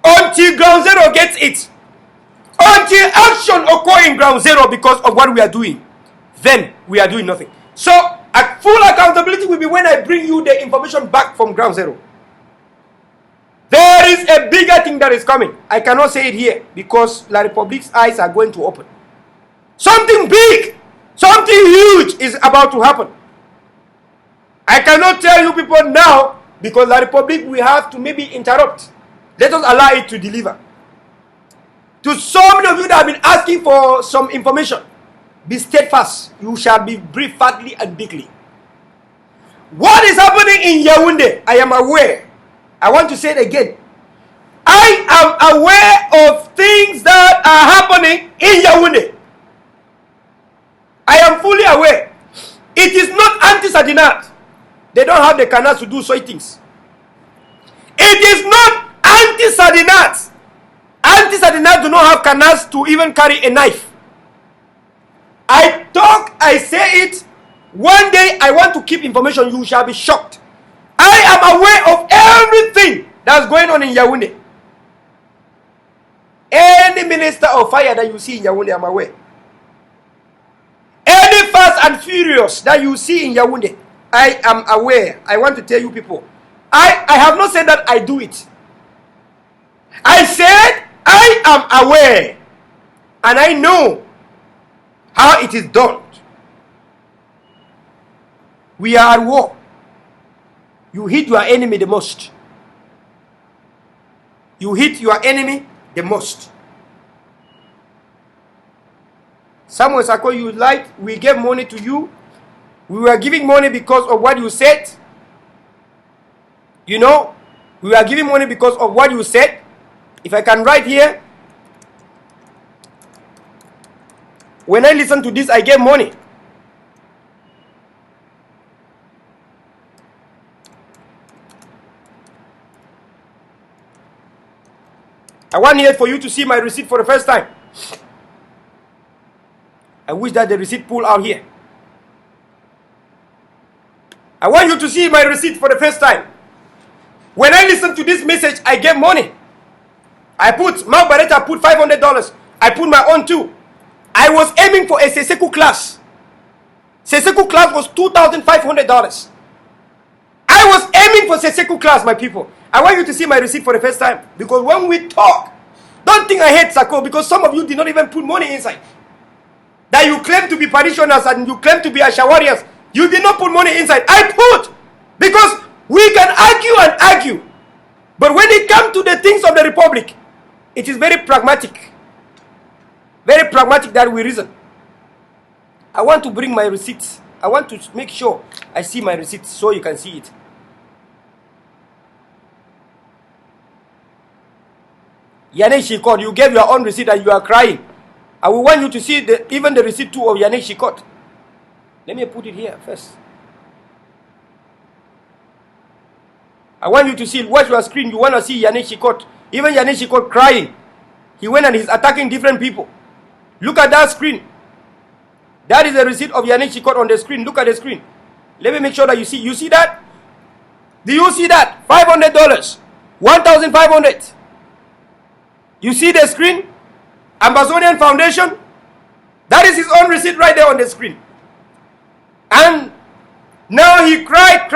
Until ground zero gets it. Until action occurs in ground zero because of what we are doing. Then we are doing nothing. So, full accountability will be when I bring you the information back from ground zero. There is a bigger thing that is coming. I cannot say it here because La Republic's eyes are going to open. Something big, something huge is about to happen. I cannot tell you people now because La Republic will have to maybe interrupt. Let us allow it to deliver. To some of you that have been asking for some information, be steadfast. You shall be briefed fatly and bigly. What is happening in Yaoundé? I am aware. I want to say it again. I am aware of things that are happening in Yaoundé. I am fully aware. It is not anti-Sadinat. They don't have the canals to do such things. It is not anti-Sadinat. Anti-Sadinat do not have canals to even carry a knife. I talk, I say it. One day I want to keep information, you shall be shocked. I am aware of everything that's going on in Yaoundé. Any minister of fire that you see in Yaoundé, I'm aware. Any fast and furious that you see in Yaoundé, I am aware. I want to tell you people. I have not said that I do it. I said I am aware. And I know how it is done. We are at war. You hit your enemy the most. You hit your enemy the most. Samuel Sako, you lied. We gave money to you. We were giving money because of what you said. You know, we were giving money because of what you said. If I can write here, when I listen to this, I gave money. I want here for you to see my receipt for the first time. I wish that the receipt pull out here. I want you to see my receipt for the first time. When I listened to this message, I gave money. I put, Mark Barretta put $500. I put my own too. I was aiming for a Seseku class. Seseku class was $2,500. I was aiming for Seseku class, my people. I want you to see my receipt for the first time. Because when we talk, don't think I hate Sako, because some of you did not even put money inside. That you claim to be parishioners and you claim to be Ashawarians. You did not put money inside. I put. Because we can argue and argue. But when it comes to the things of the Republic, it is very pragmatic. Very pragmatic that we reason. I want to bring my receipts. I want to make sure I see my receipts so you can see it. Yannick Shikot, you gave your own receipt and you are crying. I will want you to see even the receipt too of Yannick Shikot. Let me put it here first. I want you to see, watch your screen, you want to see Yannick Shikot. Even Yannick Shikot crying. He went and he's attacking different people. Look at that screen. That is the receipt of Yannick Shikot on the screen. Look at the screen. Let me make sure that you see. You see that? Do you see that? $500. 1,500. You see the screen? Amazonian Foundation. That is his own receipt right there on the screen. And now he cried.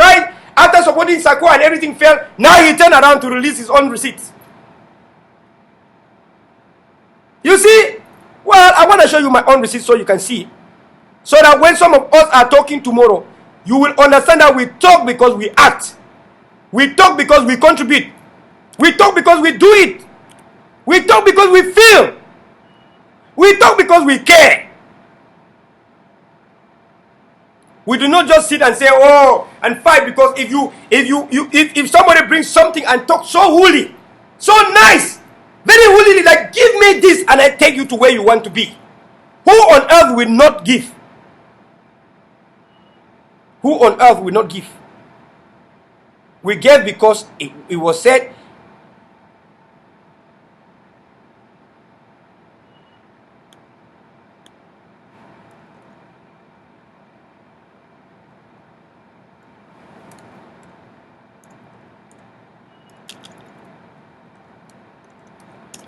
After supporting Sako and everything failed, now he turned around to release his own receipts. You see? Well, I want to show you my own receipt so you can see. So that when some of us are talking tomorrow, you will understand that we talk because we act. We talk because we contribute. We talk because we do it. We talk because we feel. We talk because we care. We do not just sit and say, oh, and fight, because if somebody brings something and talk so holy, so nice, very holy, like, give me this and I take you to where you want to be. Who on earth will not give? Who on earth will not give? We gave because it was said.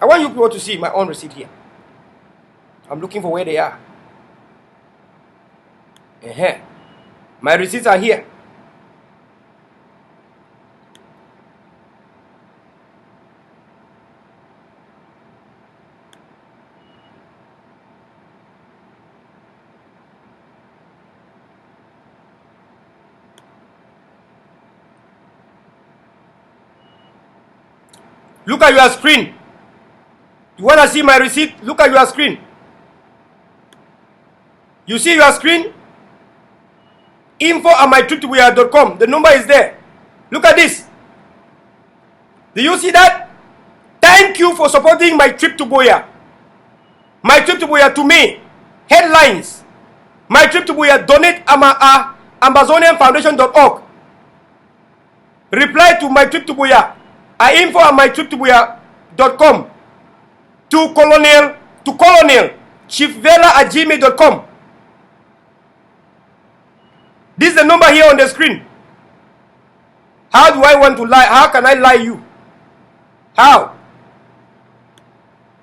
I want you people to see my own receipt here. I'm looking for where they are. My receipts are here. Look at your screen. You want to see my receipt? Look at your screen. You see your screen? info@mytriptobuya.com. The number is there. Look at this. Do you see that? Thank you for supporting my trip to Buya. My trip to Buya to me. Headlines. My trip to Buya. Donate AmazonianFoundation.org. Reply to my trip to Buya. info@mytriptobuya.com. To Colonel Chiefvela@gmail.com. This is the number here on the screen. How do I want to lie? How can I lie you? How?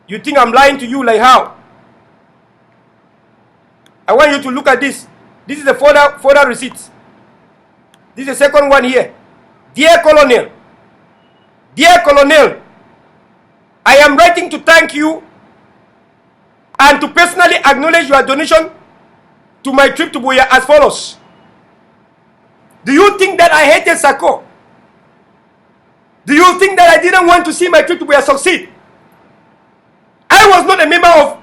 You think I'm lying to you? Like how? I want you to look at this. This is the further receipts. This is the second one here. Dear Colonel, I am writing to thank you and to personally acknowledge your donation to my trip to Buea as follows. Do you think that I hated Sako? Do you think that I didn't want to see my trip to Buea succeed? I was not a member of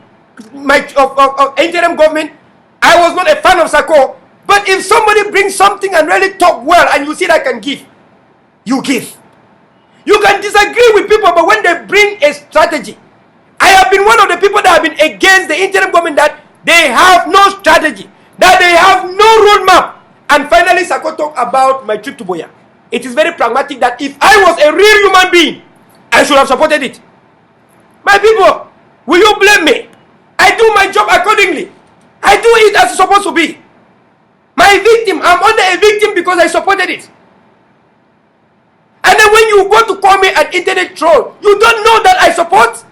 interim government. I was not a fan of Sako. But if somebody brings something and really talk well and you see that I can give, you give. You can disagree with people, but when they bring a strategy, I have been one of the people that have been against the interim government, that they have no strategy, that they have no roadmap. And finally, Sako talked about my trip to Buea. It is very pragmatic that if I was a real human being, I should have supported it. My people, will you blame me? I do my job accordingly. I do it as it's supposed to be. My victim, I'm under a victim because I supported it. And then when you go to call me an internet troll, you don't know that I support.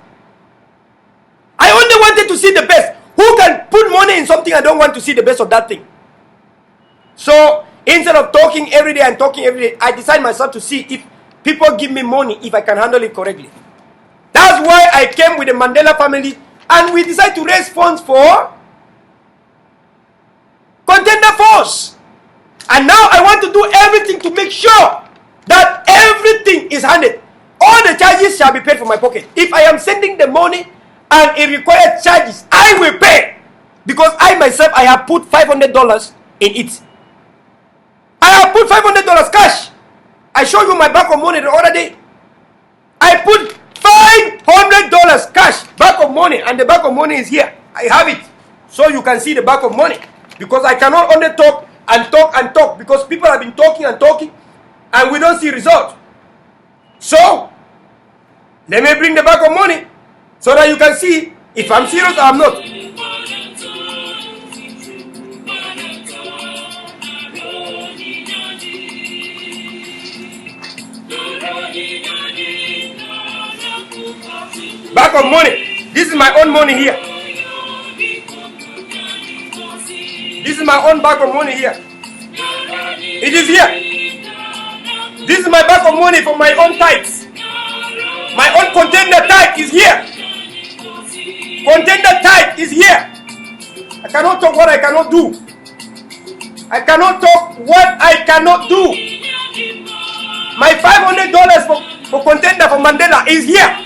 I only wanted to see the best. Who can put money in something I don't want to see the best of that thing? So instead of talking every day and talking every day, I decide myself to see if people give me money, if I can handle it correctly. That's why I came with the Mandela family and we decided to raise funds for Contender Force. And now I want to do everything to make sure that everything is handed. All the charges shall be paid from my pocket. If I am sending the money and it requires charges, I will pay. Because I myself, I have put $500 in it. I have put $500 cash. I showed you my bag of money the other day. I put $500 cash, bag of money, and the bag of money is here. I have it. So you can see the bag of money. Because I cannot only talk and talk and talk, because people have been talking and talking and we don't see result. So let me bring the bag of money so that you can see if I'm serious or I'm not. Bag of money. This is my own money here. This is my own bag of money here. It is here. This is my bag of money for my own tithes. My own contender tithe is here. Contender tithe is here. I cannot talk what I cannot do. I cannot talk what I cannot do. My $500 for contender for Mandela is here.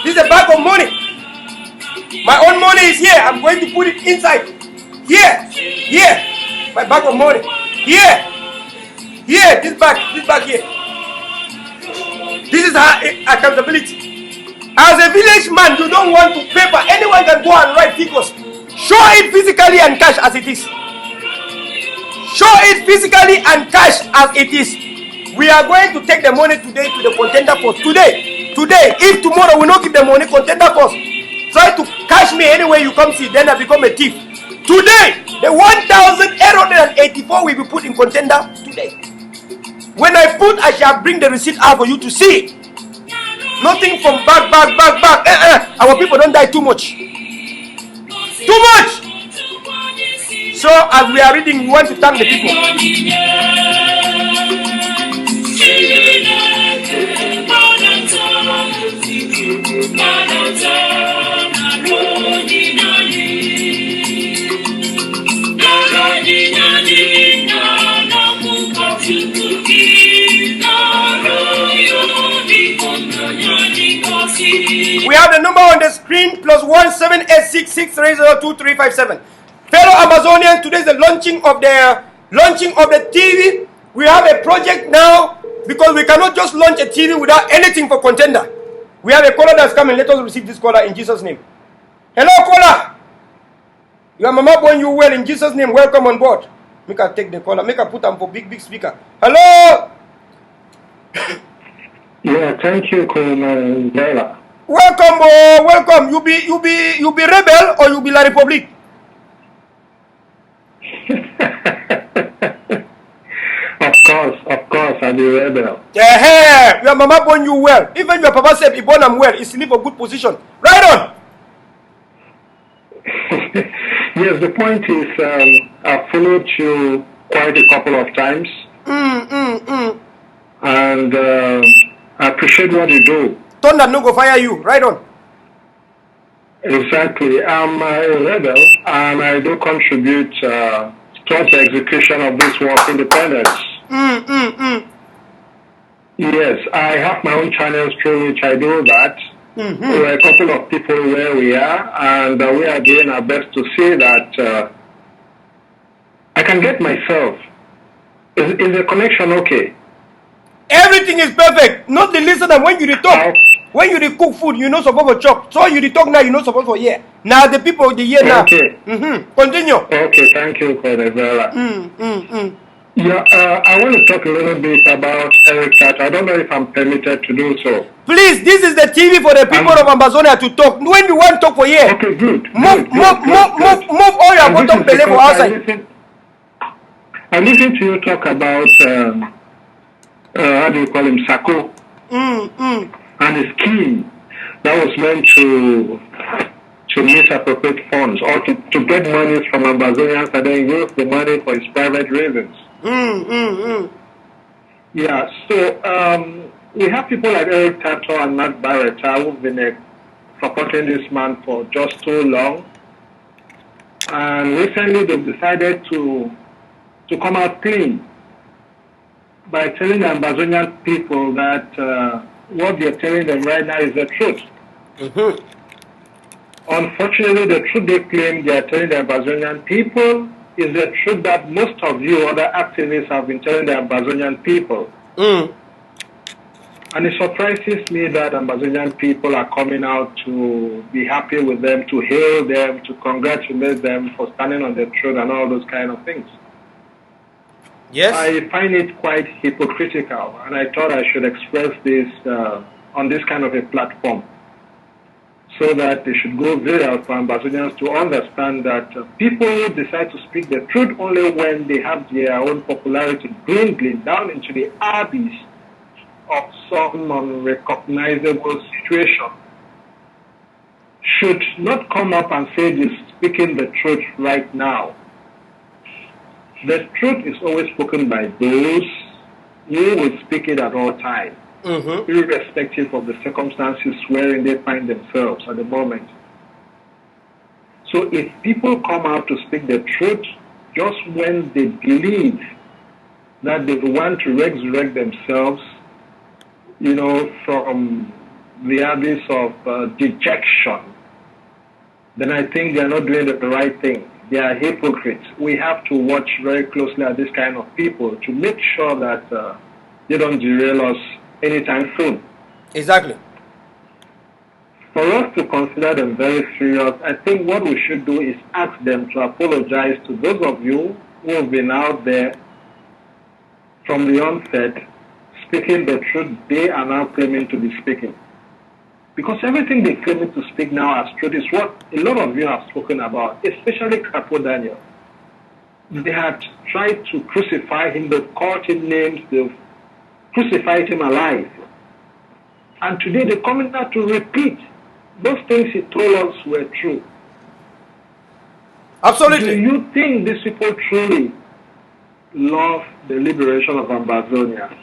This is a bag of money. My own money is here. I'm going to put it inside. Here. Here. My bag of money. Here. Here. This bag here. This is our accountability. As a village man, you don't want to paper. Anyone can go and write figures. Show it physically and cash as it is. Show it physically and cash as it is. We are going to take the money today to the Contender Force. Today. If tomorrow we not give the money, Contender Force try to cash me anyway you come see, then I become a thief. Today, the 1,884 will be put in Contender today. When I put, I shall bring the receipt out for you to see. Nothing from back. Our people don't die too much. Too much. So as we are reading, we want to thank the people. We have the number on the screen, +17866302357. Fellow Amazonians, today is the launching of the TV. We have a project now because we cannot just launch a TV without anything for Contender. We have a caller that's coming. Let us receive this caller in Jesus' name. Hello, caller. Your mama born you well in Jesus' name. Welcome on board. Make her take the caller. Make her put them for big speaker. Hello.
Yeah, thank you, Colonel Mandela.
Welcome, welcome. You be rebel or you be La Republique?
the rebel.
Yeah, your mama born you well. Even your papa said he born him well. He's in a good position. Right on.
Yes, the point is, I've followed you quite a couple of times. And I appreciate what you do.
Thunder no go fire you. Right on.
Exactly. I'm a rebel, and I do contribute towards the execution of this work independence. Yes, I have my own channels through which I do that. There are a couple of people where we are, and we are doing our best to see that I can get myself. Is the connection okay?
Everything is perfect. Not the listener when you talk. When you cook food, you know supposed to chop. So you talk now, you know supposed to hear. Now the people they hear now.
Okay.
Continue.
Okay, thank you, Contender. Yeah, I want to talk a little bit about Eric Tata. I don't know if I'm permitted to do so.
Please, this is the TV for the people of Amazonia to talk. When you want to talk for here,
okay, good.
Move all your bottom belly for outside.
I listened to you talk about how do you call him, Sako, and his scheme that was meant to misappropriate funds or to get money from Amazonians and then use the money for his private reasons. Yeah, so we have people like Eric Tato and Matt Barrett who've been supporting this man for just too long. And recently they've decided to come out clean by telling the Amazonian people that what they're telling them right now is the truth. Unfortunately, the truth they claim they are telling the Amazonian people is the truth that most of you other activists have been telling the Amazonian people. And it surprises me that Amazonian people are coming out to be happy with them, to hail them, to congratulate them for standing on the truth and all those kind of things.
Yes.
I find it quite hypocritical, and I thought I should express this on this kind of a platform so that they should go viral for Ambazonians to understand that people decide to speak the truth only when they have their own popularity dwindling down into the abyss of some unrecognizable situation. Should not come up and say they're speaking the truth right now. The truth is always spoken by those who will speak it at all times, irrespective of the circumstances wherein they find themselves at the moment. So if people come out to speak the truth just when they believe that they want to resurrect themselves, you know, from the abyss of dejection, then I think they are not doing the right thing. They are hypocrites. We have to watch very closely at this kind of people to make sure that they don't derail us anytime soon.
Exactly.
For us to consider them very serious, I think what we should do is ask them to apologize to those of you who have been out there from the onset speaking the truth they are now claiming to be speaking. Because everything they claim to speak now as truth is what a lot of you have spoken about, especially Capo Daniel. They had tried to crucify him, they've called him names, they've crucified him alive. And today they're coming out to repeat those things he told us were true.
Absolutely.
Do you think these people truly love the liberation of Ambazonia?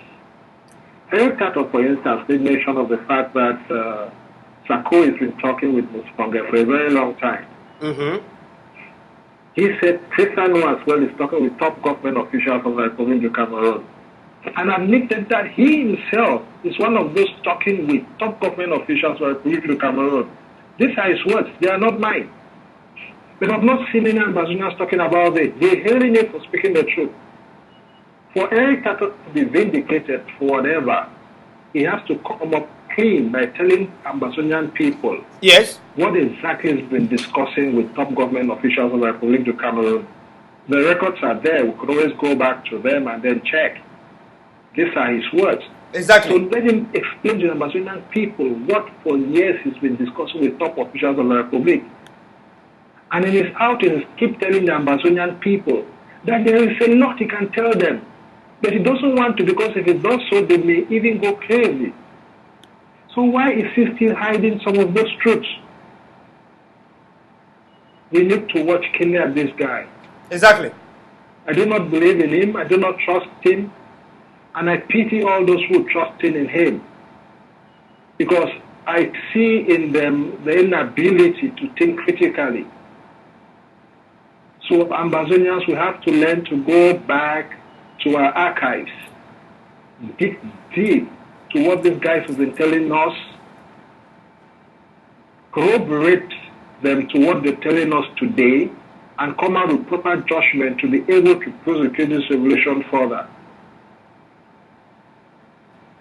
Eric Tato, for instance, made mention of the fact that Sako has been talking with Musponga for a very long time. He said Trisano as well is talking with top government officials of the Republic of Cameroon. And admitted that he himself is one of those talking with top government officials of the Republic of Cameroon. These are his words, they are not mine. But I've not seen any Ambazonians talking about it. They're hailing it for speaking the truth. For Eric Tato to be vindicated for whatever, he has to come up clean by telling Ambazonian people what exactly he's been discussing with top government officials of the Republic of Cameroon. The records are there. We could always go back to them and then check. These are his words.
Exactly.
So let him explain to the Ambazonian people what for years he's been discussing with top officials of the Republic. And in his outings, keep telling the Ambazonian people that there is a lot he can tell them. But he doesn't want to, because if he does so, they may even go crazy. So why is he still hiding some of those truths? We need to watch keenly at this guy.
Exactly.
I do not believe in him. I do not trust him. And I pity all those who trust in him. Because I see in them the inability to think critically. So Ambazonians, we have to learn to go back to our archives, dig deep to what these guys have been telling us, corroborate them to what they're telling us today, and come out with proper judgment to be able to prosecute this revolution further.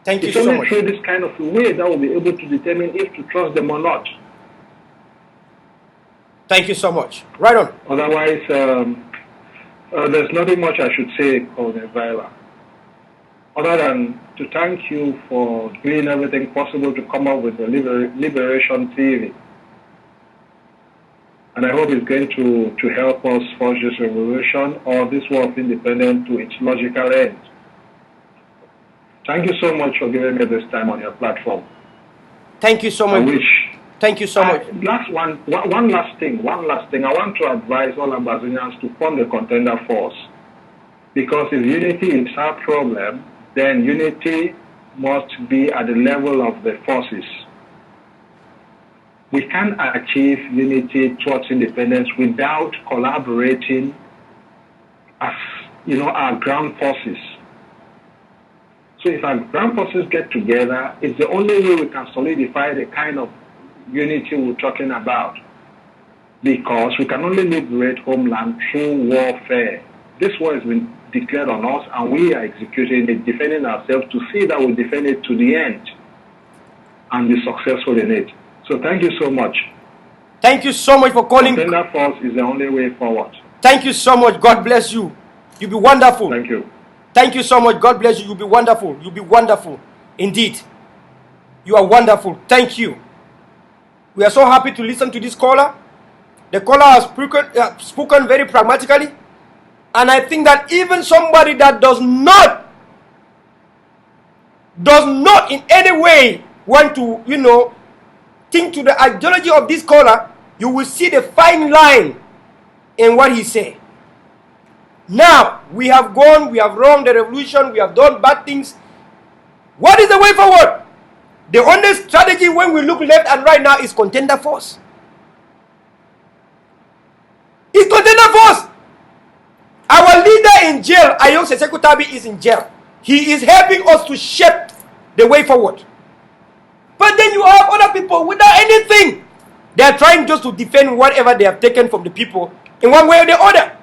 Thank you
it's
so
only
much.
through this kind of way that we'll be able to determine if to trust them or not.
Thank you so much. Right on.
Otherwise, there's nothing much I should say, Contender Viola, other than to thank you for doing everything possible to come up with the liberation theory. And I hope it's going to help us forge this revolution or this war of independence to its logical end. Thank you so much for giving me this time on your platform.
Thank you so much. Thank you so much.
One last thing. I want to advise all Ambazonians to form the Contender Force. Because if unity is our problem, then unity must be at the level of the forces. We can achieve unity towards independence without collaborating as, our ground forces. So if our ground forces get together, it's the only way we can solidify the kind of unity we're talking about. Because we can only liberate homeland through warfare. This war has been declared on us, and we are executing it, defending ourselves to see that we defend it to the end and be successful in it. So thank you so much.
Thank you so much for calling.
Contender Force is the only way forward.
Thank you so much. God bless you. You'll be wonderful.
Thank you.
Thank you so much. God bless you. You'll be wonderful. You'll be wonderful. Indeed. You are wonderful. Thank you. We are so happy to listen to this caller. The caller has spoken very pragmatically. And I think that even somebody that does not in any way want to, think to the ideology of this caller, you will see the fine line in what he said. Now, we have gone, we have wronged the revolution, we have done bad things. What is the way forward? The only strategy when we look left and right now is Contender Force. It's Contender Force. Our leader in jail, Ayong Sekutabi, is in jail. He is helping us to shape the way forward. But then you have other people without anything. They are trying just to defend whatever they have taken from the people in one way or the other.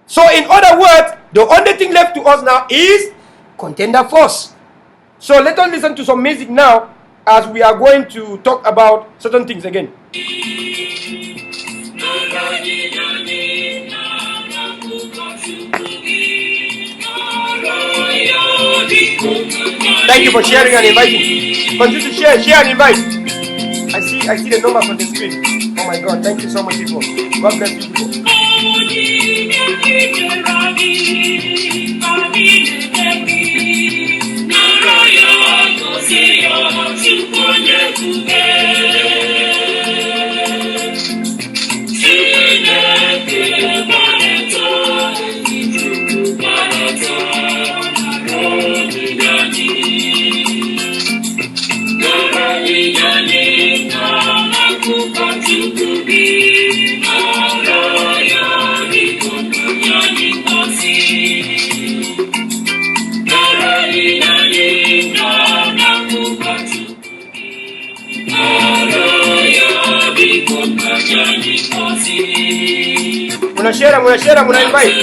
So in other words, the only thing left to us now is Contender Force. So let us listen to some music now as we are going to talk about certain things again. Thank you for sharing and inviting. Continue to share and invite. I see the numbers on the screen. Oh my God, thank you so much, people. God bless you, people. Munashare, muna invite.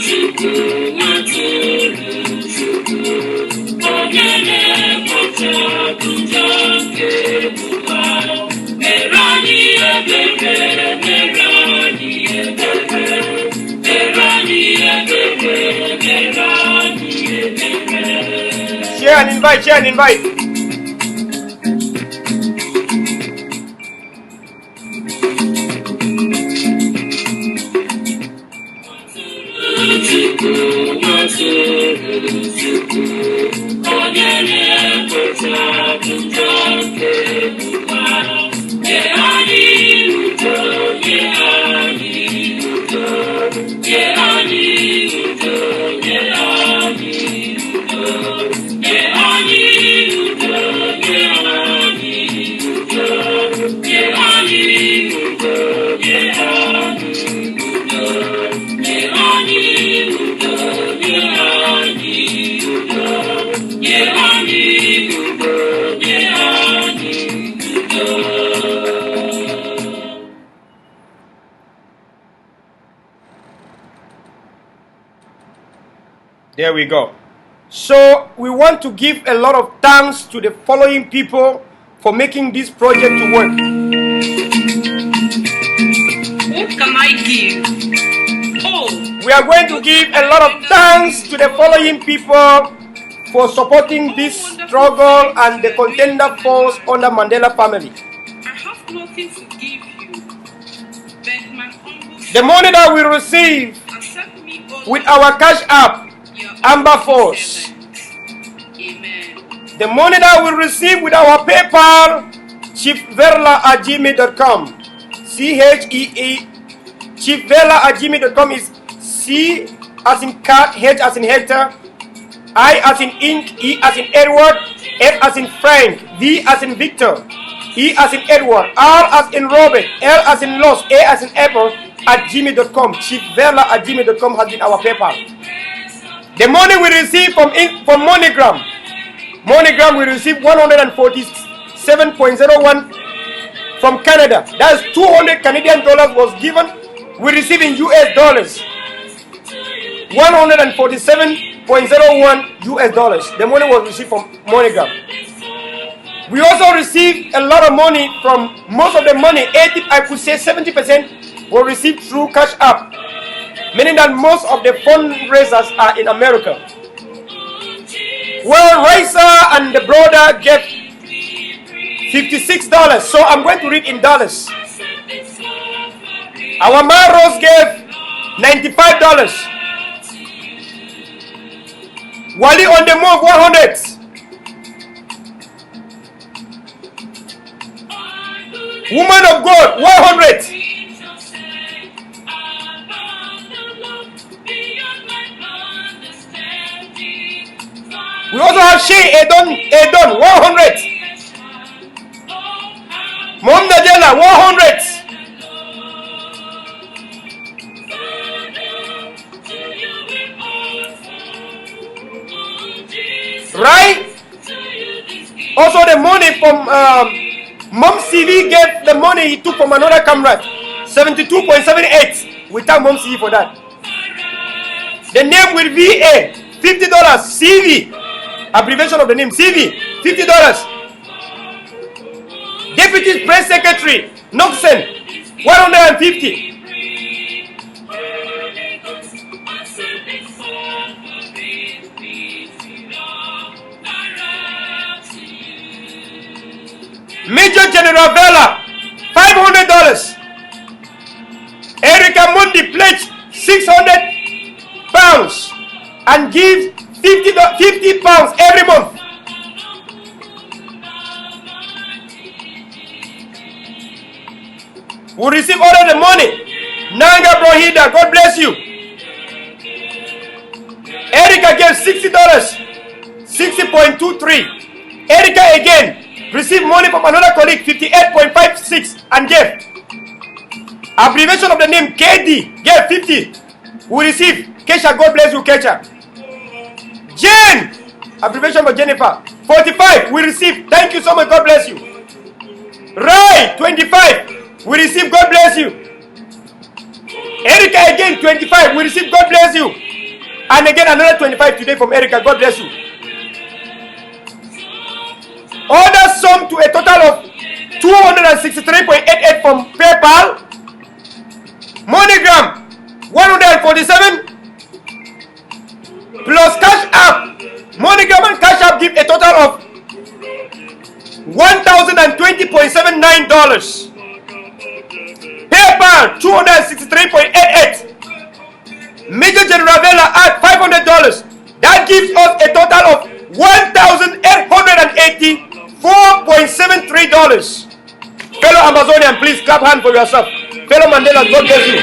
Chukwu
Share and invite, share and invite. There we go. So we want to give a lot of thanks to the following people for making this project to work.
What can I give? Oh,
We are going to give a lot of thanks to the following people for supporting this struggle and the Contender force under Mandela family.
I have nothing to give you, but my humble
The money that we receive
accept me, O
with
Lord,
our cash app,
your
Amber
humble
Force.
servant. Amen.
The money that we receive with our PayPal, chiefverla@gmail.com. CHEE, chiefverla@gmail.com is C as in cat, H as in Hector, I as in ink, E as in Edward, F as in Frank, V as in Victor, E as in Edward, R as in Robert, L as in Los, A as in Apple, @gmail.com. chiefverla@gmail.com has been our PayPal. The money we receive from MoneyGram. MoneyGram we receive 147.01 from Canada. That's 200 Canadian dollars was given. We receive in US dollars 147.01 US dollars. The money was received from MoneyGram. We also received a lot of money from most of the money, 80, I could say 70% were received through Cash App, meaning that most of the fundraisers are in America. Well, Raisa and the brother gave $56, so I'm going to read in dollars. Our Maros gave $95. Wally on the move 100. Woman of God 100. We also have Shay Edon 100. Mom Mandela 100. Right? Also the money from Mom CV gave the money he took from another comrade, 72.78 without Mom CV for that. The name with VA, $50. CV, abbreviation of the name, CV, $50. Deputy Press Secretary, Noxen, 150. Major General Vela, $500. Erica Mundi pledged 600 pounds and gives 50 pounds every month. We receive all of the money. Nanga Brohida, God bless you. Erica gave $60, 60.23. Erica again received money from another colleague, 58.56, and gave. Abbreviation of the name KD gave 50. We receive. Kesha, God bless you, Kesha. Jane, abbreviation for Jennifer, 45. We receive. Thank you so much. God bless you. Rai, 25. We receive. God bless you. Erica again, 25. We receive. God bless you. And again another 25 today from Erica. God bless you. Order sum to a total of 263.88 from PayPal. MoneyGram 147 plus Cash App. MoneyGram and Cash App give a total of $1,020.79. PayPal 263.88. Major General Vela at $500. That gives us a total of $1,884.73. Fellow Amazonian, please clap hand for yourself. Fellow Mandela, God bless you.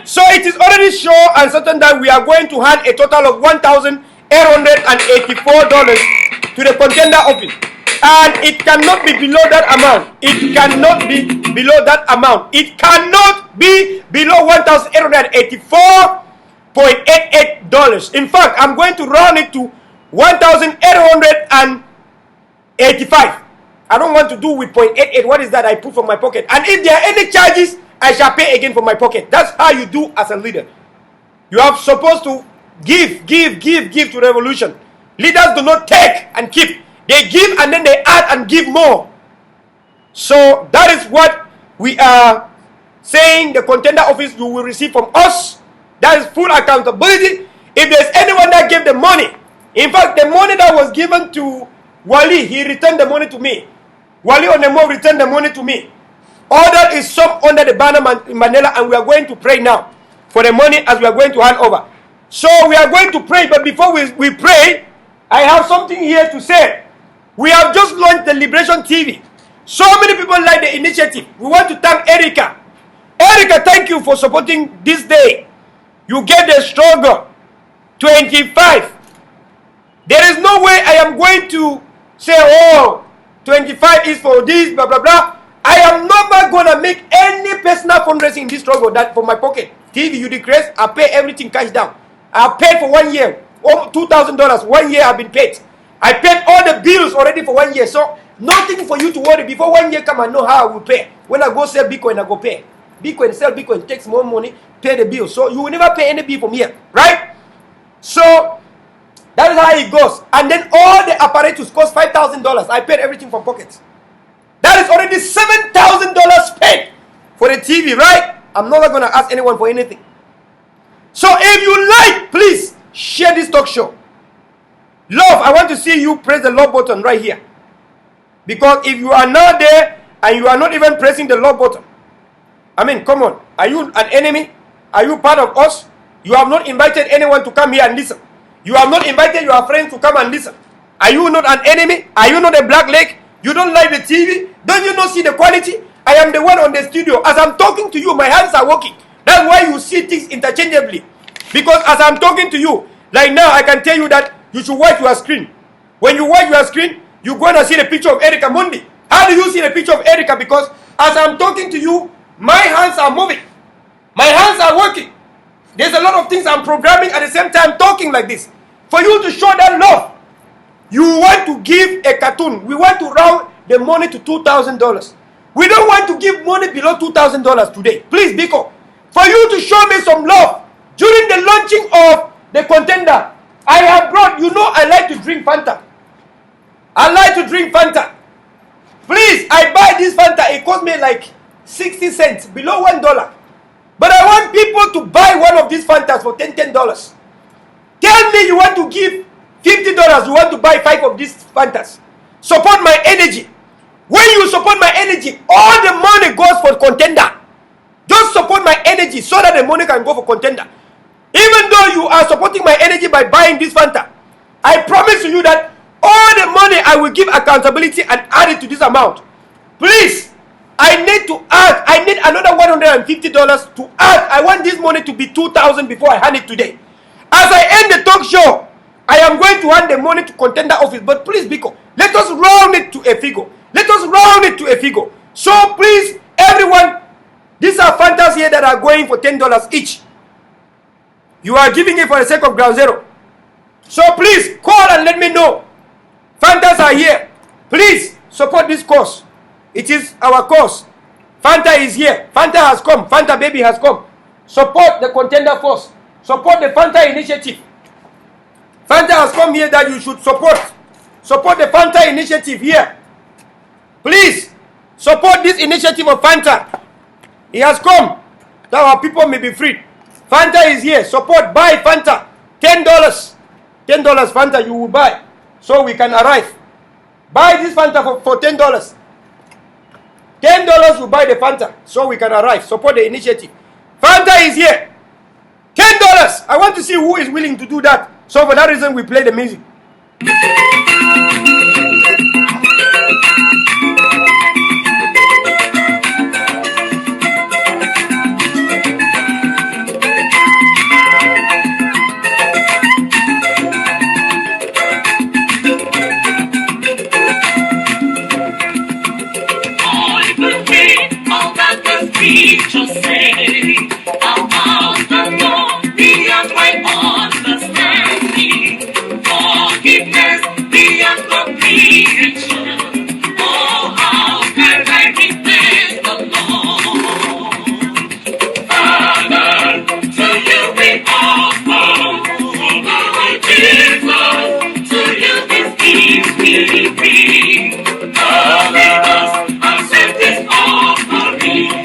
So it is already sure and certain that we are going to hand a total of $1,884 to the contender office. And it cannot be below that amount. It cannot be below that amount. It cannot be below $1,884.88. In fact, I'm going to round it to $1,885. I don't want to do with 0.88. What is that I put from my pocket? And if there are any charges, I shall pay again from my pocket. That's how you do as a leader. You are supposed to give to revolution. Leaders do not take and keep. They give and then they add and give more. So that is what we are saying. The contender office you will receive from us. That is full accountability. If there's anyone that gave the money, in fact, the money that was given to Wali, he returned the money to me. Wali Onemo returned the money to me. All that is sum under the banner in Mandela, and we are going to pray now for the money as we are going to hand over. So we are going to pray, but before we pray, I have something here to say. We have just launched the Liberation TV. So many people like the initiative. We want to thank Erica. Erica, thank you for supporting this day. You get the struggle. 25. There is no way I am going to say, oh, 25 is for this, blah, blah, blah. I am never going to make any personal fundraising in this struggle that from my pocket. TV, you decrease, I pay everything cash down. I paid for 1 year. $2,000. 1 year I've been paid. I paid all the bills already for 1 year. So nothing for you to worry. Before 1 year come, I know how I will pay. When I go sell Bitcoin, I go pay. Bitcoin, sell Bitcoin, takes more money, pay the bill. So you will never pay any bill from here. Right? So that is how it goes. And then all the apparatus cost $5,000. I paid everything from pockets. That is already $7,000 spent for the TV, right? I'm not going to ask anyone for anything. So if you like, please share this talk show. Love, I want to see you press the love button right here. Because if you are not there and you are not even pressing the love button, I mean, come on. Are you an enemy? Are you part of us? You have not invited anyone to come here and listen. You have not invited your friends to come and listen. Are you not an enemy? Are you not a black leg? You don't like the TV? Don't you not see the quality? I am the one on the studio. As I'm talking to you, my hands are working. That's why you see things interchangeably. Because as I'm talking to you, like now, I can tell you that you should watch your screen. When you watch your screen, you're going to see the picture of Erica Mundi. How do you see the picture of Erica? Because as I'm talking to you, my hands are moving. My hands are working. There's a lot of things I'm programming at the same time talking like this. For you to show that love, you want to give a cartoon. We want to round the money to $2,000. We don't want to give money below $2,000 today. Please, Biko. For you to show me some love during the launching of the contender, I have brought, you know, I like to drink Fanta. I like to drink Fanta. Please, I buy this Fanta. It cost me like 60 cents, below $1. But I want people to buy one of these Fantas for $10. Tell me you want to give $50. You want to buy 5 of these Fantas. Support my energy. When you support my energy, all the money goes for contender. Just support my energy so that the money can go for contender. Even though you are supporting my energy by buying this Fanta, I promise you that all the money I will give accountability and add it to this amount. Please, I need to add. I need another $150 to add. I want this money to be $2,000 before I hand it today. As I end the talk show, I am going to hand the money to contender office. But please, Biko, let us round it to a figure. Let us round it to a figure. So please, everyone, these are Fantas here that are going for $10 each. You are giving it for the sake of ground zero. So please call and let me know. Fantas are here. Please support this cause. It is our cause. Fanta is here. Fanta has come. Fanta baby has come. Support the Contender force. Support the Fanta initiative. Fanta has come here that you should support. Support the Fanta initiative here. Please support this initiative of Fanta. He has come that our people may be freed. Fanta is here. Support. Buy Fanta. $10. $10 Fanta you will buy so we can arrive. Buy this Fanta for $10. $10 you buy the Fanta so we can arrive. Support the initiative. Fanta is here. $10. I want to see who is willing to do that. So for that reason we play the music.
Just say, how else the Lord beyond my understanding, forgiveness beyond comprehension. Oh, how can I repay the Lord? Father, to you we offer, oh Jesus, to you this peace we bring. Father, accept this offering.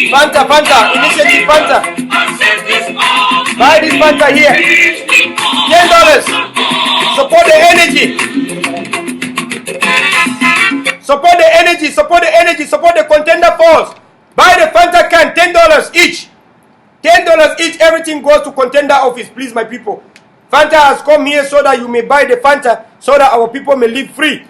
Fanta, Fanta, initiative Fanta. Buy this Fanta here. $10. Support the energy. Support the energy. Support the energy. Support the Contender force. Buy the Fanta can. $10 each. $10 each. Everything goes to Contender office, please, my people. Fanta has come here so that you may buy the Fanta so that our people may live free.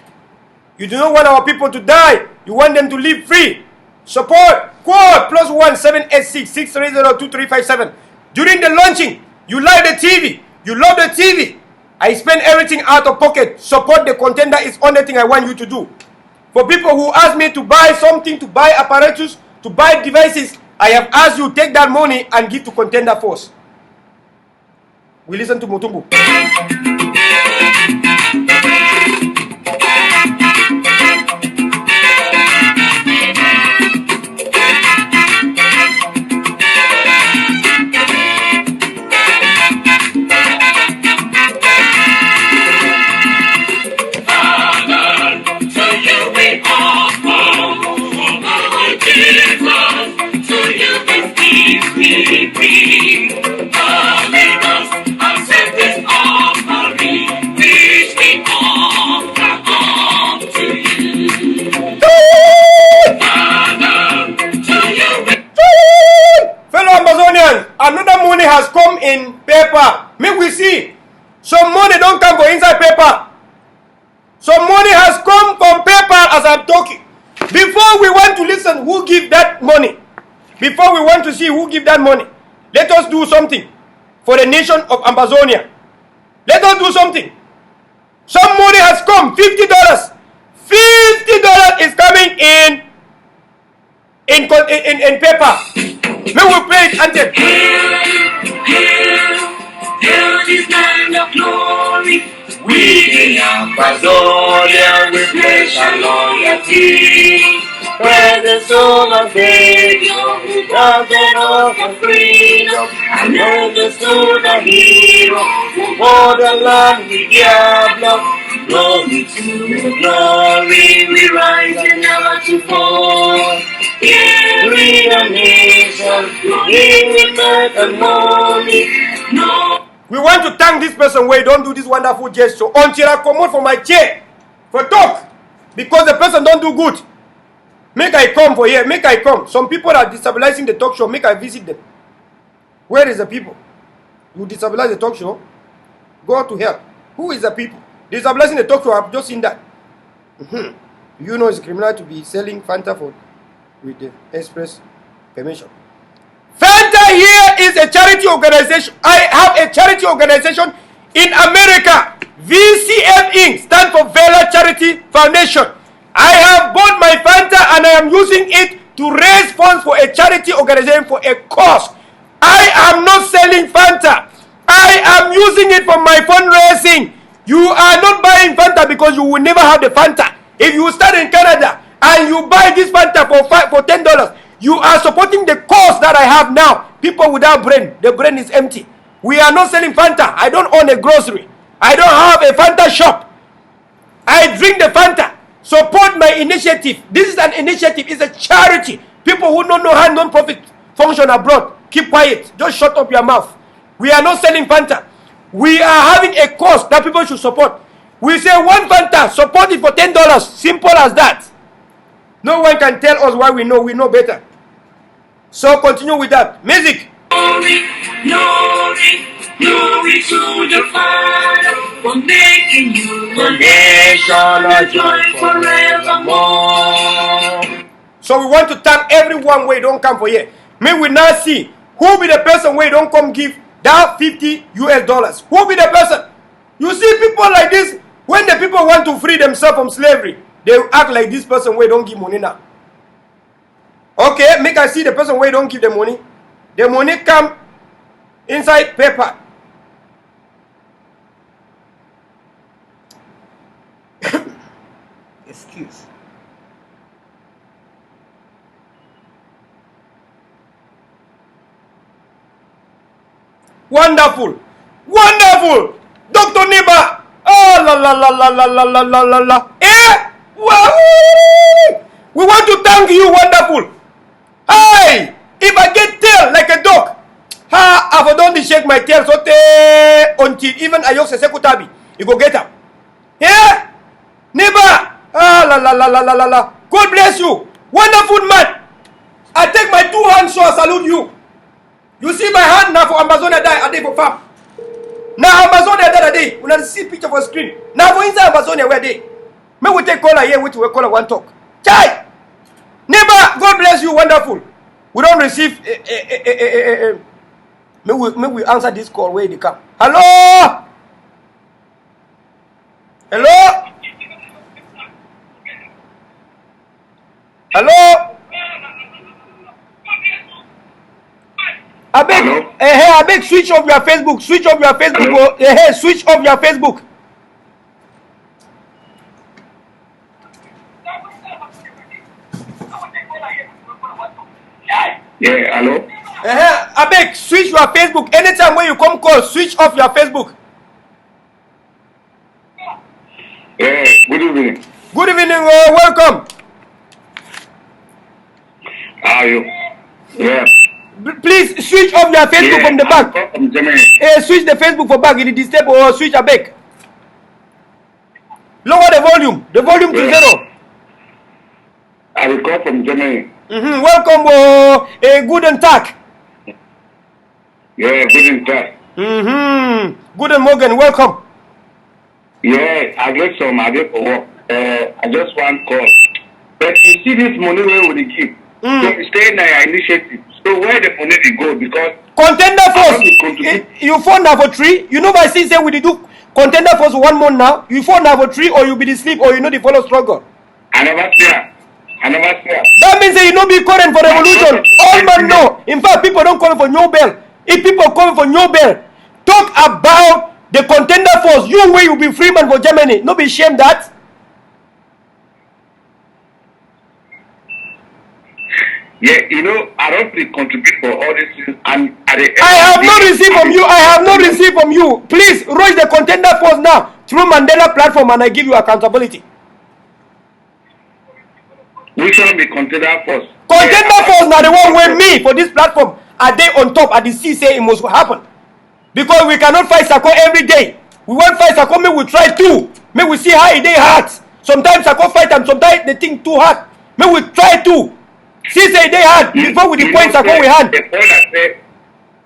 You do not want our people to die. You want them to live free. Support. Call +1 786 630 2357. During the launching, you like the TV. You love the TV. I spend everything out of pocket. Support the Contender is only thing I want you to do. For people who ask me to buy something, to buy apparatus, to buy devices, I have asked you take that money and give to Contender force. We listen to Mutumbu. Another money has come in paper. Make we see. Some money don't come for inside paper. Some money has come from paper as I'm talking. Before we want to listen who give that money, before we want to see who give that money, let us do something for the nation of Amazonia. Let us do something. Some money has come, $50. $50 is coming in paper. May we play it until
Hail this land of glory. We the Amazonia, we pledge our loyalty. Where the soul of Savior who died for freedom, and understood the hero who bore the land with their blood. Glory to glory, we rise and never to fall. Here we the nation, we with mirth and mourning. No.
We want to thank this person where he don't do this wonderful gesture until I come out from my chair for talk, because the person don't do good. Make I come for here, make I come. Some people are destabilizing the talk show, make I visit them. Where is the people? You destabilize the talk show? Go to hell. Who is the people? Destabilizing the talk show, I've just seen that. You know it's criminal to be selling Fanta for with the express permission. Fanta here is a charity organization. I have a charity organization in America. VCF Inc. stands for Vela Charity Foundation. I have bought my Fanta and I am using it to raise funds for a charity organization for a cause. I am not selling Fanta. I am using it for my fundraising. You are not buying Fanta because you will never have the Fanta. If you start in Canada and you buy this Fanta for $10, you are supporting the cause that I have now. People without brain, the brain is empty. We are not selling Fanta. I don't own a grocery. I don't have a Fanta shop. I drink the Fanta. Support my initiative. This is an initiative. It's a charity. People who don't know how non-profit function abroad, keep quiet. Just shut up your mouth. We are not selling Fanta. We are having a cause that people should support. We say one Fanta, support it for $10. Simple as that. No one can tell us why we know better. So continue with that. Music.
Glory, glory to the Father for making you a nation of joy forevermore.
So we want to thank everyone where don't come for here. May we now see who be the person where don't come give that $50 US. Who be the person? You see people like this, when the people want to free themselves from slavery, they act like this person where don't give money now. Okay, make I see the person where don't give the money. The money come inside paper. Excuse. Wonderful. Wonderful. Dr. Niba. Oh, la la la la la la la la la la. Eh? Wahoo! We want to thank you, wonderful. Hey! If I get tail like a dog, I don't shake my tail so until even I use a sekutabi, you go get up. Yeah? Niba. Ah, la la la la la la la. God bless you. Wonderful man. I take my 2 hands so I salute you. You see my hand now for Amazonia die a day for farm. Now Amazonia die a day. When I see picture for screen. Now for inside Amazonia where they. May we take caller here, which we call one talk. Chai! Neighbor, God bless you, wonderful. We don't receive may we answer this call where they come. Hello? Hello? Hello? I beg, switch off your Facebook. Switch off your Facebook. Switch off your Facebook.
Yeah, hello?
I beg, switch your Facebook. Anytime when you come call, switch off your Facebook.
Yeah, good evening.
Good evening, welcome.
How are you? Yeah.
Please switch off your Facebook from the back.
From Germany.
Switch the Facebook for back. It is disabled or switch a back. Lower the volume. The volume to 0.
I will call from Germany.
Welcome, guten Tag.
Yeah, guten Tag.
Guten Morgen, welcome.
Yeah, I get for work. I just want call. But you see this money where will it keep? So stay in our initiative. So where the money will go? Because
Contender Force, you phone now for 3. You know by say we did do Contender Force 1 month now. You phone now for 3 or you be the sleep or you know the follow struggle.
I never see.
That means that you know be current for revolution. All man know. In fact, people don't call for Nobel. If people call for Nobel, talk about the Contender Force. You way you be free man for Germany. No be shame that.
Yeah, you know, I don't really contribute for all these things. And
I have not received from you. I have not received from you. Please rush the Contender Force now through Mandela platform and I give you accountability.
Which one be Contender Force?
Contender Force now the one with me for this platform. Are they on top? At the sea say it must happen. Because we cannot fight Sako every day. We want fight Sako, may we try too. May we see how it they hard. Sometimes Sako fight and sometimes they think too hard. May we try too. See say they hard before we the point Sako we hand.
The point I say,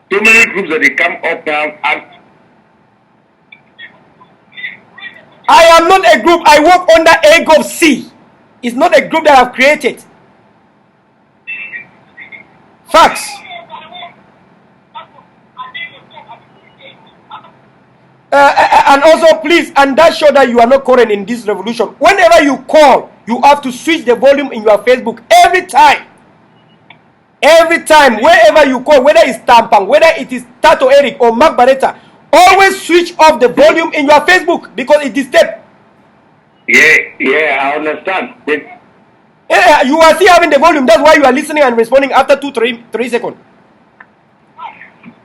too many groups that they come up now and
I am not a group. I work under A of C. It's not a group that I've created. Facts. And also, please, and that show that you are not current in this revolution. Whenever you call, you have to switch the volume in your Facebook every time. Every time, wherever you call, whether it's Tampang, whether it is Tato Eric or Mark Barretta, always switch off the volume in your Facebook because it disturbs.
Yeah, I understand.
You are still having the volume. That's why you are listening and responding after 2-3 seconds.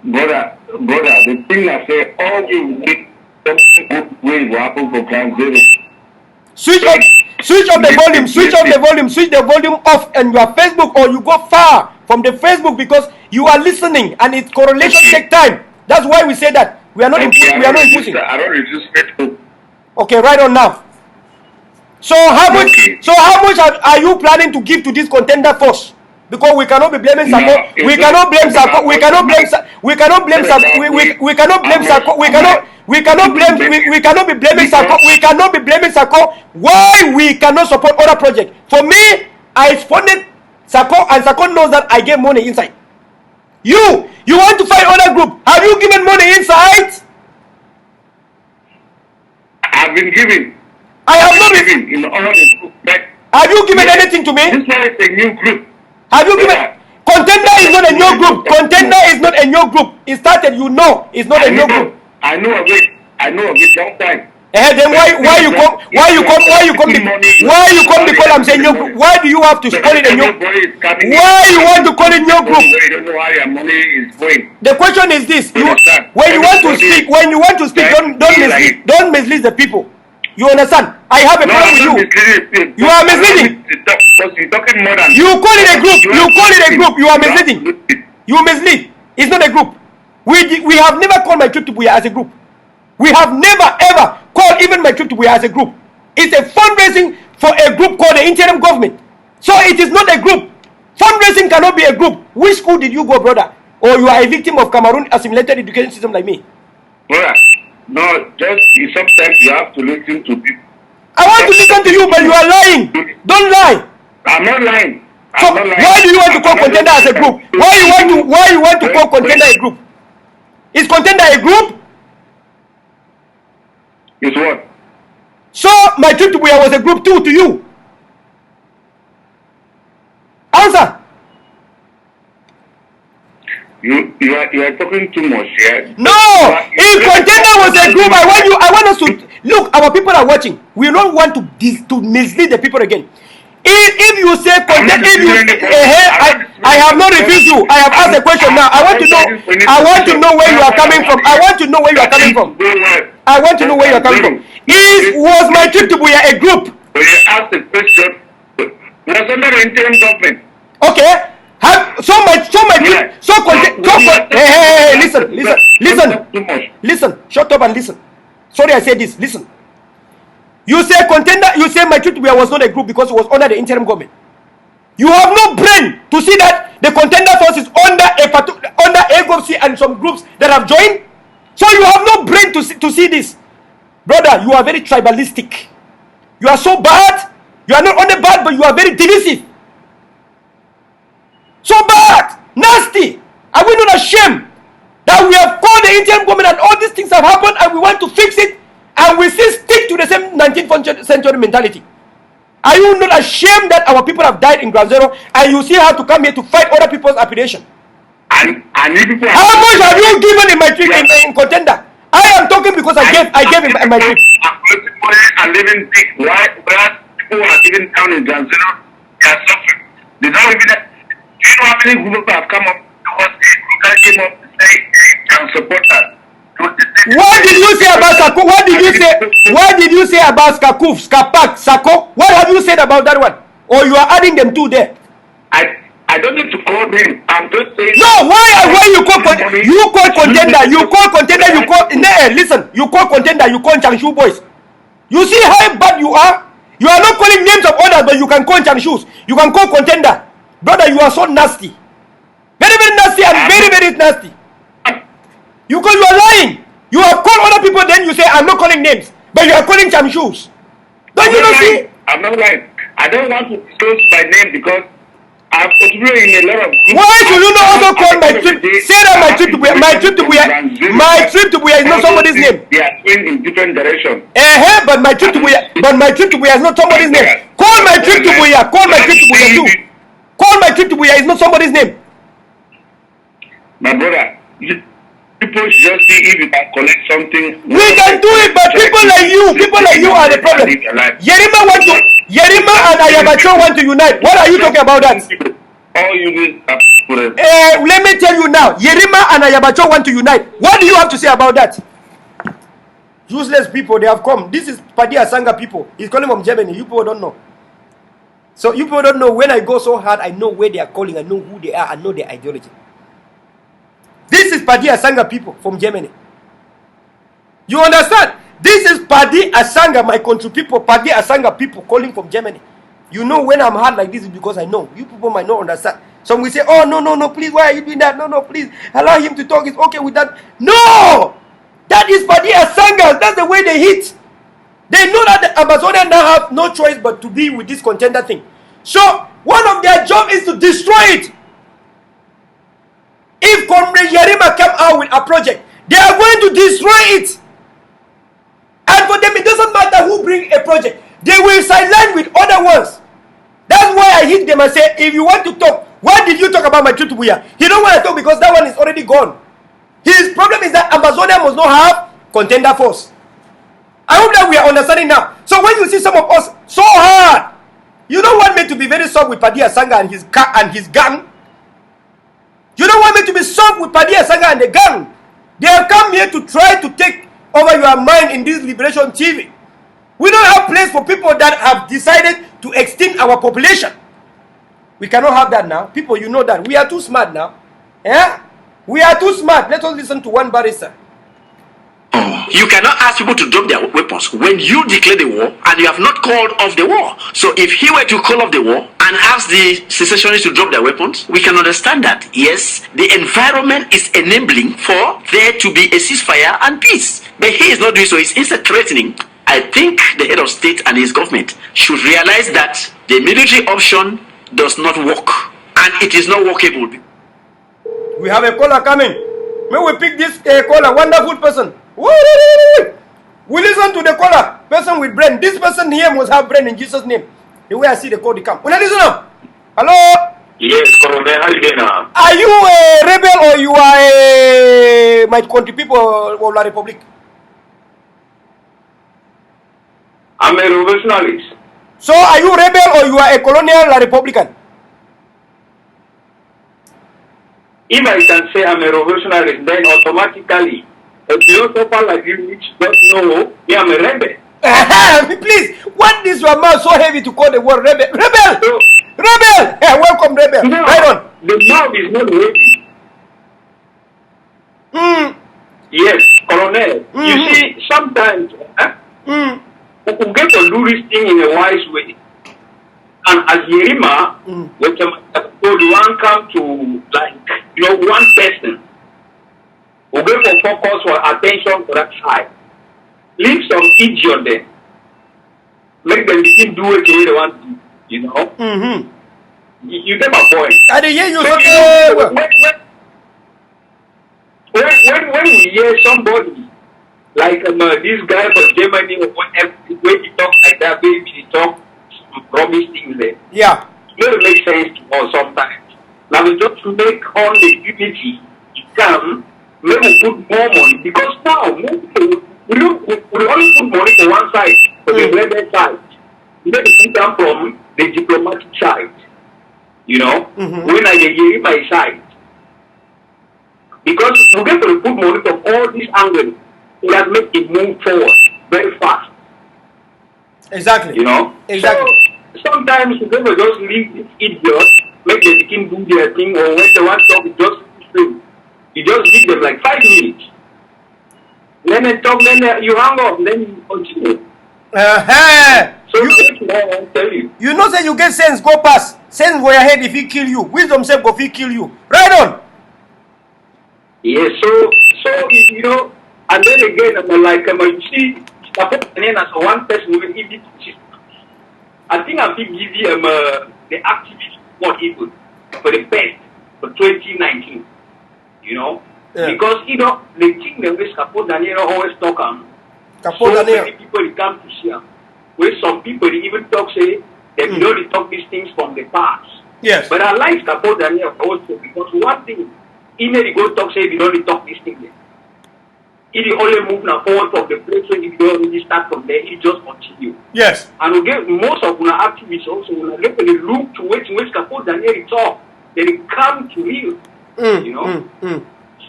Brother, the thing I say, all you need something good will happen for Ground Zero.
Switch off the volume, switch the volume off on your Facebook, or you go far from the Facebook because you are listening and its correlation take time. That's why we say that. We are not imputing.
I don't resist Facebook.
Okay, right on now. So how much are you planning to give to this contender force? Because we cannot be blaming Sako. We cannot blame Sako. We cannot blame Sako. We cannot blame Sako. We cannot blame Sako. We cannot be blaming Sako. We cannot be blaming Sako. Why we cannot support other projects? For me, I funded Sako, and Sako knows that I get money inside. You want to fight other group? Have you given money inside?
I've been giving.
I have not been
in all the groups.
Have you given anything to me?
This one is a new group.
Have you given? Contender is not a new group. Contender is not a new group. It started, it's not a new group.
I know of it long time.
Then why you come because I'm saying new group? Why do you have to call it a new group? Why you want to call it new group?
You don't know how your money is going.
The question is this: when you want to speak, don't mislead the people. You understand? I have a problem with you. You are misleading.
Because you're talking more than.
You call it a group. You are misleading. You mislead. It's not a group. We have never called my trip to Buya as a group. We have never ever called even my trip to Buya as a group. It's a fundraising for a group called the interim government. So it is not a group. Fundraising cannot be a group. Which school did you go, brother? Or you are a victim of Cameroon assimilated education system like me?
Brother, no, sometimes you have to listen to people.
I want to listen to you, but you are lying. Don't lie.
I'm not lying.
So why do you want to call Contender as a group? Why you want to call Contender a group? Is Contender a group?
It's what?
So my trip to Buya was a group too to you. Answer.
You are talking too much, yeah?
No! If Contender was a group, I want us to look, our people are watching. We don't want to mislead the people again. If you say Contender, I have not refused you. I have asked a question now. I want to know where you are coming from. I want to know where you are coming from. Was my trip to Buya a group?
So you asked the question. We are under the interim government.
Okay. Listen. Shut up and listen. Sorry, I said this. Listen. You say Contender. You say my trip to Buya was not a group because it was under the interim government. You have no brain to see that the Contender force is under AGOC and some groups that have joined. So you have no brain to see this, brother. You are very tribalistic. You are so bad. You are not only bad, but you are very divisive. So bad, nasty. Are we not ashamed that we have called the Indian government and all these things have happened and we want to fix it and we still stick to the same 19th century mentality? Are you not ashamed that our people have died in Ground Zero and you still have to come here to fight other people's appellation?
How
much have you given in my trip in Contender? I am talking because I gave him my trip.
I'm living big. Why people are living down in Ground Zero? They are suffering. They don't even. Do you know how many groups have come up because they came up to say and support us?
What did you say about Sako? What did you say about Skakuf, Skapak, Sako? What have you said about that one? Or you are adding them two there?
I don't need to call them. I'm just saying.
No, why you call Contender? You call Contender. Listen, you call Contender. You call Changshu boys. You see how bad you are. You are not calling names of others, but you can call Changshus. You can call Contender. Brother, you are so nasty. Very, very nasty and very, very nasty. You are lying. You have called other people, then you say, I'm not calling names. But you are calling Chamshus. Don't you know see?
I'm not lying. I don't want to disclose my name because I've contributed in a lot of groups.
Why do you not also call my trip? Say that my trip to Buea is not somebody's name.
They are going in different directions.
But my trip to Buea is not somebody's name. Call my trip to Buea. Call my trip to Buea too. Call my trip to Buea is not somebody's name.
My brother, people should just see if you can collect something.
We can do it, but people like you are the problem. Yerima and Ayabacho want to unite. What are you talking about that?
All you need
let me tell you now. Yerima and Ayabacho want to unite. What do you have to say about that? Useless people, they have come. This is Padi Asanga people. He's calling from Germany. You people don't know. So you people don't know. When I go so hard, I know where they are calling. I know who they are. I know their ideology. This is Padi Asanga people from Germany. You understand? This is Padi Asanga, my country people, Padi Asanga people calling from Germany. You know when I'm hard like this is because I know. You people might not understand. Some will say, oh, no, please, why are you doing that? No, please, allow him to talk. It's okay with that. No! That is Padi Asanga. That's the way they hit. They know that the Amazonians now have no choice but to be with this contender thing. So, one of their job is to destroy it. If Comrade Yerima come out with a project, they are going to destroy it. And for them, it doesn't matter who bring a project. They will sideline with other ones. That's why I hit them and say, if you want to talk, why did you talk about my trip to Buea? He don't want to talk because that one is already gone. His problem is that Amazonia must not have contender force. I hope that we are understanding now. So when you see some of us so hard, you don't want me to be very soft with Padi Asanga and his gang. You don't want me to be soft with Padi Asanga and the gang. They have come here to try to take over your mind in this Liberation TV. We don't have place for people that have decided to extinct our population. We cannot have that now. People, you know that. We are too smart now. Yeah? We are too smart. Let us listen to one barrister.
You cannot ask people to drop their weapons when you declare the war and you have not called off the war. So if he were to call off the war and ask the secessionists to drop their weapons, we can understand that. Yes, the environment is enabling for there to be a ceasefire and peace. But he is not doing so. He's instead threatening. I think the head of state and his government should realize that the military option does not work and it is not workable.
We have a caller coming. May we pick this caller, wonderful person. We listen to the caller, person with brain. This person here must have brain in Jesus' name. The way I see the call, they come. When I listen up. Hello?
Yes, Contender, how you doing now?
Are you a rebel or you are a my country people of La Republic?
I'm a revolutionalist.
So are you rebel or you are a colonial La Republican?
If I can say I'm a revolutionalist, then automatically a philosopher like you which don't know me, I'm a rebel.
Please, what is your mouth so heavy to call the word rebel? Rebel! So, rebel! Yeah, welcome, rebel.
No,
right on.
The mouth is not heavy. Yes, Colonel. You see, sometimes we get to do this thing in a wise way. And as Yerima, when one come to one person, we go for focus for attention to that side. Leave some idiot there. Make them begin do it the way they want to do, you know? You get my point.
I didn't hear you.
So, when we hear somebody like this guy from Germany or whatever, when he talks like that, maybe he talks promise things there.
Yeah.
It doesn't make sense to us sometimes. Now we just make all the unity come, maybe we put more money because now we only put money for one side, for the rebel side. We need to put them from the diplomatic side. You know, when I get my side. Because we get to put money from all these angles that make it move forward very fast.
Exactly.
You know?
Exactly.
So, sometimes we just leave this idiot, make the team do their thing, or when they want to talk, you just give them like 5 minutes. Then they talk, then you hang up, then you continue. So that's what I want to tell you.
You know, say you get sense, go past. Sense go ahead if he kill you. Wisdom say go if he kill you. Right on.
Yes, so you know, and then again, you see, as one person will eat it. I think I think give you the activity more evil. for the best for 2019. You know,
Yeah.
because the thing that we Capo Daniel always talk on.
Capo
So
Daniel.
many people come to see him. Where some people even talk say that you don't talk these things from the past.
Yes.
But I like Capo Daniel also because one thing, he may go talk say we don't talk these things. He only move now forward from the place where he don't really start from there. He just continue.
Yes.
And we get most of our activists also when they look to which Capo Daniel talk, then it come to you. You know.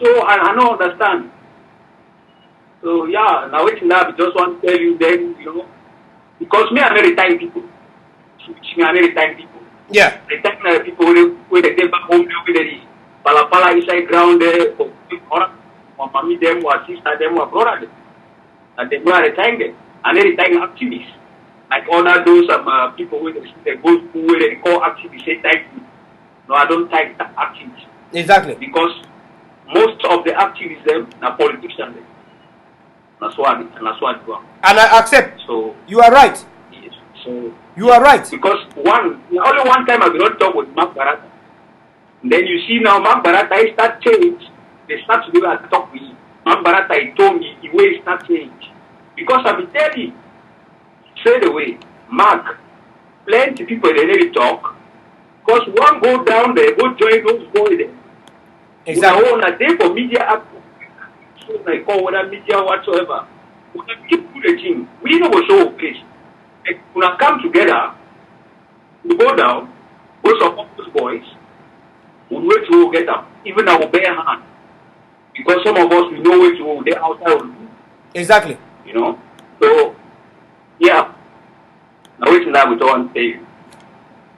So I don't understand. So yeah, now waiting now, I just want to tell you then, you know, because me, I'm very time people. Me, I'm very time people.
Yeah.
The time people where they take back home, where they pala inside ground there, or mommy them, or sister them, or brother them, and they go at the time there, and then the time activists, like all those people where they go to where they call activists, say type. No, I don't type activists.
Exactly.
Because most of the activism are politicians. That's what I do.
And I accept.
So
you are right.
Yes. So
you are right.
Because only one time I did not talk with Mark Barata. Then you see now Mark Barata he start change. They start to do that talk with him. Mark Barata he told me the way he start change. Because I will tell you straight away, Mark, plenty people they never talk. Because one go down there, go join those boys there.
Exactly.
On a day for media like call whether media whatsoever. We can keep good regime. We know what's so place. Like, when I come together, we go down, go support those boys, we wait to get up, even our bare hand. Because some of us we know where to go, they're outside.
Exactly.
You know? So yeah. Now wait till now we don't want to say.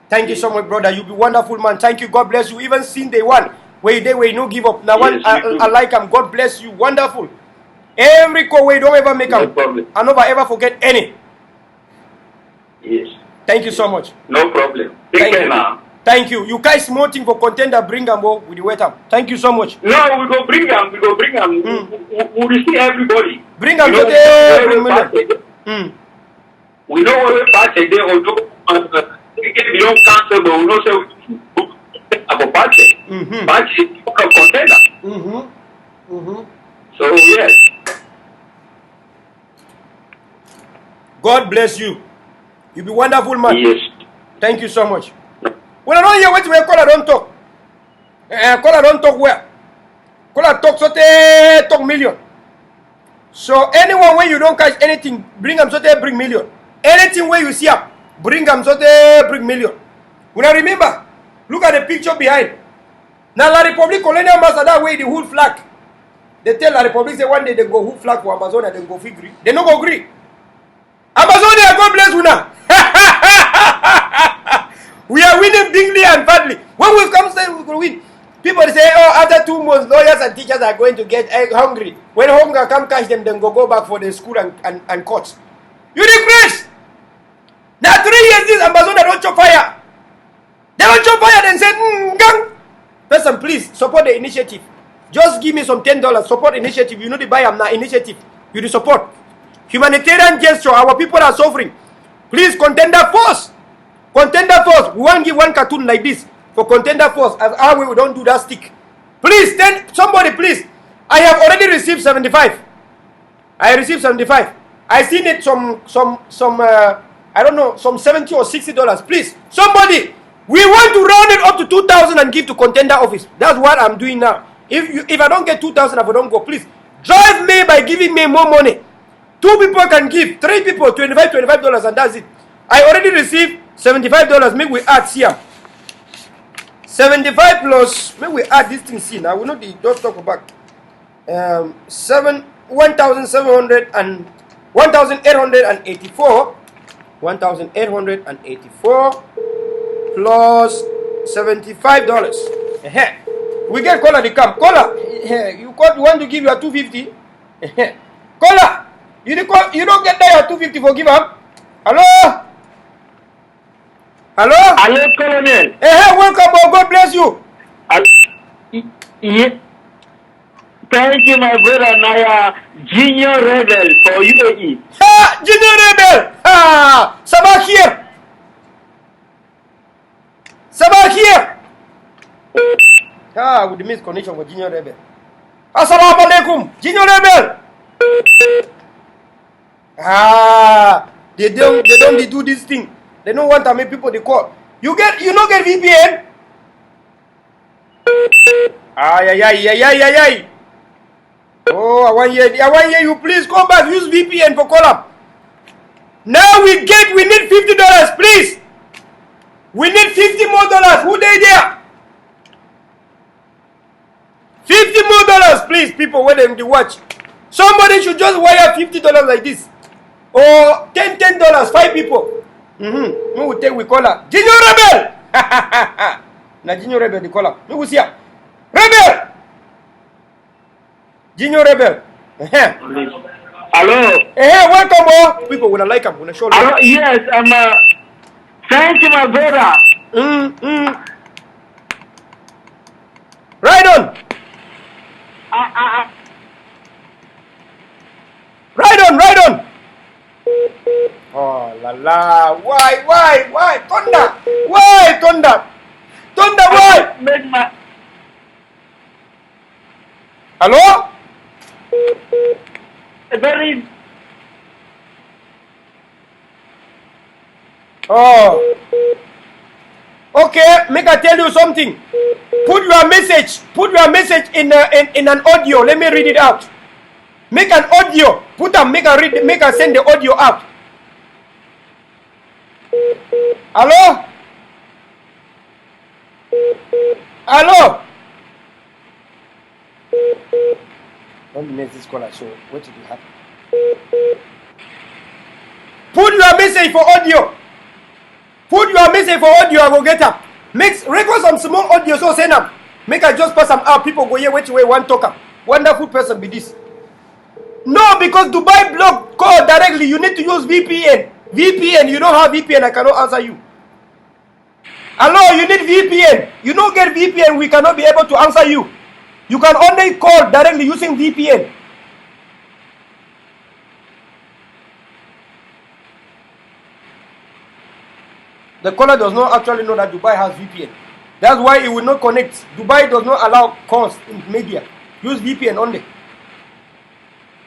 Thank you so much, brother. You be wonderful man. Thank you. God bless you. Even seen day one. Where you no give up. Now
yes,
I like him. God bless you. Wonderful. Every call we don't ever make up.
No
I never ever forget any.
Yes.
Thank you so much.
No problem. Take care now.
Thank you. You guys smoking for Contender, bring them with the wait up. Thank you so much.
No, we go bring them. We receive everybody.
Bring them today.
We know where we pass a day or two. We don't cancel, but we know say about party. Party people can Contender. So yes.
God bless you. You be wonderful man.
Yes.
Thank you so much. When I don't hear what we call, I don't talk. Call, I don't talk where. Call, I talk so they talk million. So anyone where you don't catch anything, bring them so they bring million. Anything where you see up, bring them so they bring million. When I remember, look at the picture behind. Now La Republic colonial master that way the whole flag. They tell La Republic say one day they go who flag for Amazonia, they go agree. They no go agree. Amazonia, God bless you now. We are winning bigly and badly. When we come say we will win. People say, oh, after 2 months, lawyers and teachers are going to get hungry. When hunger come catch them, then go back for the school and courts. You regress. Now 3 years this Amazonia don't chop fire. They don't chop fire then say, gang. Person, please support the initiative. Just give me some $10. Support initiative. You know the buy am now initiative. You the support. Humanitarian gesture. Our people are suffering. Please, Contender Force. Contender Force. We won't give one cartoon like this for Contender Force. As our way we don't do that stick. Please, then somebody please. I have already received 75. I received 75. I seen it some I don't know, some $70 or $60. Please, somebody. We want to round it up to 2,000 and give to Contender office. That's what I'm doing now. If I don't get 2,000, if I don't go, please drive me by giving me more money. 2 people can give, 3 people $25, and that's it. I already received $75. Maybe we add here. 75 plus. Maybe we add this thing here. Now we know the don't talk about 1,700 and 1,884. 1,884 plus $75. We get caller the camp. Caller, you want to give your 250? Caller, you don't get that your 250 for give up. Hello? Hello?
Hello, Colonel.
Welcome. Oh, God bless you.
Yeah. Thank you, my brother Naya, Junior Rebel for UAE.
Junior Rebel. Sabah here. with the misconnection with Junior Rebel. Assalamu alaikum, Junior Rebel. They don't do this thing. They don't want to make people they call. You don't get VPN? Ay. Oh, I want you please come back, use VPN for call up. Now we need $50, please. We need $50 more. Who they there? $50 more, please, people, when they watch. Somebody should just wire $50 like this. Or $10, 5 people. We call her Junior Rebel. Now Junior Rebel, they call her. We will see her. Rebel. Junior Rebel.
Hello.
Welcome, all. People will like him. Will show
Hello. Yes, thank you, my brother.
Right on. Right on. Oh la la. Why? Thunder. Why thunder? Thunder, why? Hello?
Very.
Oh. Okay, make I tell you something. Put your message in an audio. Let me read it out. Make an audio. Make I send the audio out. Hello? Don't miss this caller. So what did happen? Put your message for audio. I will get up. Record some small audio so send them. Make I just pass them out. People go here, which way one talker. Wonderful person be this. No, because Dubai block call directly. You need to use VPN. You don't have VPN, I cannot answer you. Hello, you need VPN. You don't get VPN, we cannot be able to answer you. You can only call directly using VPN. The caller does not actually know that Dubai has VPN. That's why it will not connect. Dubai does not allow calls in media. Use VPN only.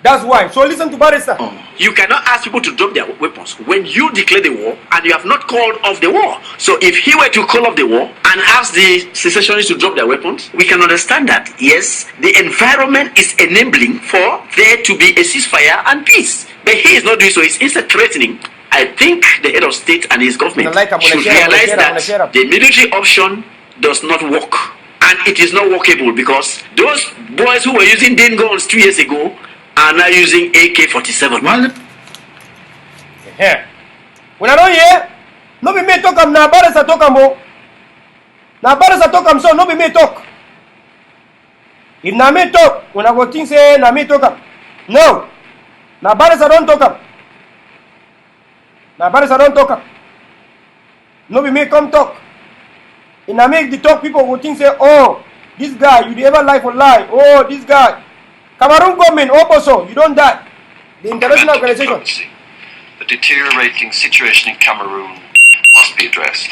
That's why. So listen to Barrister.
You cannot ask people to drop their weapons when you declare the war and you have not called off the war. So if he were to call off the war and ask the secessionists to drop their weapons, we can understand that. Yes, the environment is enabling for there to be a ceasefire and peace. But he is not doing so. He's instead threatening. I think the head of state and his government should realize that the military option does not work. And it is not workable because those boys who were using Dane guns 2 years ago are now using AK-47.
When I don't hear, no be me talk am na Barrister talk am o. Na Barrister talk am so no be me talk. If na me talk, when I go think say na me talk am. No. Na Barrister don't talk am. Na Barrister don't talk am. No be me come talk. If na make the talk, people go think say, oh, this guy, you ever lie for lie. Oh, this guy. Cameroon government, also, you don't die. The international organization.
The deteriorating situation in Cameroon must be addressed.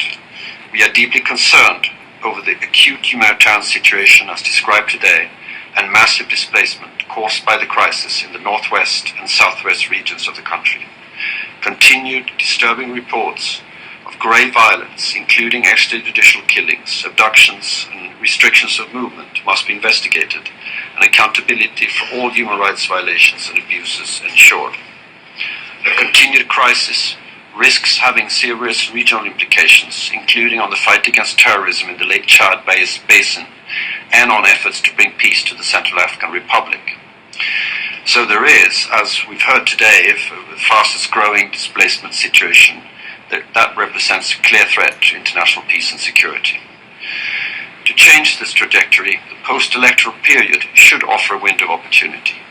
We are deeply concerned over the acute humanitarian situation as described today and massive displacement caused by the crisis in the northwest and southwest regions of the country. Continued disturbing reports of grave violence, including extrajudicial killings, abductions, and restrictions of movement, must be investigated, and accountability for all human rights violations and abuses ensured. The continued crisis risks having serious regional implications, including on the fight against terrorism in the Lake Chad Basin and on efforts to bring peace to the Central African Republic. So there is, as we've heard today, the fastest growing displacement situation that represents a clear threat to international peace and security. To change this trajectory, the post-electoral period should offer a window of opportunity.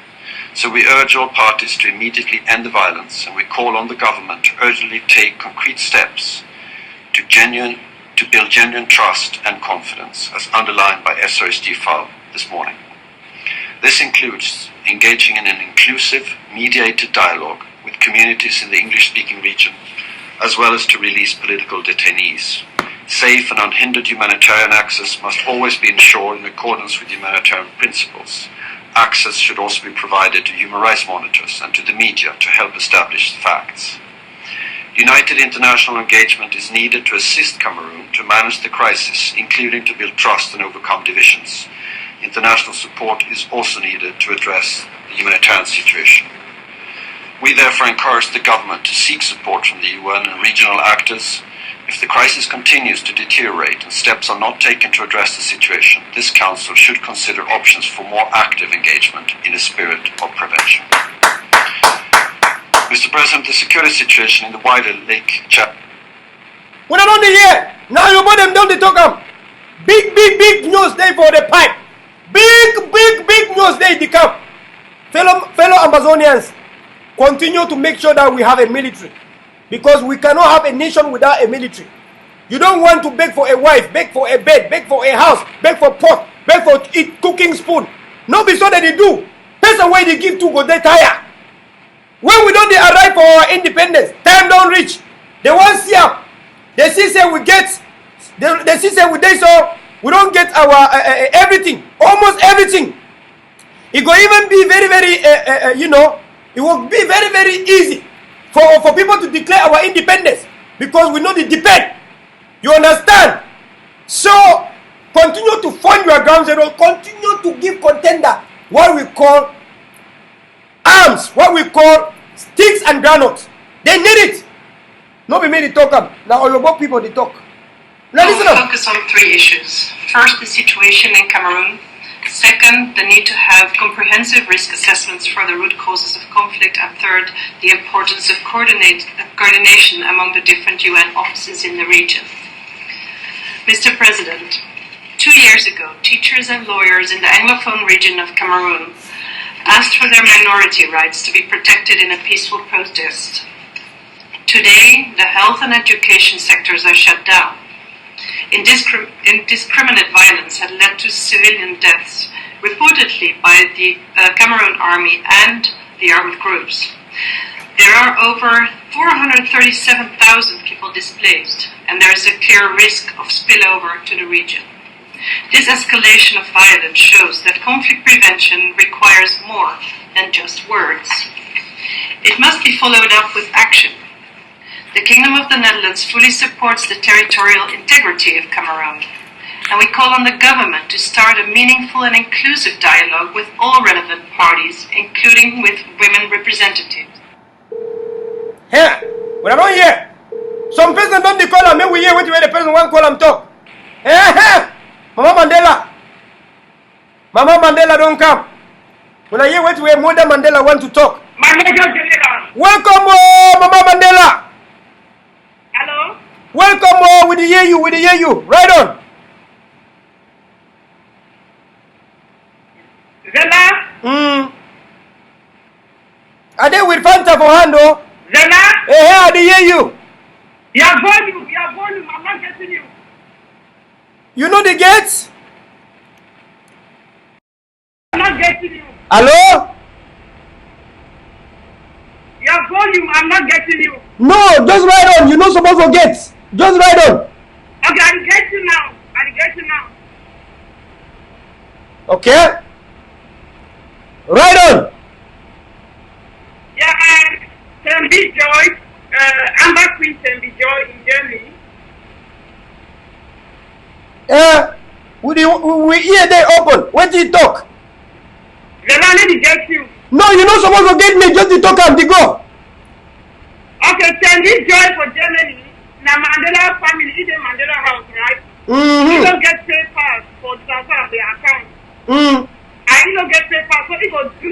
So we urge all parties to immediately end the violence, and we call on the government to urgently take concrete steps to build genuine trust and confidence, as underlined by SRSD FAO this morning. This includes engaging in an inclusive, mediated dialogue with communities in the English-speaking region, as well as to release political detainees, safe and unhindered humanitarian access must always be ensured in accordance with humanitarian principles. Access should also be provided to human rights monitors and to the media to help establish the facts. United international engagement is needed to assist Cameroon to manage the crisis, including to build trust and overcome divisions. International support is also needed to address the humanitarian situation. We therefore encourage the government to seek support from the UN and regional actors. If the crisis continues to deteriorate and steps are not taken to address the situation, this Council should consider options for more active engagement in a spirit of prevention. Mr. President, the security situation in the wider Lake Chad.
When I don't hear, now you put them down the talk. Big news day for the pipe. Big news day the camp. Fellow Amazonians, continue to make sure that we have a military. Because we cannot have a nation without a military. You don't want to beg for a wife, beg for a bed, beg for a house, beg for pot, beg for cooking spoon. No be so that they do. That's the way they give to go, they tire. When we don't arrive for our independence, time don't reach. They want see up. They see say we get, they see say we dey so we don't get our everything, almost everything. It will even be very, you know, it will be very easy for people to declare our independence because we know the depend. You understand? So continue to fund your ground zero. Continue to give Contender what we call arms, what we call sticks and granules. They need it. No be me to talk up. Now all your people they talk. Now listen up.
Focus on three issues. First, the situation in Cameroon. Second, the need to have comprehensive risk assessments for the root causes of conflict. And third, the importance of coordination among the different UN offices in the region. Mr. President, 2 years ago, teachers and lawyers in the Anglophone region of Cameroon asked for their minority rights to be protected in a peaceful protest. Today, the health and education sectors are shut down. Indiscriminate violence had led to civilian deaths, reportedly by the Cameroon army and the armed groups. There are over 437,000 people displaced, and there is a clear risk of spillover to the region. This escalation of violence shows that conflict prevention requires more than just words. It must be followed up with action. The Kingdom of the Netherlands fully supports the territorial integrity of Cameroon, and we call on the government to start a meaningful and inclusive dialogue with all relevant parties, including with women representatives.
Here, when I don't hear, some person don't call them, maybe we hear what the person want call them talk. Hey, Mama Mandela don't come. When I hear what Mother Mandela want to talk. Welcome, Mama Mandela.
Hello?
Welcome, we hear you. Right on.
Zena?
Are they with Fanta for hand, oh?
Zena?
Hey, I hear you.
Your volume, I'm not getting you.
You know the gates?
I'm not getting you.
Hello?
Your volume, I'm not getting you.
No, just right on. You're not supposed to get. Just right on.
Okay, I'll get you now.
Okay? Right on.
Yeah, Tembi Joy, Amber Queen Tembi Joy in Germany.
We hear they open. When did you talk?
They don't need to get you.
No, you're not supposed to get me. Just to talk and to go.
Okay, Tembi Joy for Germany. Now Mandela family, is a Mandela house, right? You don't get papers for transfer of the account. And you don't get papers, so he go do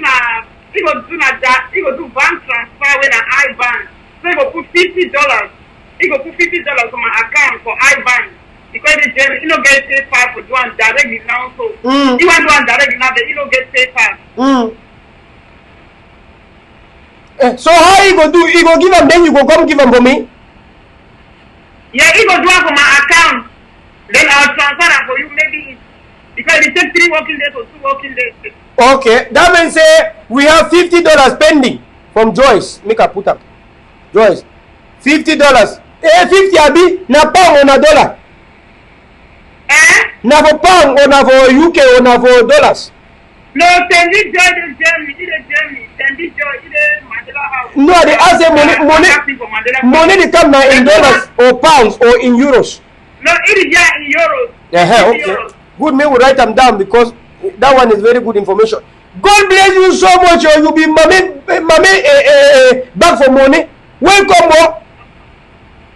bank transfer with an IBAN. So he go put $50. He go put $50 on my account for IBAN. Because the German, you don't get papers for doing directly now. So you want to do directly now, you don't get papers.
So how you go do? You go give them, then you go come give them for me?
Yeah, he go do it for my account. Then I'll transfer them for you. Maybe it's because it takes 3 working days or 2 working days.
Okay, that means we have $50 pending from Joyce. Make a put up. Joyce, $50. 50 abi na pound on a dollar. na for pound or na for UK or na for dollars?
No, send this joy to Germany. Send this joy to the Mandela house.
No, they ask them money they come now in dollars or pounds or in euros.
No, it is in euros.
Okay.
Euros.
Good, me will write them down because that one is very good information. God bless you so much. You be mommy back for money. Welcome, bro.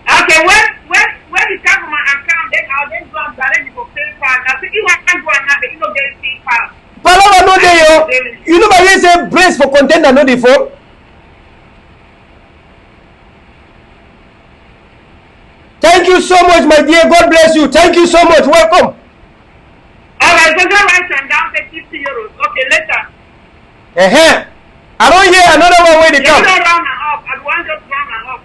Okay, when you come from my account, then I'll then go and direct you for PayPal. Now, so if I can't go and have it, you don't get PayPal.
Palava no dey yo. You know by say brace for contender no dey fall. Thank you so much, my dear. God bless you. Thank you so much. Welcome.
Alright, so go right and down to 50 euros. Okay, later.
I don't hear another one where they come.
You don't round and up. I want just round and up.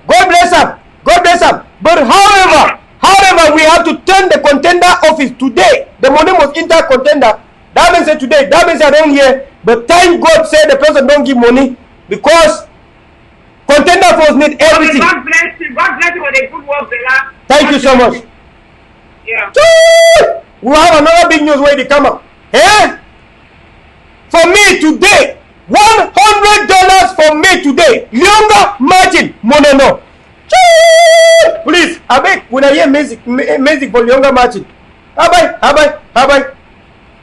God bless him. God bless him. But however, we have to turn the contender office today. The money must enter contender. That means that today. That means I don't hear. But thank God say the person don't give money because contender force need everything.
Okay, God bless you. God bless you for the good work, Bella.
Thank you so much.
Yeah.
We have another big news where they come up. For me today, $100 for me today. Leonga Martin Monono. Please, I beg when I hear music for Leonga Martin. Bye.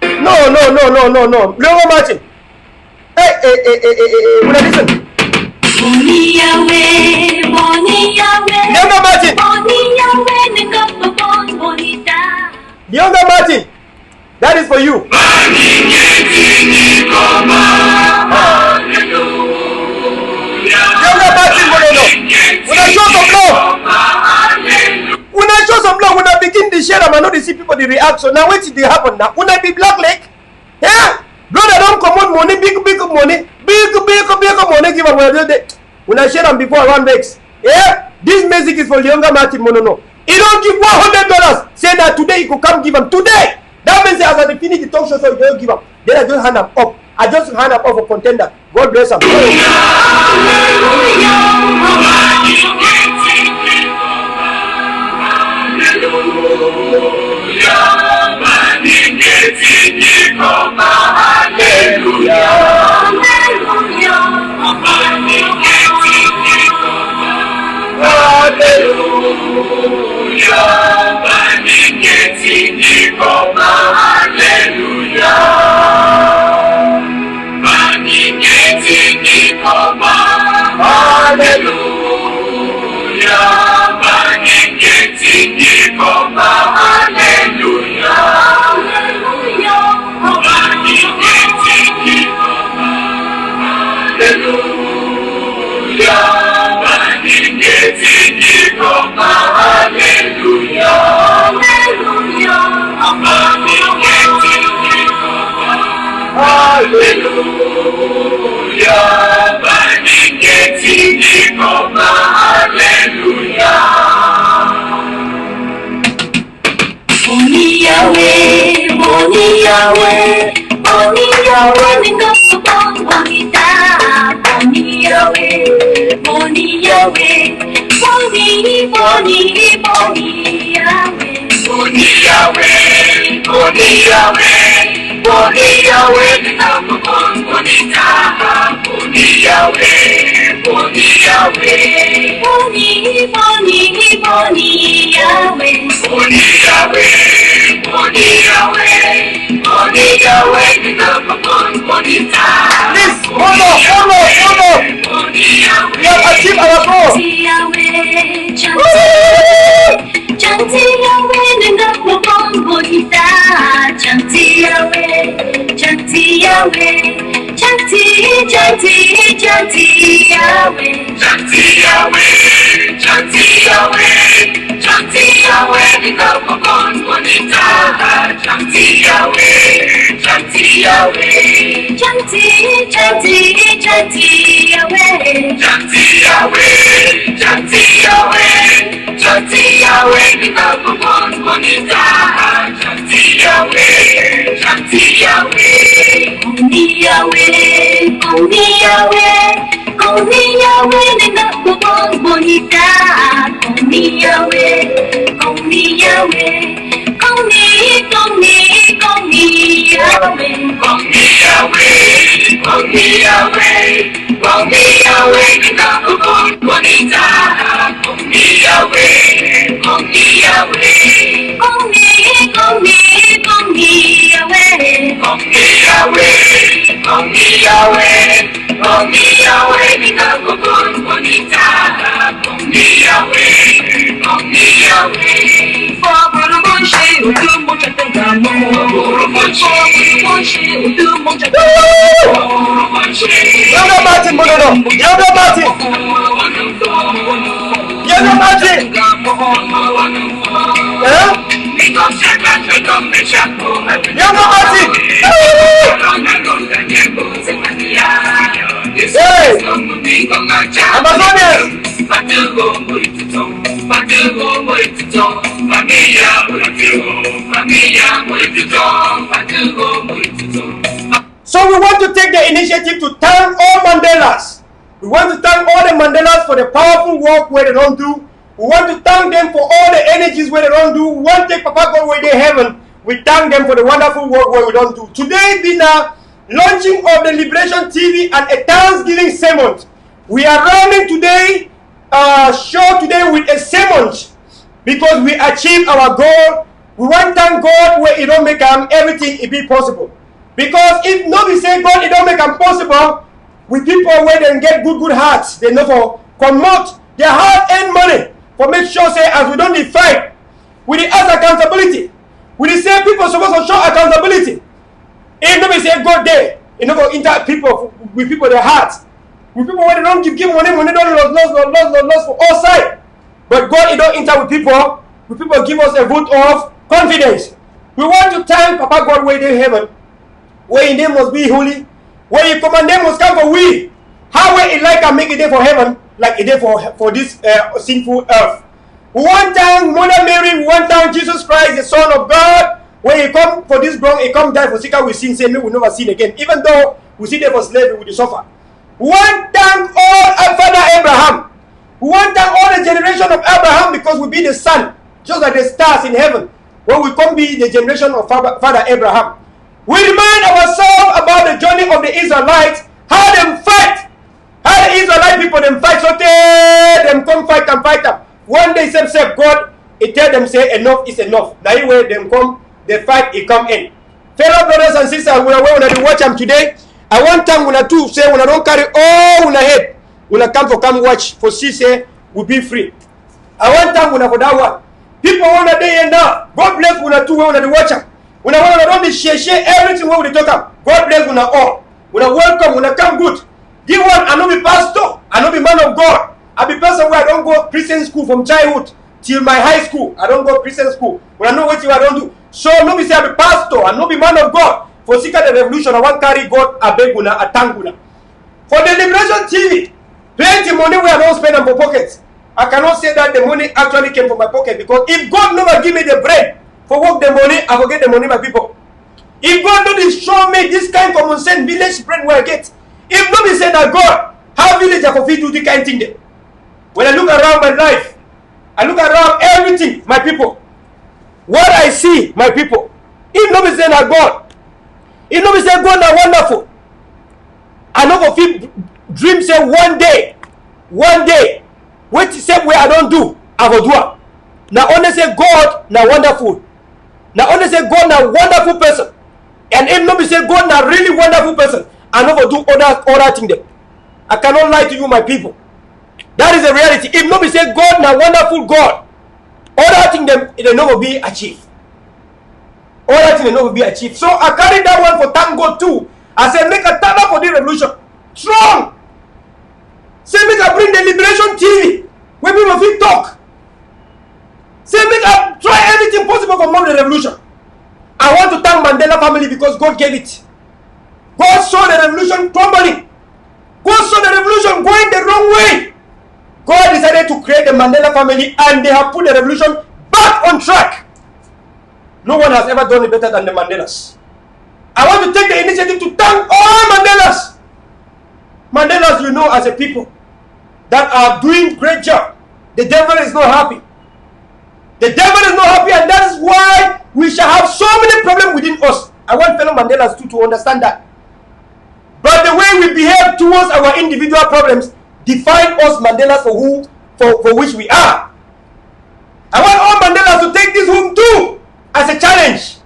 No. Leonga Martin. Hey, when I listen. Leonga Martin. Leonga Martin. That is for you. Leonga Martin Monono. When I show some love, when I begin to share them, I know they see people they react. So now what did they happen now? When I be black leg, brother don't come on money, big money, big money give them when I share them before I run vex. This music is for Leonga Martin Monono. He don't give $100. Say that today he could come give him today. That means as I finish the talk show, so you don't give up. Then I just hand up. I just hand up for contender. God bless him. We have achieved our goal. So we want to take the initiative to thank all Mandelas. We want to thank all the Mandelas for the powerful work where they don't do. We want to thank them for all the energies where they don't do. We want to take Papa God where they heaven. We thank them for the wonderful work where we don't do. Today being a launching of the Liberation TV and a Thanksgiving sermon. We are running today, show today with a sermon because we achieved our goal. We want to thank God where it don't make everything it be possible. Because if nobody say God, it don't make them possible, with people where they get good hearts, they know for promote their hard-earned money for make sure say as we don't fight, we need ask accountability. We need say people supposed to show accountability. If nobody say God there, you know for inter people with people their hearts, with people where they don't give money don't lost for all sides. But God, it don't enter with people give us a vote of confidence. We want to thank Papa God where they heaven. Where your name must be holy, where your command name must come for we. How way it like and make it there for heaven, like it there for this sinful earth. We want thank Mother Mary, we want thank Jesus Christ, the Son of God. When he come for this ground, he come die for sicker with sin, say me we never sin again. Even though we see there for slavery, we suffer. We want thank all our Father Abraham. We want thank all the generation of Abraham because we be the son, just like the stars in heaven. When we come be the generation of Father Abraham. We remind ourselves about the journey of the Israelites, how them fight, how the Israelite people them fight, so they them come fight and fight up. One day, same God, it tell them say enough is enough. That way them come, they fight, it come in. Fellow brothers and sisters, we are when they watch them today. I want time when I do say when I don't carry all when I head, when I come watch for see say we be free. I want time when I for that one. People want to day and now. God bless when I do when I watch them. When I want to don't share everything what we talk about. God bless when I all. When I welcome, when I come good. Give one, I know be pastor, I know be man of God. I be person where I don't go Christian school from childhood till my high school. I don't go Christian school. When I know what I don't do. So no be say I be pastor, I know be man of God. For seeking the revolution, I want carry God a beguna, a tanguna. For the Liberation TV, plenty money where I don't spend on my pockets. I cannot say that the money actually came from my pocket because if God never give me the bread for work the money, I will get the money, my people. If God don't show me this kind of common sense village bread where I get, if nobody say that God, how village I can do this kind of thing there? When I look around my life, I look around everything, my people. What I see, my people. If nobody say that God, if nobody say God are wonderful, I know for people dream say one day, what say where I don't do, I will do it. Now only say God now wonderful. Now only say God now wonderful person. And if nobody say God now really wonderful person, I never do other thing there. I cannot lie to you, my people. That is the reality. If nobody say God now wonderful God, other thing them they never be achieved. Other thing they never be achieved. So I carry that one for thank God too. I said make a stand up for the revolution. Strong. Say make I bring the Liberation TV where people fit talk. Say make I try everything possible for more the revolution. I want to thank Mandela family because God gave it. God saw the revolution crumbling. God saw the revolution going the wrong way. God decided to create the Mandela family and they have put the revolution back on track. No one has ever done it better than the Mandelas. I want to take the initiative to thank all Mandelas. Mandelas, you know, as a people that are doing great job. The devil is not happy. The devil is not happy, and that is why we shall have so many problems within us. I want fellow Mandelas to understand that. but the way we behave towards our individual problems define us Mandelas for which we are. I want all Mandelas to take this home too as a challenge.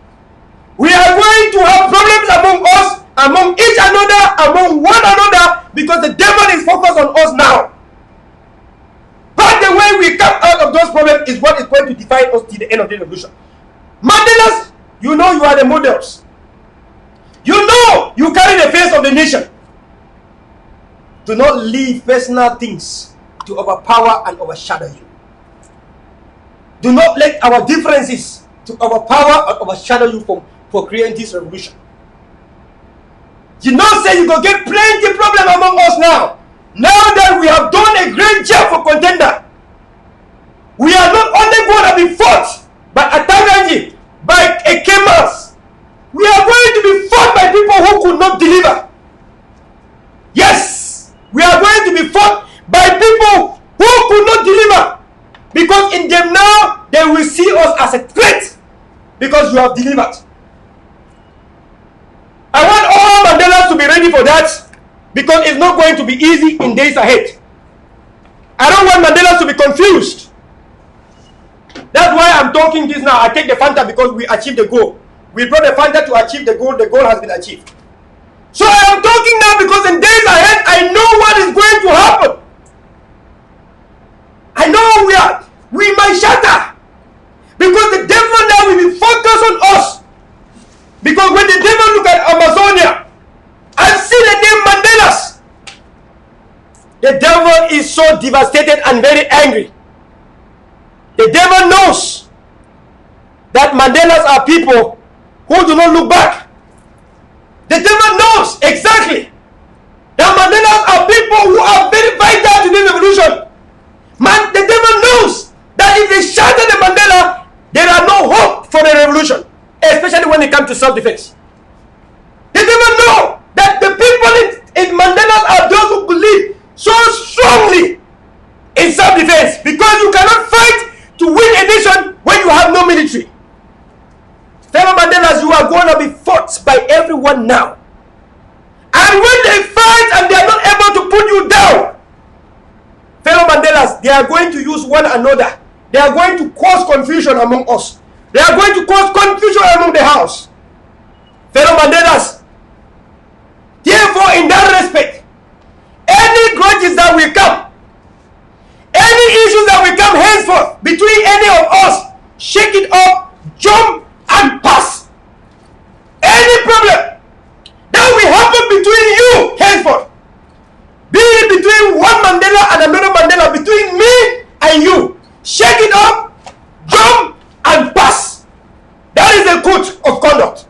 We are going to have problems among us, among each another, among one another, because the devil is focused on us now. But the way we come out of those problems is what is going to define us till the end of the revolution. Mandelas, you know you are the models. You know you carry the face of the nation. Do not leave personal things to overpower and overshadow you. Do not let our differences to overpower and overshadow you for creating this revolution. You know, say you go get plenty problem among us now. Now that we have done a great job for Contender, we are not only going to be fought by Atanganji, by Ekemas. We are going to be fought by people who could not deliver. Yes, we are going to be fought by people who could not deliver. Because in them now, they will see us as a threat because you have delivered. I want all Mandelas to be ready for that because it's not going to be easy in days ahead. I don't want Mandelas to be confused. That's why I'm talking this now. I take the Fanta because we achieved the goal. We brought the Fanta to achieve the goal. The goal has been achieved. So I am talking now because in days ahead, I know what is going to happen. I know we might shatter because the devil now will be focused on us. Because when the devil look at Amazonia and see the name Mandelas, the devil is so devastated and very angry. The devil knows that Mandelas are people who do not look back. The devil knows exactly that Mandelas are people who are very vital to the revolution. The devil knows that if they shatter the Mandela, there are no hope for the revolution, especially when it comes to self-defense. The devil knows that the people in Mandela are those who believe so strongly in self-defense, because you cannot fight to win a nation when you have no military. Fellow Mandelas, you are going to be fought by everyone now. And when they fight and they are not able to put you down, fellow Mandelas, they are going to use one another. They are going to cause confusion among us. They are going to cause confusion among the house. Fellow Mandelas, therefore, in that respect, any grudges that will come, any issues that will come henceforth between any of us, shake it up, jump, and pass. Any problem that will happen between you henceforth, be it between one Mandela and another Mandela, between me and you, shake it up, jump, and pass. That is the code of conduct.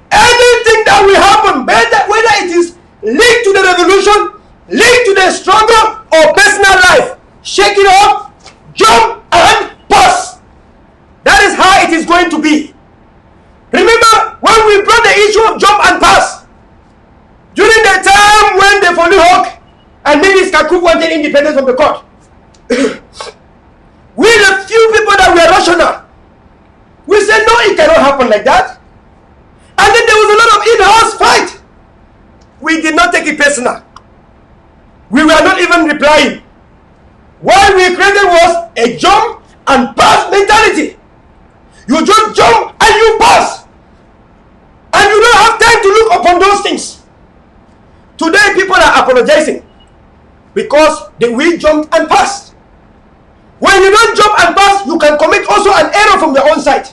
Anything that will happen, whether it is linked to the revolution, linked to the struggle, or personal life, shake it up, jump, and pass. That is how it is going to be. Remember when we brought the issue of jump and pass, during the time when the Folly Hawk and Minis Kakuk wanted independence from the court, we the few people that were rational, we said no, it cannot happen like that. And then there was a lot of in-house fight. We did not take it personal. We were not even replying. What we created was a jump and pass mentality. You just jump and you pass. And you don't have time to look upon those things. Today people are apologizing because they will jump and pass. When you don't jump and pass, you can commit also an error from your own side.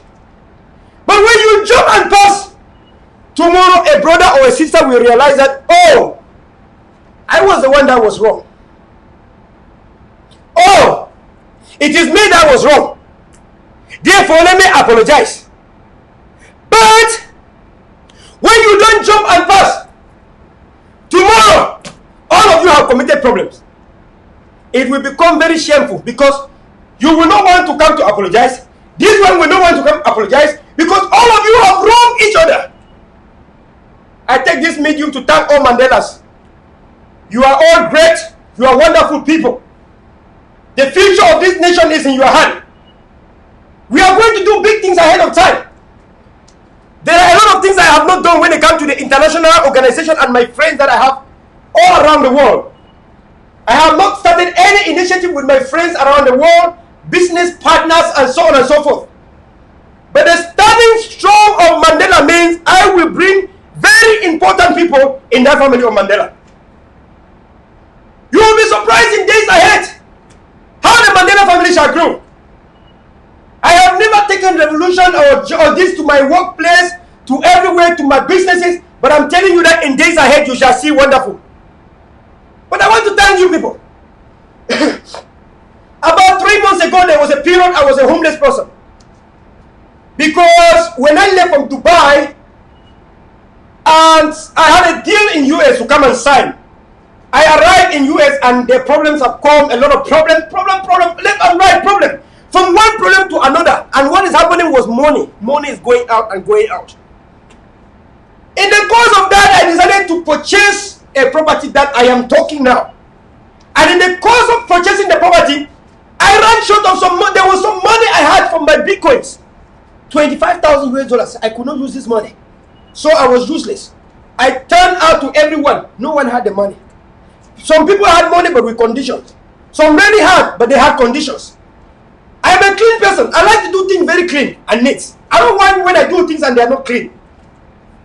But when you jump and pass, tomorrow a brother or a sister will realize that, oh, I was the one that was wrong. Oh, it is me that was wrong. Therefore, let me apologize. But when you don't jump and pass, tomorrow, all of you have committed problems. It will become very shameful because you will not want to come to apologize. This one will not want to come apologize because all of you have wronged each other. I take this medium to thank all Mandelas. You are all great. You are wonderful people. The future of this nation is in your hand. We are going to do big things ahead of time. There are a lot of things ahead I have not done when it comes to the international organization and my friends that I have all around the world. I have not started any initiative with my friends around the world, business partners, and so on and so forth. But the standing strong of Mandela means I will bring very important people in that family of Mandela. You will be surprised in days ahead how the Mandela family shall grow. I have never taken revolution or this to my workplace, to everywhere, to my businesses, but I'm telling you that in days ahead you shall see wonderful. But I want to thank you people. About 3 months ago, there was a period I was a homeless person. Because when I left from Dubai, and I had a deal in US to come and sign. I arrived in US and the problems have come, a lot of problem, left and right problem. From one problem to another. And what is happening was money. Money is going out and going out. In the course of that, I decided to purchase a property that I am talking now. And in the course of purchasing the property, I ran short of some money. There was some money I had from my Bitcoins. 25,000 US dollars. I could not use this money. So I was useless. I turned out to everyone. No one had the money. Some people had money but with conditions. Some really had, but they had conditions. I'm a clean person. I like to do things very clean and neat. I don't want when I do things and they are not clean.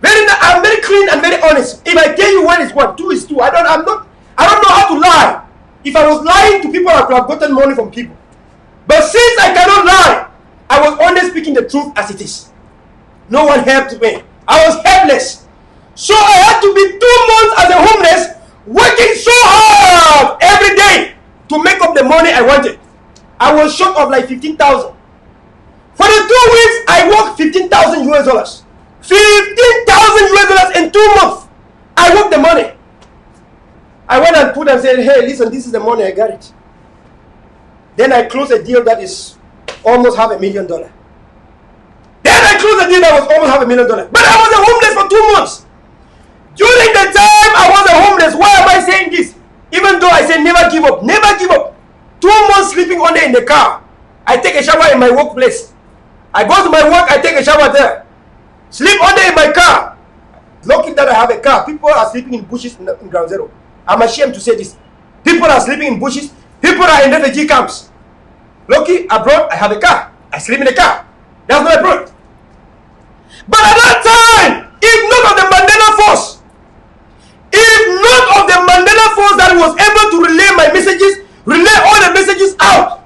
I'm very clean and very honest. If I tell you 1 is 1, 2 is 2, I don't know how to lie. If I was lying to people, I could have gotten money from people. But since I cannot lie, I was only speaking the truth as it is. No one helped me. I was helpless. So I had to be 2 months as a homeless, working so hard every day to make up the money I wanted. I was short of like 15,000. For the 2 weeks, I worked 15,000 US dollars. 15,000 US dollars in 2 months. I worked the money. I went and put and said, hey, listen, this is the money, I got it. Then I closed a deal that is almost $500,000. Then I closed a deal that was almost $500,000. But I was a homeless for 2 months. During the time I was a homeless, why am I saying this? Even though I say never give up, never give up. 2 months sleeping under in the car. I take a shower in my workplace. I go to my work, I take a shower there. Sleep under in my car. Lucky that I have a car. People are sleeping in bushes in Ground Zero. I'm ashamed to say this. People are sleeping in bushes. People are in refugee camps. Lucky abroad, I have a car. I sleep in a car. That's not a problem. But at that time, if not of the Mandela force, if not of the Mandela force that was able to relay my messages, relay all the messages out,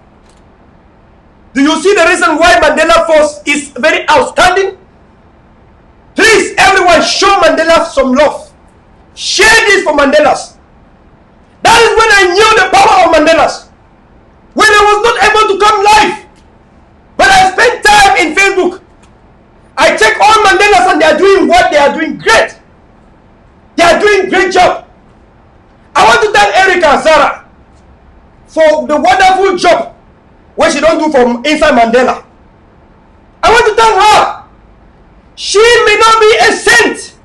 do you see the reason why Mandela force is very outstanding? Please, everyone, show Mandela some love. Share this for Mandelas. That is when I knew the power of Mandelas. When I was not able to come live. But I spent time in Facebook. I check all Mandelas and they are doing what they are doing great. They are doing great job. I want to thank Erica Sarah for the wonderful job what she don't do from inside Mandela. I want to thank her. She may not be a saint.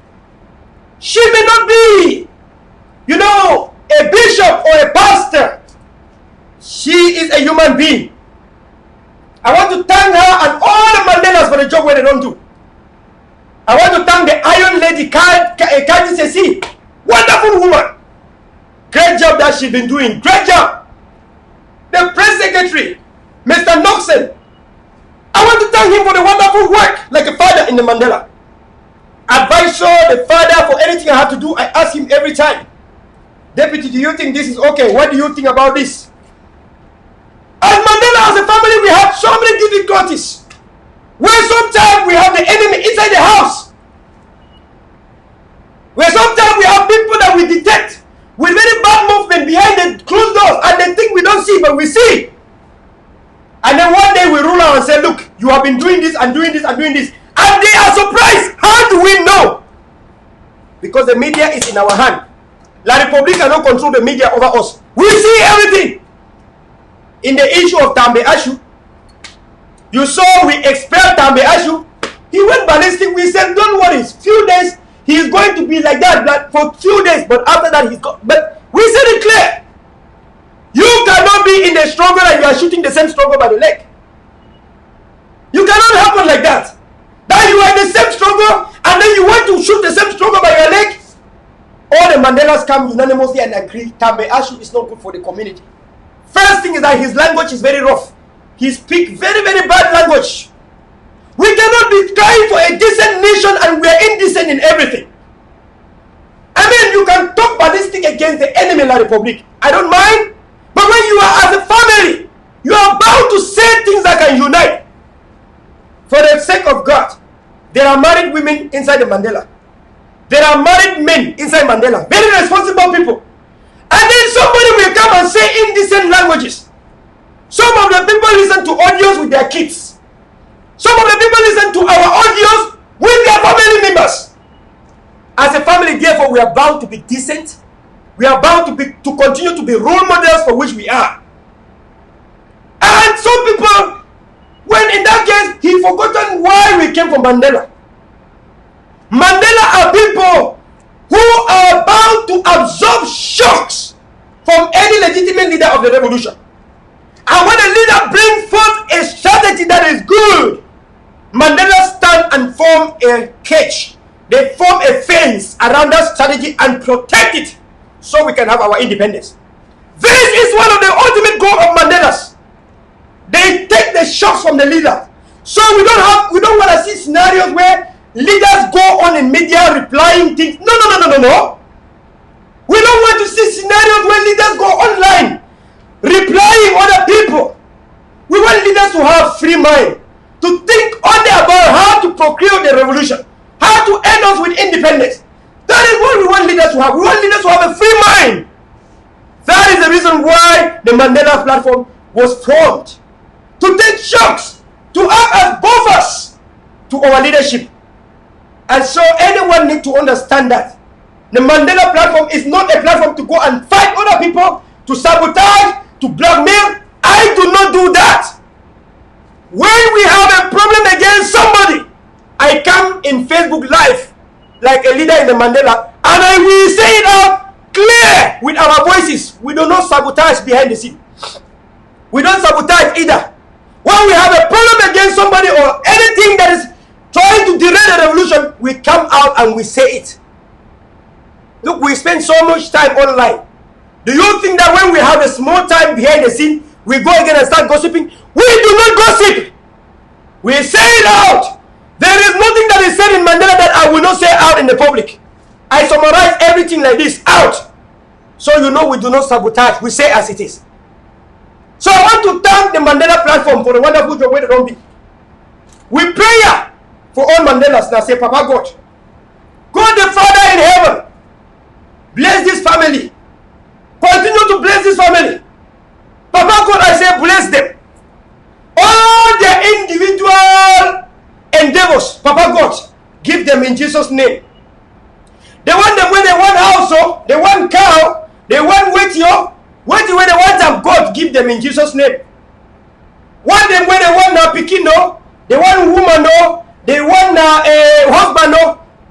She may not be, you know, a bishop or a pastor. She is a human being. I want to thank her and all the Mandelas for the job where they don't do. I want to thank the Iron Lady, Kaji Sesi. Wonderful woman. Great job that she's been doing. Great job. The press secretary, Mr. Noxon. I want to thank him for the wonderful work like a father in the Mandela. Advisor, the father, for anything I have to do, I ask him every time. Deputy, do you think this is okay? What do you think about this? As Mandela, as a family, we have so many difficulties. Where sometimes we have the enemy inside the house. Where sometimes we have people that we detect with very bad movement behind the closed doors and they think we don't see, but we see. And then one day we rule out and say, look, you have been doing this and doing this and doing this. And they are surprised. How do we know? Because the media is in our hand. La Republic cannot control the media over us. We see everything. In the issue of Tambe Ashu, you saw we expelled Tambe Ashu. He went ballistic. We said, don't worry, few days, he is going to be like that for few days, but after that he's gone. But we said it clear. You cannot be in the struggle and you are shooting the same struggle by the leg. You cannot happen like that. That you are in the same struggle and then you want to shoot the same stroke by your leg. All the Mandelas come unanimously and agree Tambe Ashu is not good for the community. First thing is that his language is very rough. He speaks very, very bad language. We cannot be trying for a decent nation and we are indecent in everything. I mean, you can talk ballistic against the enemy like Republic. I don't mind. But when you are as a family, you are bound to say things that can unite. For the sake of God, there are married women inside the Mandela. There are married men inside Mandela. Very responsible people. And then somebody will come and say indecent languages. Some of the people listen to audios with their kids. Some of the people listen to our audios with their family members. As a family, therefore, we are bound to be decent. We are bound to continue to be role models for which we are. And some people, when in that case, he forgotten why we came from Mandela. Mandela are people who are bound to absorb shocks from any legitimate leader of the revolution. And when a leader brings forth a strategy that is good, Mandela stand and form a cage. They form a fence around that strategy and protect it so we can have our independence. This is one of the ultimate goals of Mandela's. They take the shocks from the leader. So we don't want to see scenarios where leaders go on in media replying things. No. We don't want to see scenarios where leaders go online replying other people. We want leaders to have free mind, to think only about how to procure the revolution, how to end us with independence. That is what we want leaders to have. We want leaders to have a free mind. That is the reason why the Mandela platform was formed. To take shocks, to act as buffers to our leadership. And so anyone needs to understand that. The Mandela platform is not a platform to go and fight other people, to sabotage, to blackmail. I do not do that. When we have a problem against somebody, I come in Facebook Live like a leader in the Mandela and I will say it out clear with our voices. We do not sabotage behind the scene. We don't sabotage either. When we have a problem against somebody or anything that is trying to derail the revolution, we come out and we say it. Look, we spend so much time online. Do you think that when we have a small time behind the scene, we go again and start gossiping? We do not gossip. We say it out. There is nothing that is said in Mandela that I will not say out in the public. I summarize everything like this out. So you know we do not sabotage. We say as it is. So I want to thank the Mandela platform for the wonderful job they don't be. We pray for all Mandelas now. Say, Papa God, God the Father in heaven, bless this family. Continue to bless this family. Papa God, I say, bless them. All their individual endeavors, Papa God, give them in Jesus' name. They want them when they want house, they want cow, they want wheat, when they want them, God, give them in Jesus' name. Want them when they want a pikin, they want woman, they want a husband,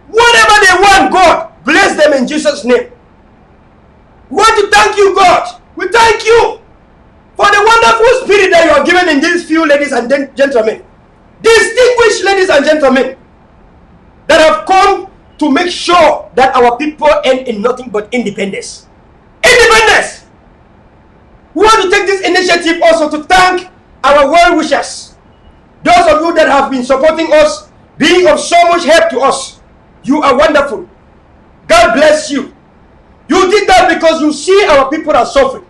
whatever they want, God, bless them in Jesus' name. We want to thank you, God. We thank you for the wonderful spirit that you have given in these few ladies and gentlemen. Distinguished ladies and gentlemen that have come to make sure that our people end in nothing but independence. Independence! We want to take this initiative also to thank our well wishers. Those of you that have been supporting us, being of so much help to us. You are wonderful. God bless you. You did that because you see our people are suffering.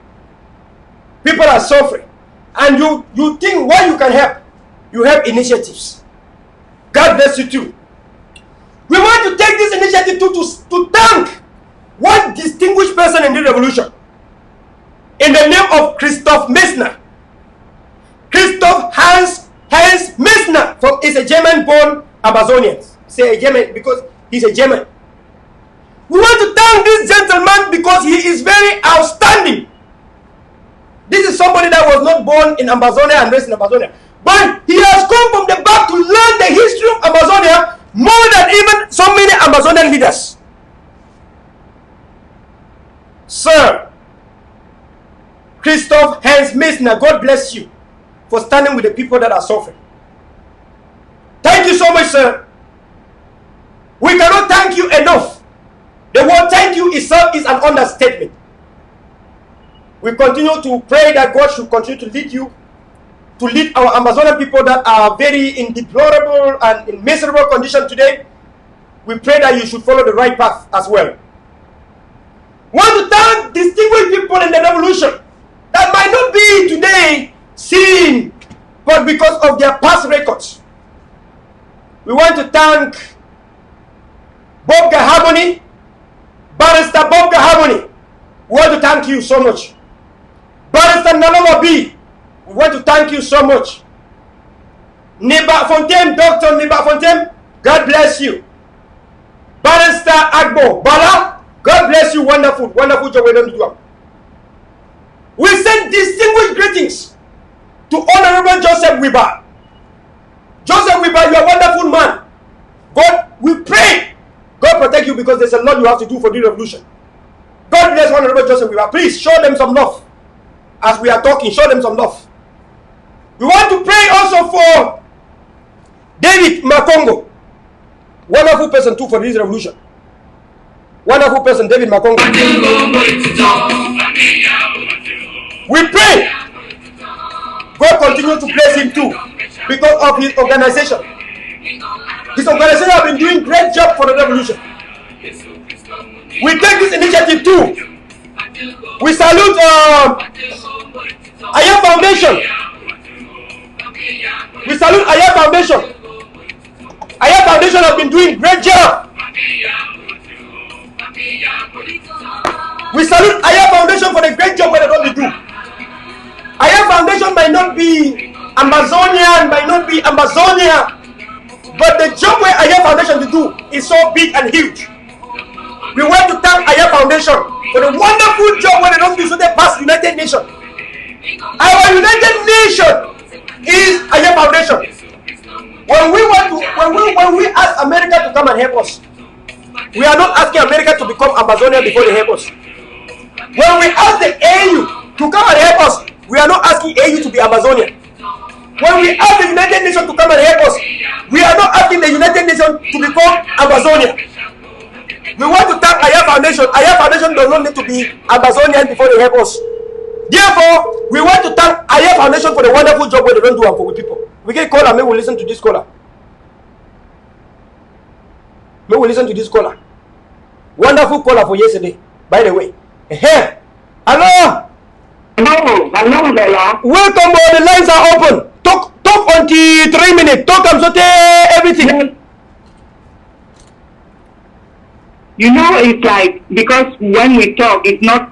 People are suffering. And you think why you can help. You have initiatives. God bless you too. We want to take this initiative to thank one distinguished person in the revolution. In the name of Christoph Messner. Christoph Hans Messner is a German-born Amazonian. Say a German because he's a German. We want to thank this gentleman because he is very outstanding. This is somebody that was not born in Amazonia and raised in Amazonia. But he has come from the back to learn the history of Amazonia more than even so many Amazonian leaders. Sir, Christoph Hans Messner, God bless you for standing with the people that are suffering. Thank you so much, sir. We cannot thank you enough. The word thank you itself is an understatement. We continue to pray that God should continue to lead you, to lead our Amazonian people that are very in deplorable and in miserable condition today. We pray that you should follow the right path as well. We want to thank distinguished people in the revolution that might not be today seen, but because of their past records. We want to thank Bob Gahaboni, Barrister Bob Gahaboni. We want to thank you so much. Barrister Naloma B, we want to thank you so much. Neba Fontaine, Dr. Neba Fontaine, God bless you. Barrister Agbo Bala, God bless you. Wonderful, wonderful job we don't do. We send distinguished greetings to Honorable Joseph Wiba. Joseph Wiba, you are a wonderful man. God, we pray God protect you because there's a lot you have to do for the revolution. God bless Honorable Joseph Wiba. Please show them some love. As we are talking, show them some love. We want to pray also for David Makongo. Wonderful person too for this revolution. Wonderful person, David Makongo. We pray God continue to bless him too because of his organization. His organization has been doing great job for the revolution. We take this initiative too. We salute Aya Foundation. We salute Aya Foundation. Aya Foundation has been doing great job. We salute Aya Foundation for the great job that they do. Aya Foundation might not be Amazonian, might not be Amazonia, but the job where Aya Foundation to do is so big and huge. We want to thank Aya Foundation for the wonderful job where they don't do so they pass United Nations. Our United Nation is Aya Foundation. When we ask America to come and help us, we are not asking America to become Amazonia before they help us. When we ask the AU to come and help us, we are not asking AU to be Amazonia. When we ask the United Nations to come and help us, we are not asking the United Nations to become Amazonia. We want to thank Aya Foundation. Aya Foundation does not need to be Amazonian before they help us. Therefore, we want to thank Aya Foundation for the wonderful job where they don't do for we people. We can call her, maybe we'll listen to this caller. Maybe we'll listen to this caller. Wonderful caller for yesterday, by the way. Hello? Hello, Mandela. Welcome, the lines are open. Talk until 3 minutes. Talk and everything.
You know, it's like, because when we talk, it's not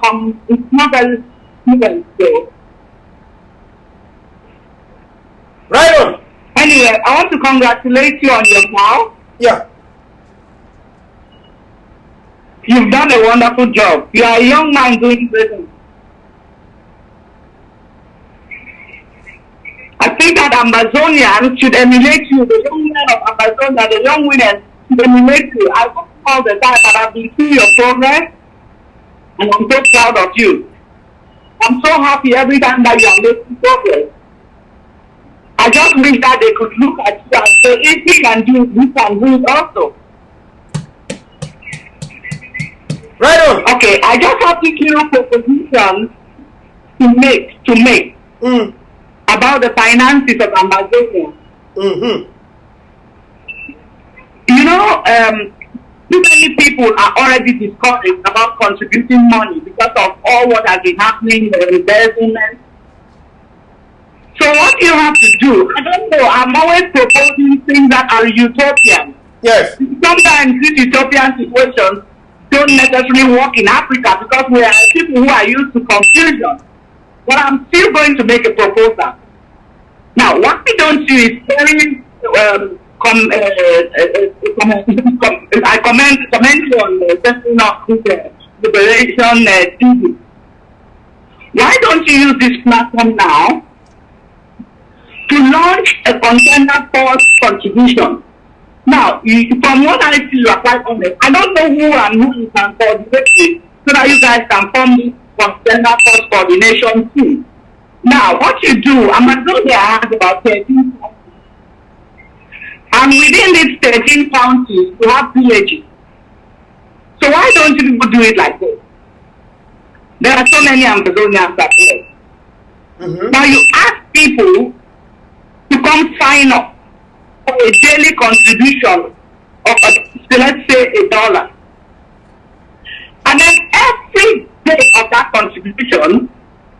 as even so.
Right on.
Anyway, I want to congratulate you on your vow.
Yeah.
You've done a wonderful job. You are a young man doing business. I think that Amazonians should emulate you, the young men of Amazonia, the young women should emulate you. I work all the time and I've been seeing your progress and I'm so proud of you. I'm so happy every time that you are making progress. I just wish that they could look at you and say, if we can do it, we can do it also.
Right on.
Okay, I just have this little proposition to make about the finances of Amazonia. You know, too many people are already discouraged about contributing money because of all what has been happening, the embezzlement. So what you have to do, I don't know, I'm always proposing things that are utopian.
Yes.
Sometimes these utopian situations don't necessarily work in Africa because we are people who are used to confusion. But I'm still going to make a proposal. Now, what we don't do is very I comment on setting up this liberation TV. Why don't you use this platform now to launch a contender force contribution? Now, from what I see, you are quite honest. I don't know who and who you can coordinate with so that you guys can form this contender force coordination team. Now, what you do, Amazonia has about 13 countries. And within these 13 counties, you have villages. So why don't you people do it like this? There are so many Amazonians that way. Now you ask people to come sign up for a daily contribution of, let's say, $1. And then every day of that contribution,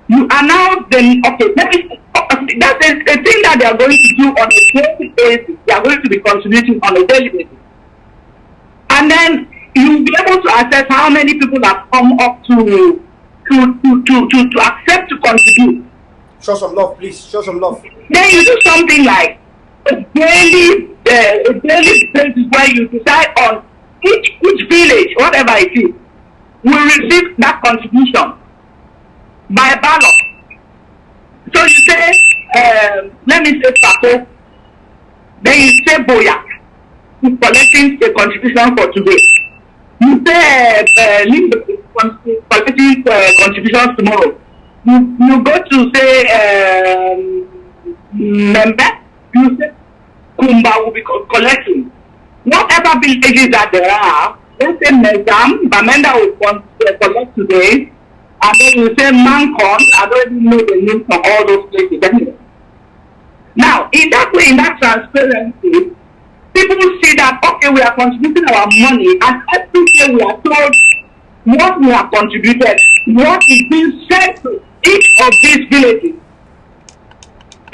you announce them, okay, that's a thing that they are going to do on a daily basis. They are going to be contributing on a daily basis. And then you'll be able to assess how many people have come up to accept to contribute.
Show some love, please. Show some love.
Then you do something like a daily basis where you decide on each village, whatever it is, will receive that contribution by ballot. So you say, let me say Paco, then you say Boya, who's collecting the contribution for today. You say collecting contributions tomorrow. You go to say Member, you say Kumba will be collecting. Whatever villages that there are, let's say Mezam, Bamenda will collect today, and then you say Mancon, I don't even know the names of all those places anyway. Now, in that way, in that transparency, people see that, okay, we are contributing our money, and every day we are told what we have contributed, what is being sent to each of these villages.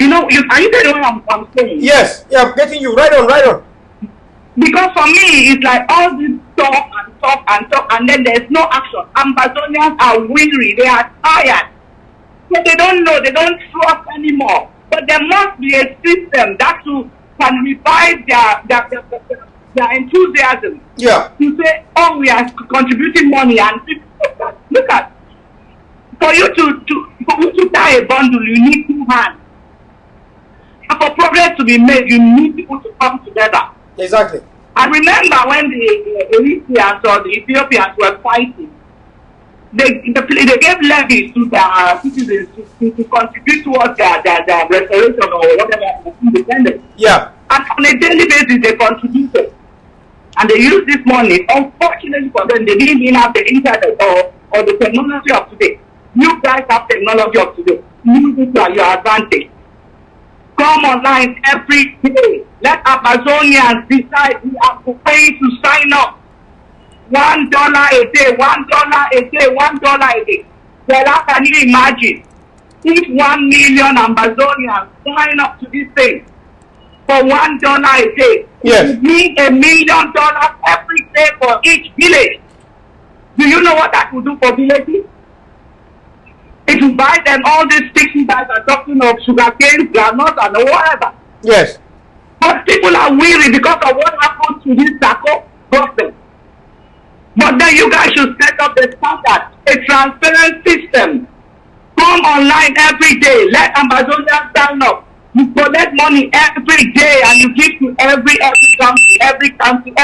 You know, are you getting what I'm saying?
Yes, yeah, I'm getting you. Right on.
Because for me, it's like all this talk, and then there's no action. Amazonians are weary, they are tired. So they don't know, they don't trust anymore. But there must be a system that can revive their enthusiasm.
Yeah.
To say, oh, we are contributing money, and look at, for you to tie a bundle, you need 2 hands. And for progress to be made, you need people to come together.
Exactly.
I remember when the Eritreans or the Ethiopians were fighting, they gave levies to their citizens to contribute towards their restoration or whatever independence.
Yeah.
And on a daily basis, they contributed. And they used this money. Unfortunately for them, they didn't even have the internet or the technology of today. You guys have technology of today. Use it to your advantage. Come online every day. Let Amazonians decide we are going to sign up. $1 a day, $1 a day, $1 a day. Well, how can you imagine if 1 million Amazonians sign up to this thing for $1 a day?
Yes.
It means $1 million every day for each village. Do you know what that will do for villages? It will buy them all these things you guys are talking of, sugarcane, granules, and whatever.
Yes.
But people are weary because of what happened to this Sako government. But then you guys should set up the standard, a transparent system. Come online every day. Let Amazonians sign up. You collect money every day and you give to every county.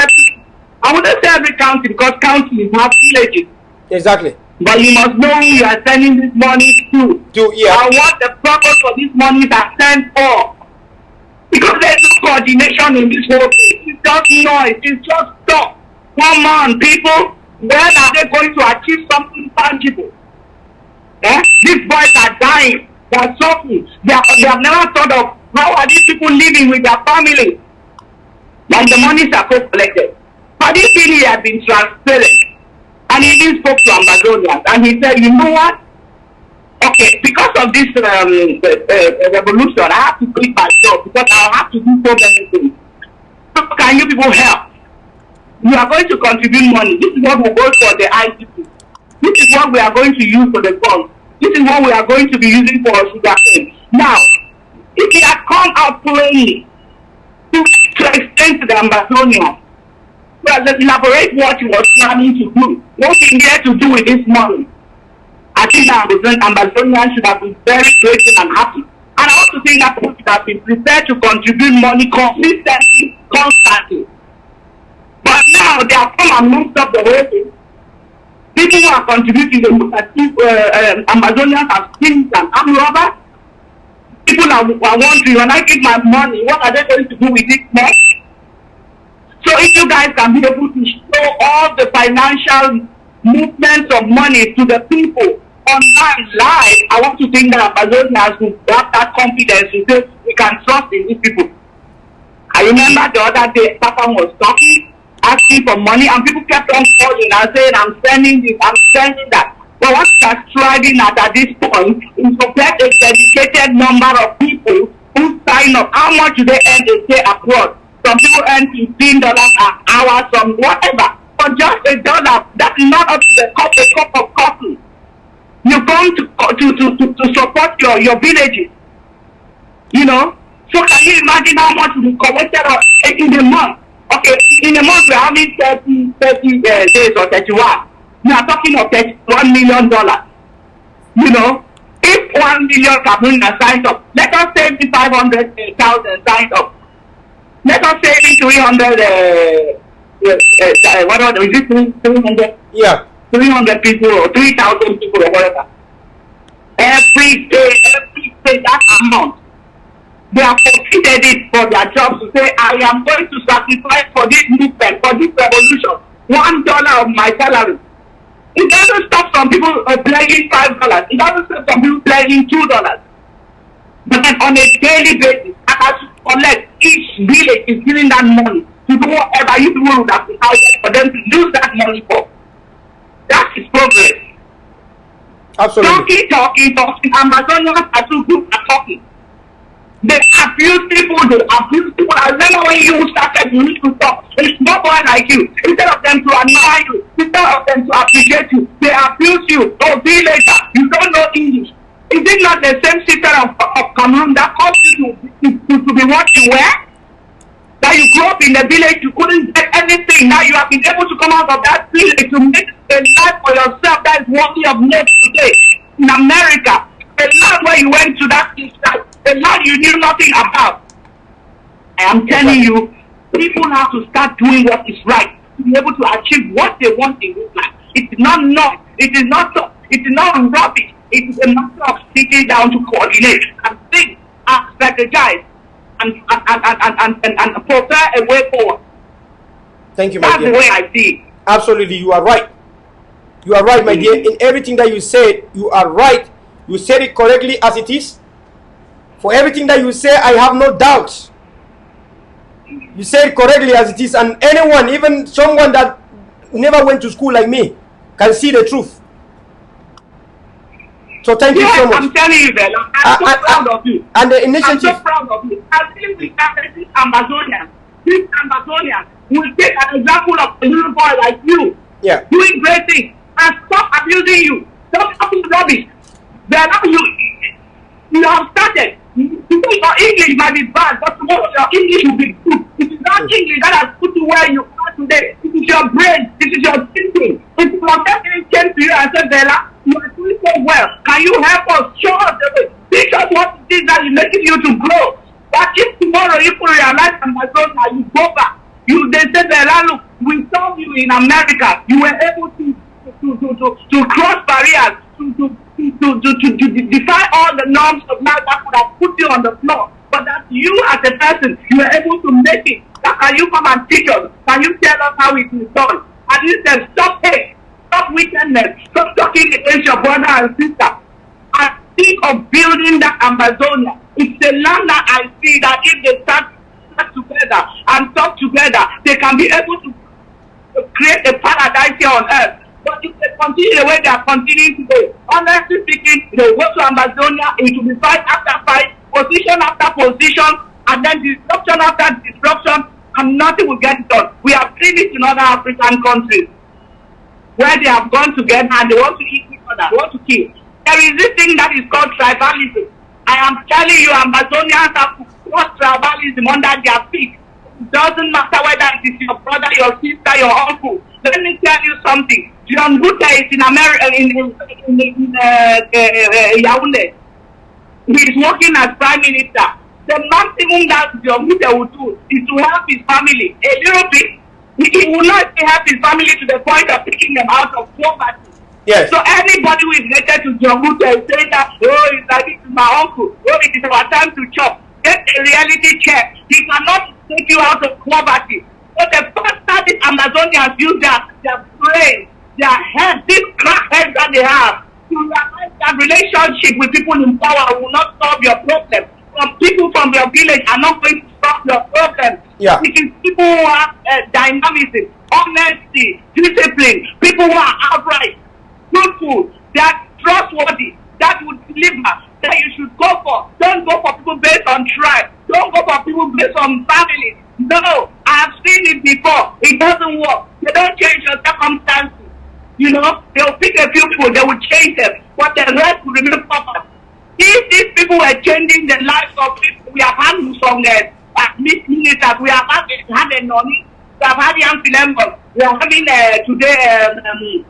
I wouldn't say every county because counties have villages.
Exactly.
But you must know who you are sending this money to.
Yeah.
And what the purpose for this money are sent for. Because there's no coordination in this whole thing. It's just noise. It's just talk. Come on, people. When are they going to achieve something tangible? These boys are dying. They are suffering. They have never thought of how are these people living with their families. Like the monies are collected. But this thing he has been transparent. And he even spoke to Ambazonians. And he said, you know what? Okay, because of this revolution, I have to quit my job because I have to do so many things. So can you people help? We are going to contribute money. This is what will go for the ICP. This is what we are going to use for the funds. This is what we are going to be using for sugarcane. Now, if he had come out plainly to explain to the Ambazonians, well, let's elaborate what he was planning to do. What he needed to do with this money. I think that Ambazonians should have been very grateful and happy. And I also think that people should have been prepared to contribute money consistently, constantly. But now they have come and messed up the whole thing. People who are contributing, they look at Amazonians as things and armed robbers. People are wondering, when I get my money, what are they going to do with it next? So if you guys can be able to show all the financial movements of money to the people online live, I want to think that Amazonians will have that confidence to say we can trust in these people. I remember the other day, Papa was talking, asking for money, and people kept on calling and saying, I'm sending this, I'm sending that. But what we are striving at this point is to get a dedicated number of people who sign up. How much do they earn? They stay abroad. Some people earn $15 an hour, some whatever. For just $1, that is not up to the cup of coffee. You come to support your villages. You know? So can you imagine how much we collected in a month? Okay, in a month we're having 30 days or 31. We are talking of $1 million. You know? If 1 million Cameroonians signed up, let us say 500,000 signed up. Let us say 300 what is it? 300?
Yeah.
300 people or 3,000 people or whatever. Every day, that amount. They have completed it for their jobs to say, I am going to sacrifice for this movement, for this revolution. $1 of my salary. It doesn't stop some people playing $5. It doesn't stop some people playing $2. But then on a daily basis, as you collect, each village is giving that money to do whatever you do that for them to use that money for. That is progress.
Absolutely.
Talking. Amazonians are too good at talking. They abuse people. I remember when you started, you used to talk. It's not boy like you. Instead of them to admire you, instead of them to appreciate you, they abuse you. Oh, see you later. You don't know English. Is it not the same system of Cameroon that caused you to be what you were? That you grew up in the village, you couldn't get anything. Now you have been able to come out of that village to make a life for yourself that is worthy of note today. In America, a land where you went to that system, a land you knew nothing about. I am telling you, people have to start doing what is right to be able to achieve what they want in this life. It is not noise. It is not rubbish. It is a matter of sitting down to coordinate and think and strategize and prepare a way forward.
Thank you, my dear.
That's the way I see it.
Absolutely, you are right. You are right, my dear. In everything that you said, you are right. You said it correctly as it is. For everything that you say, I have no doubts. You said it correctly as it is, and anyone, even someone that never went to school like me, can see the truth. So thank you so much.
I'm telling you, Bella, I'm so proud of you.
And the initiative.
I'm so proud of you. I think we started this Amazonian. This Amazonian will take an example of a little boy like you.
Yeah.
Doing great things. And stop abusing you. Stop talking rubbish. Bella, you have started. Because your English might be bad, but tomorrow your English will be good. It is not English that has put you where you are today. It is your brain. It is your thinking. If your destiny came to you and said, Bella, you are doing so well. Can you help us? Show us the way. Teach us what it is that is making you to grow. But if tomorrow you realize Amazonia, you go back. They say, Bella, look, we saw you in America. You were able to cross barriers, to defy all the norms of life that could have put you on the floor. But that you as a person, you were able to make it. Now, can you come and teach us? Can you tell us how it is done? And you said, stop hate, stop wickedness, stop talking against your brother and sister. And think of building that Amazonia. It's a land that I see that if they start together and talk together, they can be able to create a paradise here on earth. But if they continue the way they are continuing today, honestly speaking, they go to Amazonia, it will be fight after fight, position after position, and then disruption after disruption, and nothing will get done. We have seen it in other African countries where they have gone together and they want to eat each other, they want to kill. There is this thing that is called tribalism. I am telling you, Amazonians have to cross tribalism under their feet. It doesn't matter whether it is your brother, your sister, your uncle. Let me tell you something. John Buta is in America, in Yaoundé. He is working as Prime Minister. The maximum that John Buta will do is to help his family a little bit. He will not help his family to the point of picking them out of poverty.
Yes.
So anybody who is related to John Buta is saying that, oh, it's like this is my uncle. Oh, it is our time to chop. Get a reality check. He cannot take you out of poverty. So the faster these Amazonians use their brain, their head, these crackheads that they have, to realize that relationship with people in power will not solve your problem. Some people from your village are not going to solve your problem.
Yeah.
It is people who have dynamism, honesty, discipline, people who are outright, truthful, they are trustworthy, that would deliver, that you should go for. Don't go for people based on tribe. Don't go for people based on family. No, I have seen it before. It doesn't work. They don't change your circumstances. You know, they'll pick a few people, they will change them, but the rest will remain proper. If these people were changing the lives of people, we have had some ministers, we have had a noni, we have had young Philemon, we are having today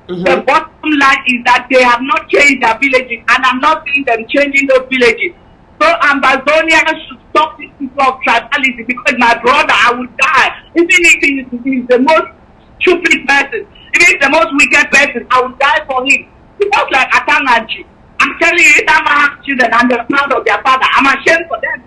The bottom line is that they have not changed their villages, and I'm not seeing them changing those villages. So Ambazonians should stop this people of tribalism, because my brother, I would die. Even if he is the most stupid person, if he's the most wicked person, I would die for him. Just like Atangaji. I'm telling you, if I have children and they're proud of their father, I'm ashamed for them.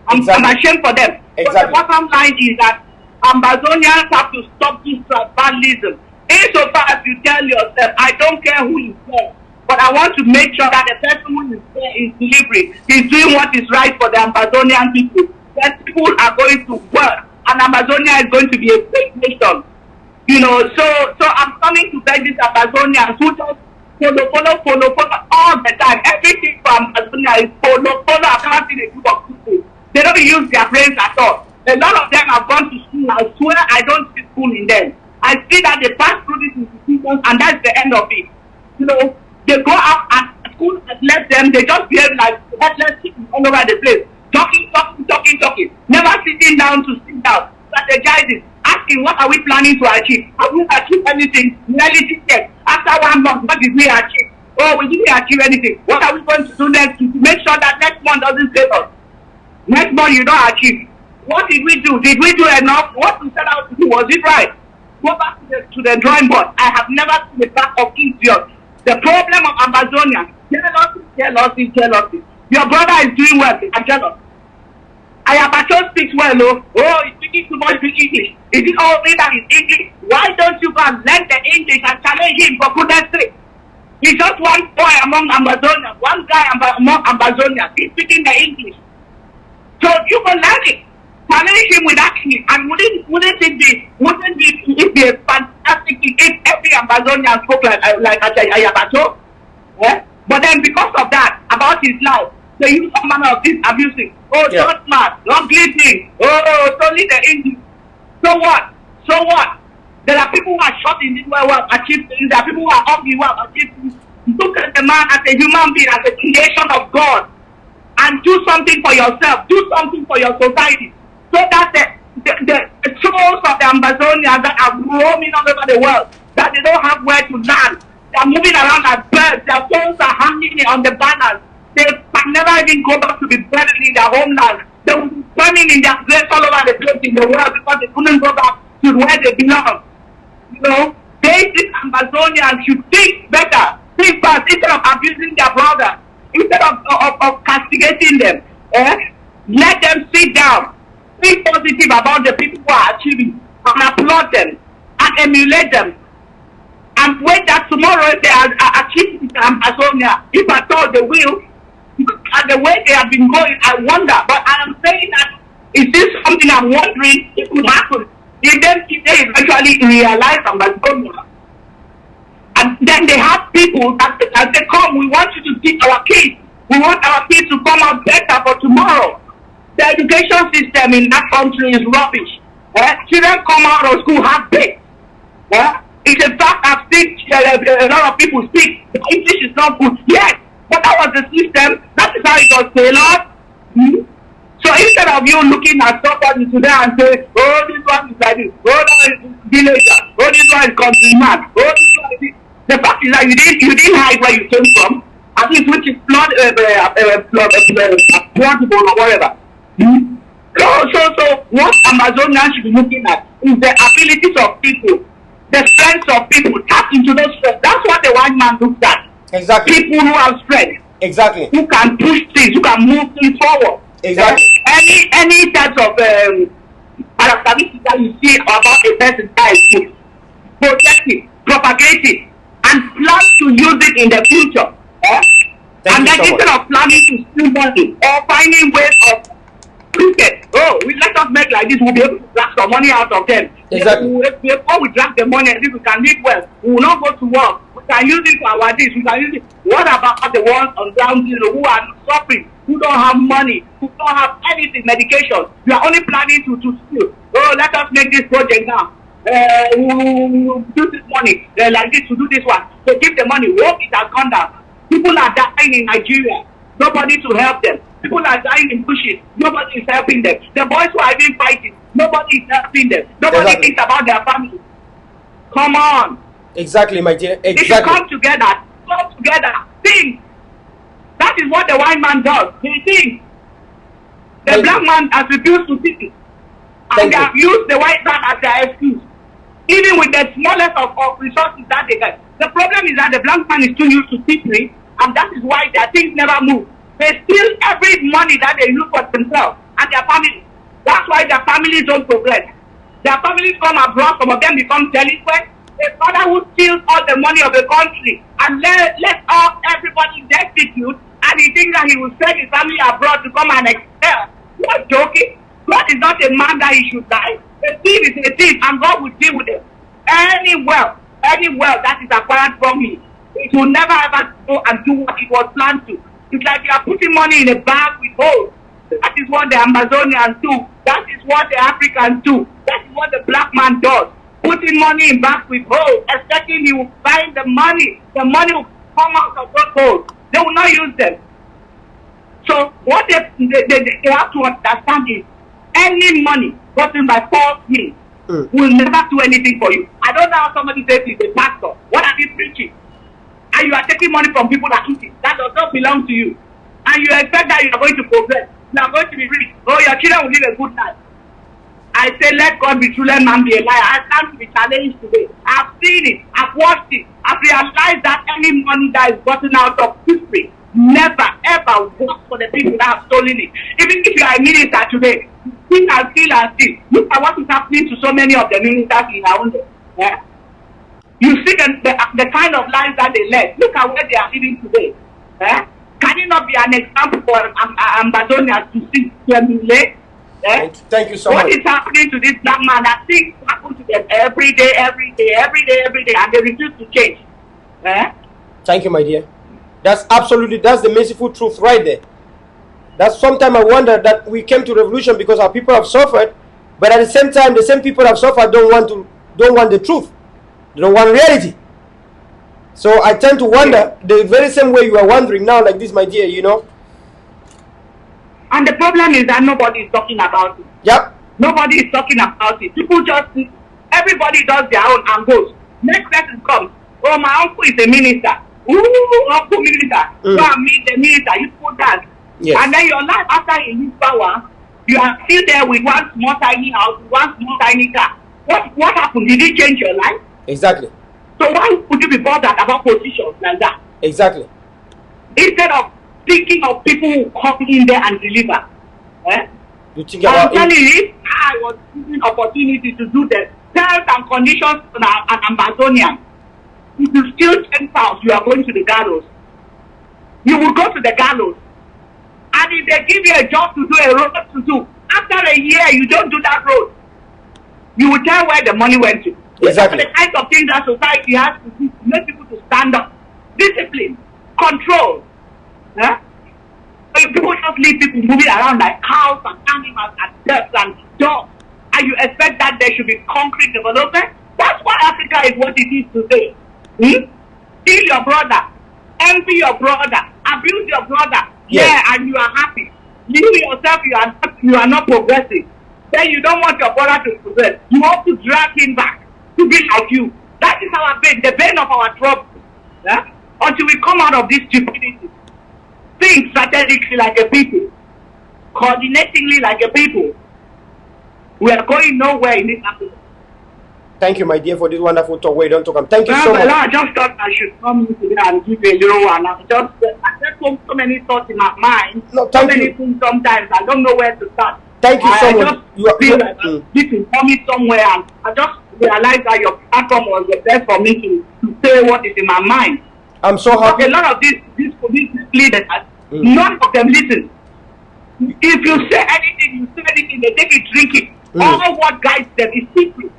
I'm ashamed for them. But the bottom line is that Ambazonians have to stop this tribalism. Insofar as you tell yourself, I don't care who is there, but I want to make sure that the person who is there is delivering, is doing what is right for the Ambazonian people. Then people are going to work, and Amazonia is going to be a great nation. You know, so I'm coming to beg these Amazonians who just follow all the time. Everything for Amazonia is follow. I can't see the group of people. They don't use their brains at all. A lot of them have gone to school. I swear I don't see school in them. I see that they pass through these institutions, and that's the end of it. You know, they go out and school has left them. They just behave like headless chickens all over the place. Talking. Never sitting down to sit down. Strategizing. Asking, what are we planning to achieve? Have we achieved anything? Reality check. After 1 month, what did we achieve? Oh, we didn't achieve anything. What are we going to do next to make sure that next month doesn't fail us? Next month you don't achieve. What did we do? Did we do enough? What we set out to do, was it right? Go back to the drawing board. I have never seen the back of idiots. The problem of Amazonia, jealousy. Your brother is doing well, I'm jealous. Ayabacho speaks well, oh, he's speaking too much English. Is it all me that is English? Why don't you go and learn the English and challenge him, for goodness sake? He's just one boy among Amazonia, one guy among Amazonia. He's speaking the English. So you can learn it. Challenge him with that English. And wouldn't it be a fantastic thing if every Amazonian spoke like Ayabacho? Yeah? But then because of that, about his life, they use some manner of this abusing. Oh, short smart, don't bleeding. Oh, it's only the English. So what? There are people who are shot in this world who have achieved things. There are people who are ugly who have achieved things. Look at the man as a human being, as a creation of God, and do something for yourself. Do something for your society. So that the souls of the Amazonians that are roaming all over the world, that they don't have where to land. They are moving around as birds. Their souls are hanging on the banners. They can never even go back to be buried in their homeland. They will be burning in their graves all over the place in the world because they couldn't go back to where they belong. You know, these Amazonians should think better, think fast, instead of abusing their brother, instead of castigating them. Let them sit down, think positive about the people who are achieving, and applaud them, and emulate them. And wait that tomorrow if they are achieving in Amazonia, if at all they will, and the way they have been going, I wonder. But I am saying that, is this something I'm wondering it could happen? If they eventually realize Amazonia, and then they have people that they come, we want you to teach our kids. We want our kids to come out better for tomorrow. The education system in that country is rubbish. Children come out of school half-baked. It's a fact I've seen a lot of people speak. The English is not good. Yes, but that was the system. That is how it was tailored. So instead of you looking at somebody today and say, oh, this one is like this, oh, that is villager, oh, this one is countryman, oh, this one is this. The fact is that you didn't hide where you came from, at least which is not plausible or whatever. So what Amazonians should be looking at is the abilities of people, the strengths of people. Tap into those strengths. That's what the white man looks at. Exactly. People who have strength. Exactly. Who can push things, who can move things forward. Exactly. any types of characteristics that you see about a person that is good, protect it, propagate it, and plan to use it in the future. And then instead of planning to steal money or finding ways of cricket, let us make like this, we'll be able to drag some money out of them.
Exactly.
Before we drag the money, we can live well. We will not go to work. We can use it for our this. We can use it. What about the ones on ground zero who are suffering, who don't have money, who don't have anything, medication? We are only planning to steal. Let us make this project now. We'll do this money like this to do this one. So give the money. Work, it has gone down. People are dying in Nigeria. Nobody to help them. People are dying in bushes. Nobody is helping them. The boys who are even fighting, nobody is helping them. Nobody thinks about their family. Come on.
Exactly, my dear. Exactly.
They should come together. Think. That is what the white man does. He thinks. The black man has refused to think. And they have used the white man as their excuse. Even with the smallest of resources that they get. The problem is that the black man is too used to tipping, and that is why their things never move. They steal every money that they use for themselves and their family. That's why their families don't progress. Their families come abroad, some of them become delinquent. A father who steals all the money of the country and let everybody destitute, and he thinks that he will send his family abroad to come and excel. You are joking? God is not a man that he should die. A thief is a thief, and God will deal with it. Any wealth that is acquired from him, it will never ever go and do what it was planned to. It's like you are putting money in a bag with holes. That is what the Amazonians do. That is what the Africans do. That is what the black man does. Putting money in bags with holes, expecting he will find the money. The money will come out of those holes. They will not use them. So what they have to understand is any money gotten by false means will never do anything for you. I don't know how somebody says he's a pastor. What are you preaching? And you are taking money from people that eat it. That does not belong to you. And you expect that you are going to progress. You are going to be rich. Your children will live a good life. I say, let God be true, let man be a liar. I stand to be challenged today. I've seen it. I've watched it. I've realized that any money that is gotten out of history never, ever works for the people that have stolen it. Even if you are a minister today, steal and steal and steal. Look at what is happening to so many of the ministers in our own day. Yeah? You see the kind of lives that they led. Look at where they are living today. Eh? Can it not be an example for Ambazonians to see, to emulate? Eh?
Thank you so much.
What is happening to this black man? That things happen to them every day, and they refuse to change. Eh?
Thank you, my dear. That's the merciful truth right there. That's sometimes I wonder that we came to revolution because our people have suffered, but at the same time, the same people have suffered don't want the truth. They don't want reality. So I tend to wonder the very same way you are wondering now, like this, my dear, you know.
And the problem is that nobody is talking about it.
Yep.
Nobody is talking about it. People just, everybody does their own and goes. Next person comes. Oh, my uncle is a minister. Ooh, uncle minister. Go and meet the minister. You put that.
Yes.
And then your life after he leaves power, you are still there with one small tiny house, one small tiny car. What happened? Did it change your life?
Exactly.
So why would you be bothered about positions like that?
Exactly.
Instead of thinking of people who come in there and deliver. Eh?
You think about
I'm telling you, I was given opportunity to do the terms and conditions on an Amazonian. If you steal 10 pounds, you are going to the gallows. You will go to the gallows. And if they give you a job to do, a road to do, after a year, you don't do that road. You will tell where the money went to.
Exactly.
The kinds of things that society has to do to make people to stand up. Discipline, control. Eh? If people just leave people moving around like cows and animals and birds and dogs, and you expect that there should be concrete development, that's why Africa is what it is today. Kill your brother, envy your brother, abuse your brother, and you are happy. You yourself, you are not progressing. Then you don't want your brother to progress. You want to drag him back to be like you. That is our pain, the pain of our trouble. Yeah? Until we come out of this stupidity. Think strategically like a people. Coordinatingly like a people. We are going nowhere in this Africa.
Thank you, my dear, for this wonderful talk. Wait, don't talk. Thank you so much.
I just thought I should come today and give a little one. I just so many thoughts in my mind.
No, thank
so many
you.
things sometimes. I don't know where to start.
Thank you so
I
much.
just feel like I need to come in somewhere, and I just realized that your platform was the best for me to say what is in my mind.
I'm so happy.
A lot of these police leaders, none of them listen. If you say anything, they take it, drink it. All what guides them is secret.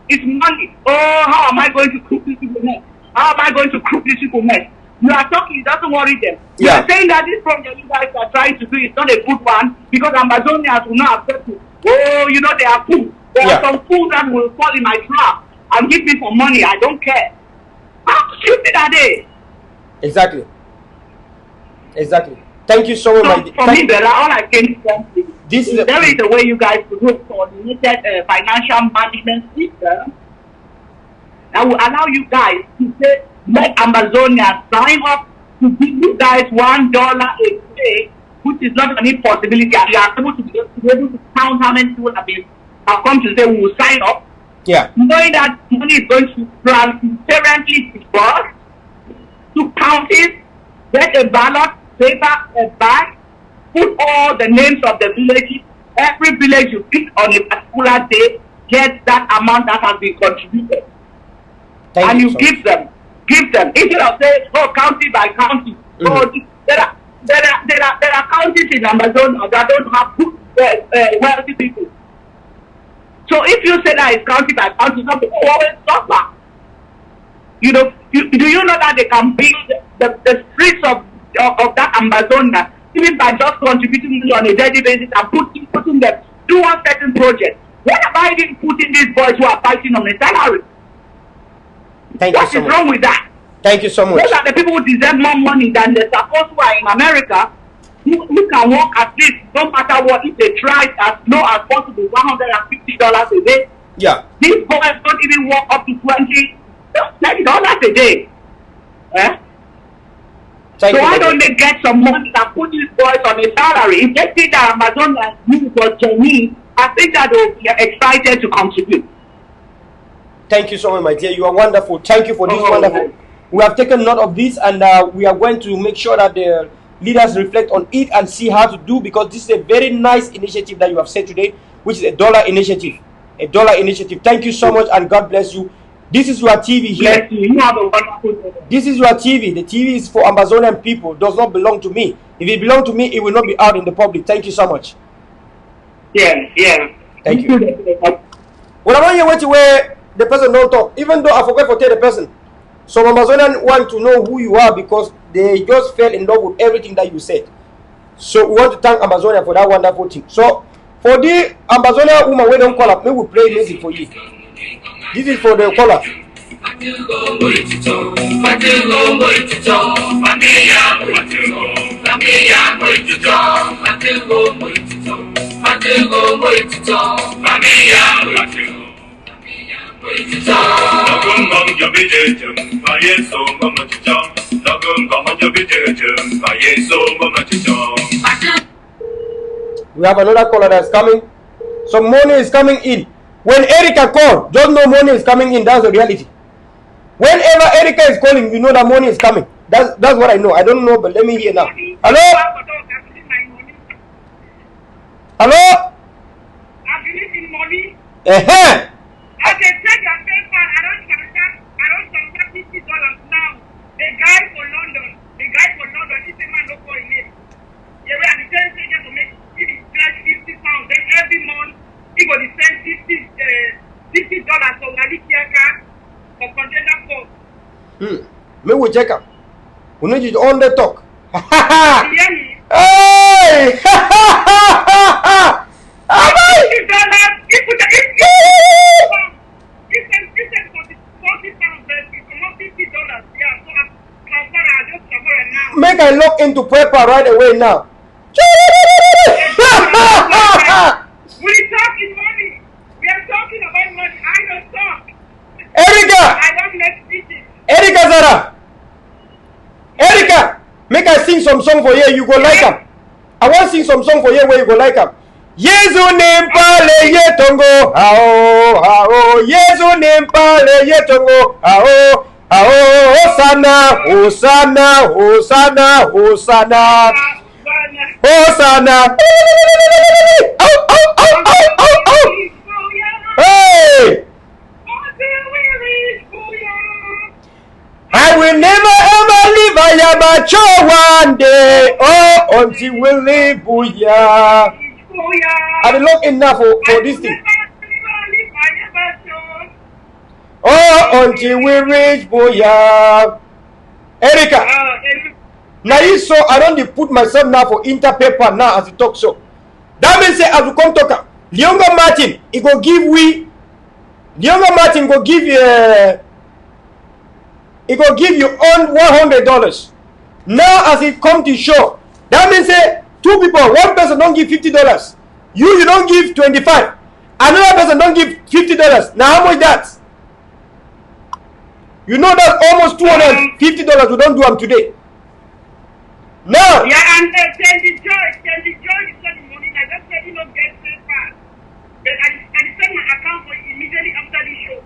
It's money. Oh, how am I going to crook these people next? How am I going to crook these people next? You are talking, it doesn't worry them. You are saying that this project you guys are trying to do is not a good one because Amazonians will not accept it. Oh, you know, they are fools. There are some fools that will fall in my trap and give me some money. I don't care. How stupid are they?
Exactly. Exactly. Thank you so much.
So for me, Bella, all I came from
this is
there is a way you guys could do a coordinated financial management system that will allow you guys to say, let Amazonians sign up to give you guys $1 a day, which is not an impossibility. And you are able to be able to count how many people have come to say we will sign up.
Yeah.
Knowing that money is going to transparently disbursed to counties, get a ballot, paper, a bag, put all the names of the villages. Every village you pick on a particular day gets that amount that has been contributed. And you give them. Instead of saying, oh, county by county. Oh, there are counties in Amazon that don't have good, wealthy people. So if you say that it's county by county, some people always suffer. You know, do you know that they can build the streets of that Amazonia even by just contributing on a daily basis and putting them to one certain project? What am I even putting these boys who are fighting on a salary? What is wrong with that?
Thank you so much.
Those are the people who deserve more money than the supposed who are in America, who can work at least, no matter what, if they try as low as possible, $150 a day.
Yeah.
These boys don't even work up to $20 a day. Eh? So why don't they get some money and put these boys on a salary? If they see that Amazon and you was genuine, I think that they'll be excited to contribute.
Thank you so much, my dear. You are wonderful. Thank you for this wonderful. We have taken note of this, and we are going to make sure that the leaders reflect on it and see how to do, because this is a very nice initiative that you have said today, which is a dollar initiative. A dollar initiative. Thank you so much, and God bless you. This is your TV here.
You have a wonderful day.
This is your TV. The TV is for Amazonian people. It does not belong to me. If it belonged to me, it will not be out in the public. Thank you so much.
Yeah.
Thank you. When I'm on your way to where the person don't talk, even though I forgot to tell the person, some Amazonians want to know who you are because they just fell in love with everything that you said. So we want to thank Amazonia for that wonderful thing. So for the Amazonian woman, we don't call up, we will play music for you. This is for the caller. We have another caller that's coming. Some money is coming in. When Erica calls, just know money is coming in. That's the reality. Whenever Erica is calling, you know that money is coming. That's what I know. I don't know, but let me hear now. Hello? Hello?
Okay, check your paper. I don't transfer $50 now. The guy for London, this man no call him name. Yeah, we are the same thing to make £50. Then every month he go to send $50 to Wali Kiaka for Contender Force.
Me will check up. We need you to on the talk.
Hey!
Make I look into paper right away now.
We talking money. We are talking about money. I don't talk.
Erica!
I don't make speeches.
Erica Zara! Erica! Make I sing some song for you. You go like them. I want to sing some song for you where you go like them. Yesu nimpale yetongo hao hao Yesu nimpale yetongo hao hao Hosanna Hosanna Hosanna Hosanna Hosanna. Hey! I will never ever leave Ayabacho one day. Oh, until we live, booyah. I don't look enough for this thing. Oh, until we reach, booyah. Erica. Now you saw I don't put myself now for interpaper now as a talk show. That means say as we come talk, the younger Martin, he go give we. The younger Martin go give you. He go give you on $100. Now as it come to show, that means say two people, one person don't give $50. You don't give 25. Another person don't give $50. Now how much that? You know that's almost $250 we don't do them today. Now.
Yeah, and Sandy Joy is sending money. I just said you don't get PayPal. But I send my account for immediately after the show.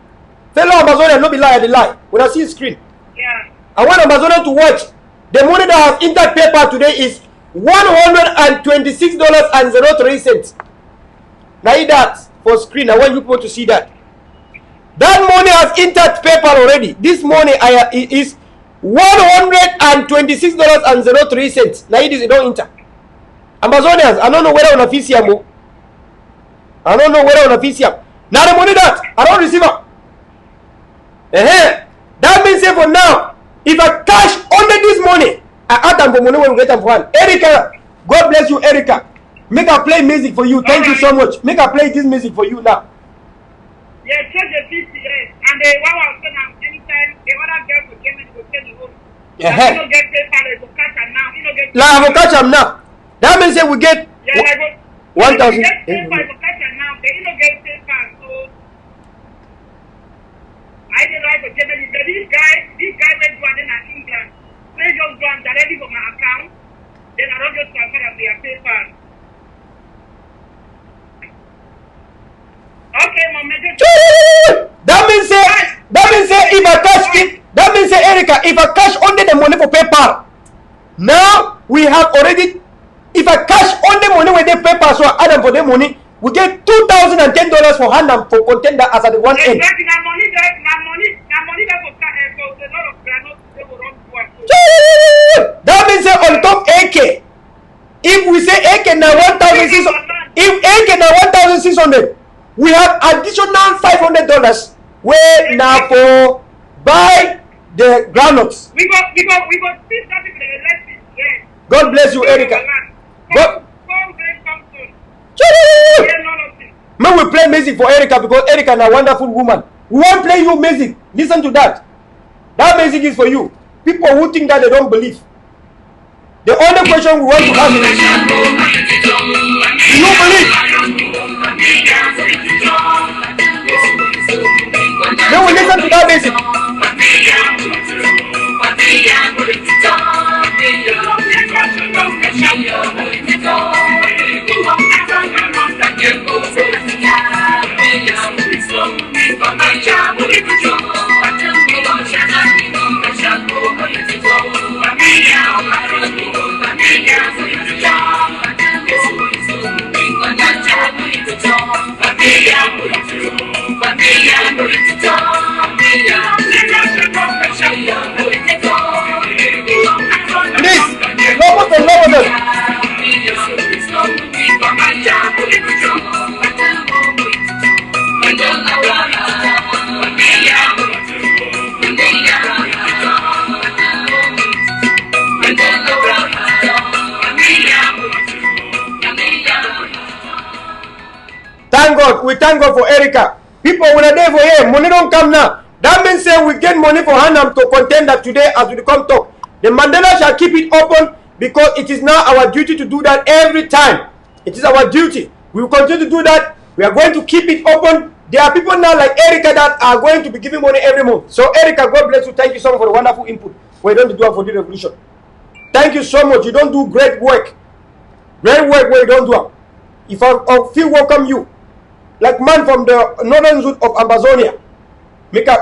Fellow Amazonian, no be lie, the lie. When I see screen.
Yeah.
I want Amazonian to watch. The money that has entered PayPal today is $126.03. Now eat that for screen. I want you people to see that. That money has entered PayPal already. This money is $126.03. Now it don't enter. Amazonians, I don't know whether on a FCM. I don't know whether on a FCM. Now the money that I don't receive it. That means for now, if I cash only this money, I add them for money when we get them for one. Erica, God bless you, Erica. Make her play music for you. Thank you so much. Make her play this music for you now.
Yeah, check the PCS. And the one was anytime the other girl will get me to send the home. You don't get PayPal, you will catch them now. You don't get.
I will catch them now. That means we get 1,000.
You get PayPal, you will catch them now. They don't get PayPal, so. I didn't like to get me, but this guy went to England. They just go and directly from my account. Then I don't just transfer them their PayPal. Okay, Mom.
That means if I cash it, that means Erica, if I cash only the money for PayPal, now we have already. If I cash only money with the PayPal, so I add them for the money, we get $2,010 for hand and for Contender as at the one end. That means on top AK. If we say AK now 1,600, if AK now 1,600, we have additional $500 where now for buy the groundnuts.
We got see something for the electric. Yes.
God bless you, Erica. God. May we play music for Erica because Erica is a wonderful woman. We won't play you music. Listen to that. That music is for you. People who think that they don't believe. The only question we want to ask is, do you believe? Then we listen to that music. Thank God. We thank God for Erica. People, when are there for here, money don't come now. That means we get money for Hanam to Contender today as we come talk. The Mandela shall keep it open because it is now our duty to do that every time. It is our duty. We will continue to do that. We are going to keep it open. There are people now like Erica that are going to be giving money every month. So Erica, God bless you. Thank you so much for the wonderful input. We don't do it for the revolution. Thank you so much. You don't do great work. Great work where you don't do it. If I feel welcome you, like man from the northern zone of Amazonia, make a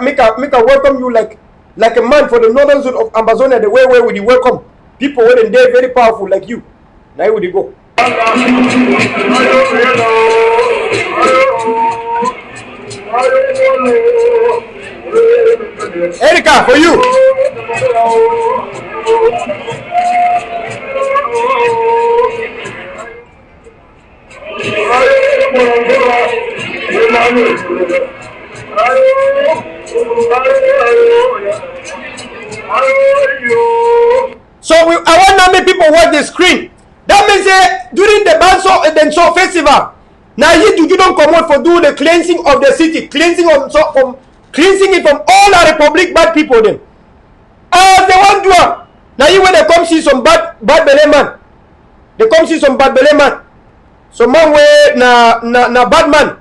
welcome you like a man for the northern zone of Amazonia. The way would you welcome people when they're very powerful like you? Now would you go? Erica, for you. So I want to make people watch the screen. That means during the Banso and then show festival, now you don't come out for do the cleansing of the city, cleansing it from all our republic bad people them. They want to now you when they come see some bad belly man. They come see some bad belly man. Some man way na bad man.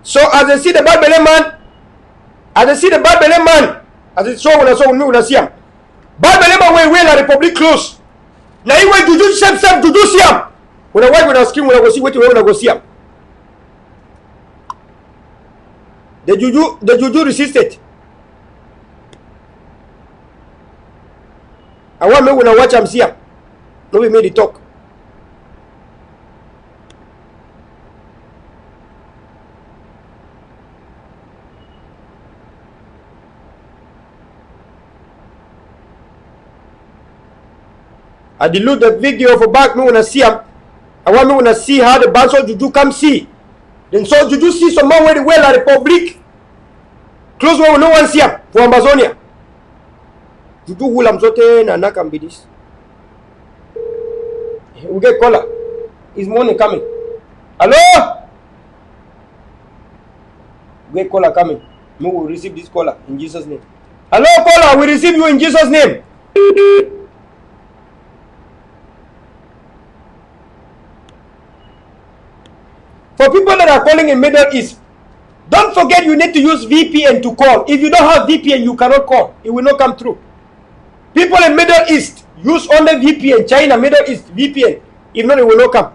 So as they see the bad belly man, as they saw when I saw me when I see him. Bad belly man way la republic close. Now you wait to do self to do see him. When I wipe when I skin when I go see what when I go see him. The juju resisted. I want me when I watch him see him. No we made it talk. I did look the video for back me when I see him. I want me when I see how the Banso Juju come see. Then so Juju see some man where the well at the public. Close where no one see him for Amazonia. Juju will am sote na can be this. We get caller. Is money coming? Hello? We get caller coming. We will receive this caller in Jesus' name. Hello caller, we receive you in Jesus' name. For people that are calling in Middle East, don't forget you need to use VPN to call. If you don't have VPN, you cannot call. It will not come through. People in Middle East use only VPN. China, Middle East, VPN. If not, it will not come.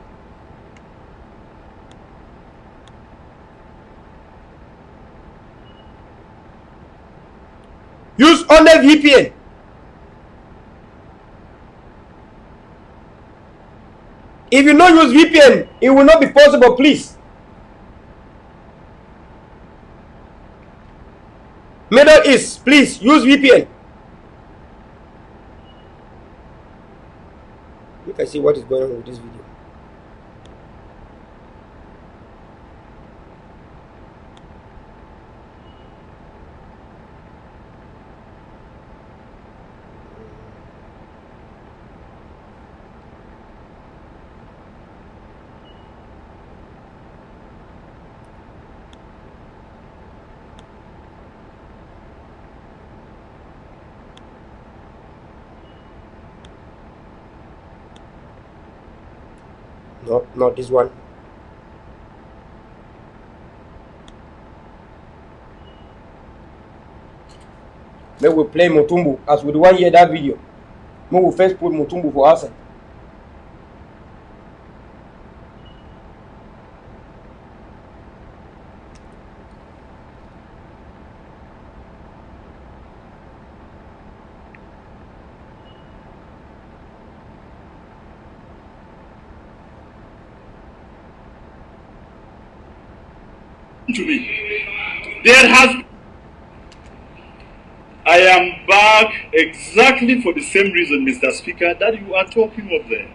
Use only VPN. If you don't use VPN, it will not be possible, please. Middle East, please use VPN. You can see what is going on with this video. No, not this one. Maybe we play Mutumbu as we do one hear that video. Maybe we first put Mutumbu for us.
To me, I am back exactly for the same reason, Mr. Speaker, that you are talking of there.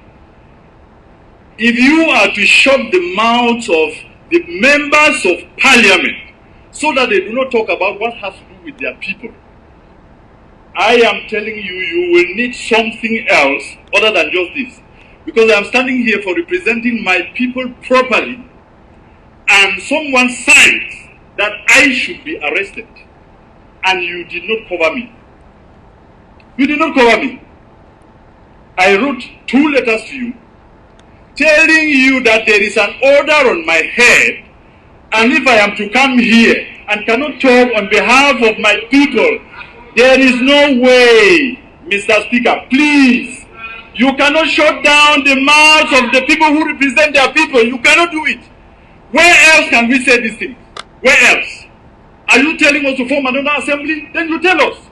If you are to shut the mouths of the members of parliament so that they do not talk about what has to do with their people, I am telling you, you will need something else other than just this. Because I am standing here for representing my people properly, and someone signs that I should be arrested, and you did not cover me. You did not cover me. I wrote 2 letters to you telling you that there is an order on my head, and if I am to come here and cannot talk on behalf of my people, there is no way, Mr. Speaker, please You cannot shut down the mouths of the people who represent their people. You cannot do it. Where else can we say these things? Where else? Are you telling us to form another assembly? Then you tell us.